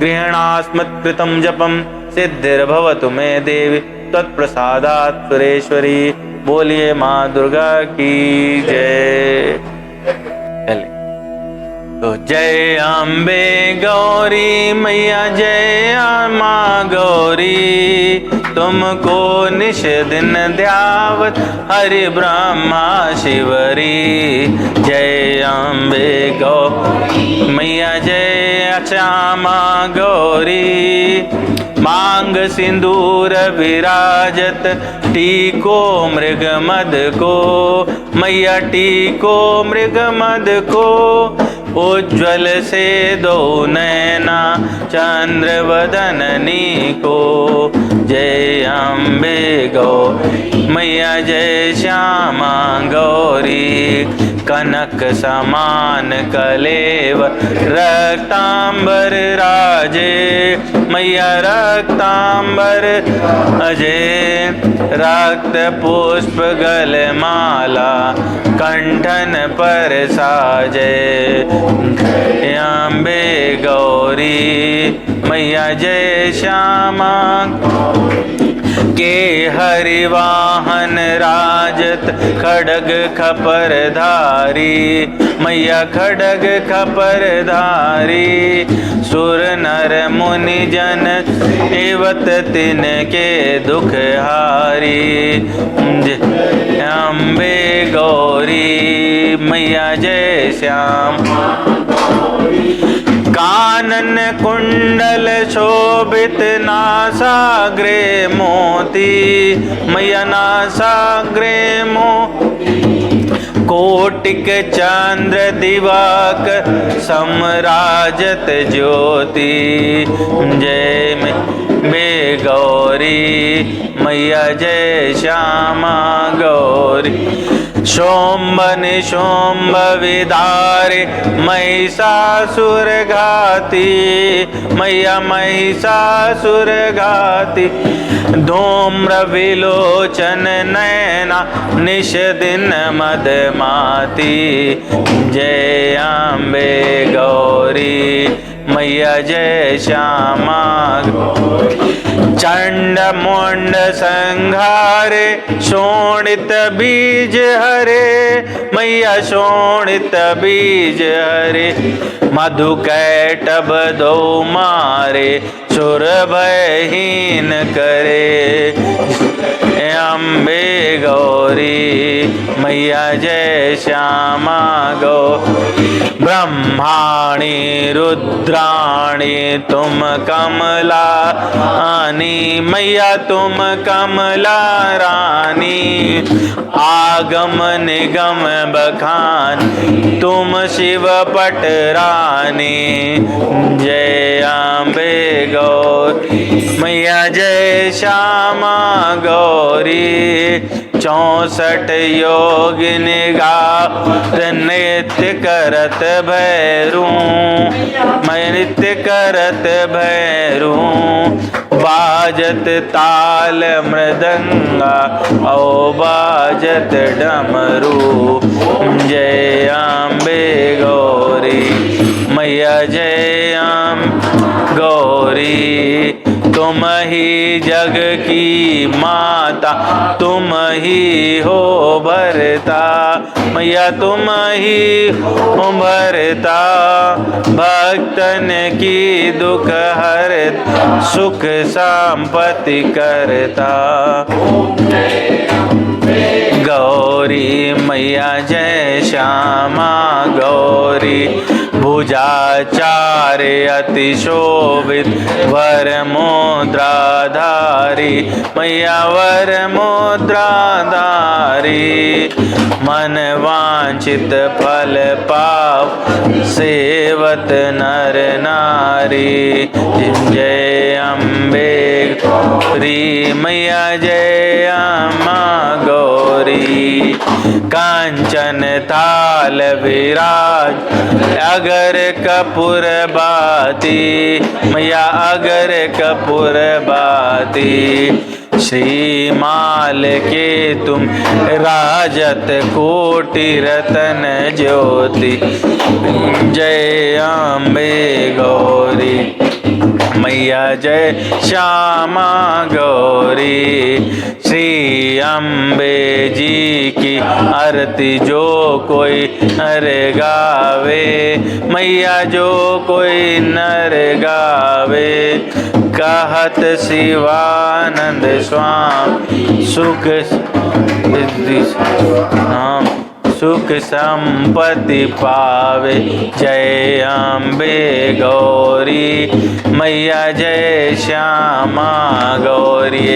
गृह्णास्मत्कृतं जपं सिद्धिर्भवतु मे देवी तत्प्रसादात् सुरेश्वरी। बोलिए माँ दुर्गा की जय। तो जय अम्बे गौरी मैया जय माँ गौरी। तुमको निश दिन ध्यावत हरि ब्रह्मा शिवरी। जय अम्बे गौरी मैया जय श्यामा गौरी। मांग सिंदूर विराजत टीको मृग मद को। मैया टीको मृग मद को। उज्ज्वल से दो नैना चंद्र वदननी को। जय अम्बे गौरी मैया जय श्यामा गौरी। कनक समान कलेव रक्तांबर राजे। मैया रक्तांबर अजय रक्त पुष्प गलमाला कंठन पर साजे। अम्बे गौरी मैया जय श्यामा के हरिवाहन राजत खड़ग खपर धारी। मैया खड़ग खपर धारी। सुर नर मुनि जन एवत तिनके दुख हारी। अम्बे गौरी मैया जय श्याम। कानन कुंडल शोभित नासाग्रे मोती। मैया नासाग्रे कोटिक चंद्र दिवाकर समराजत ज्योति। जय बे गौरी मैया जय श्यामा गौरी। शोम्भ निशोम्भ विदारे महिषासुर घाती। मैया महिषासुर घाती। धूम्र विलोचन नैना निश दिन मदमाती। जय अम्बे गौरी मैया जय श्यामा। चंड मुंड संघारे शोणित बीज हरे। मैया शोणित बीज हरे। मधु कैटभ दो मारे सुर भयहीन करे। अम्बे गौरी मैया जय श्यामा गौरी। ब्रह्माणी रुद्राणी तुम कमला रानी। मैया तुम कमला रानी। आगम निगम बखान तुम शिव पट रानी। जय अम्बे गौरी मैया जय श्यामा गौरी। 64 योग निगाह नृत्य करत भैरू। मैं नृत्य करत भैरू। बाजत ताल मृदंगा औ बाजत डमरू। जय अम्बे गौरी मैया जय अम्बे गौरी। तुम ही जग की माता तुम ही हो भरता, मैया तुम ही हो भरता, भक्तन की दुख हरता, सुख संपत्ति करता। गौरी मैया जय श्यामा गौरी, भुजाचार्य अति शोभित, वर मुद्राधारी, मैया वर मुद्राधारी। मन वांछित फल पाव, सेवत नर नारी। जय अम्बे गौरी मैया जय अम्मा गौरी। कांचन थाल विराज, अगर कपूर बाती, मैया अगर कपूर बाती। श्रीमाल के तुम राजत, कोटि रतन ज्योति। जय अम्बे गौरी मैया जय श्यामा गौरी। श्री अम्बे जी की आरती जो कोई नर गावे, मैया जो कोई नर गावे। कहत शिवानंद स्वामी, सुख सुख संपत्ति पावे। जय अम्बे गौरी मैया जय श्यामा गौरी।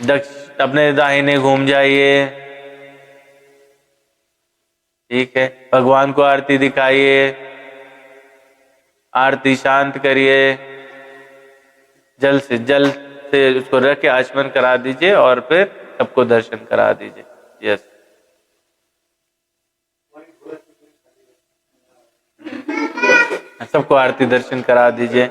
दक्ष अपने दाहिने घूम जाइए। ठीक है, भगवान को आरती दिखाइए, आरती शांत करिए, जल्द से उसको रख के आचमन करा दीजिए और फिर सबको दर्शन करा दीजिए। यस, सबको आरती दर्शन करा दीजिए।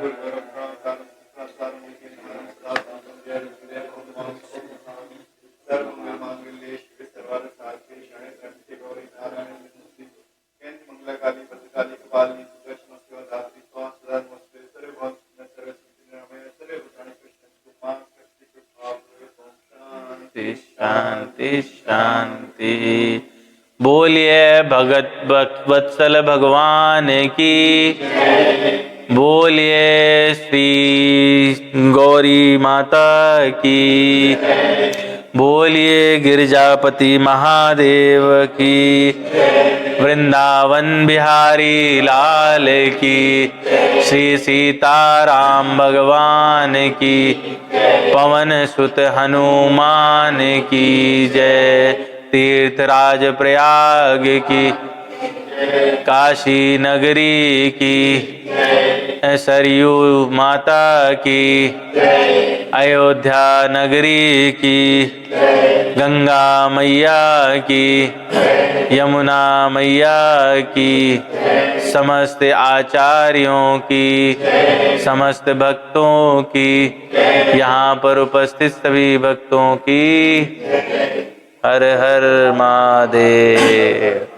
शांति शांति। बोलिए भगत वत्सल भगवान की, बोलिए श्री गौरी माता की, बोलिए गिरजापति महादेव की, वृंदावन बिहारी लाल की, श्री सीताराम भगवान की, पवन सुत हनुमान की जय। तीर्थराज प्रयाग की, काशी नगरी की, सरयू माता की, अयोध्या नगरी की, गंगा मैया की, यमुना मैया की, समस्त आचार्यों की, समस्त भक्तों की, यहाँ पर उपस्थित सभी भक्तों की। हर हर महादेव।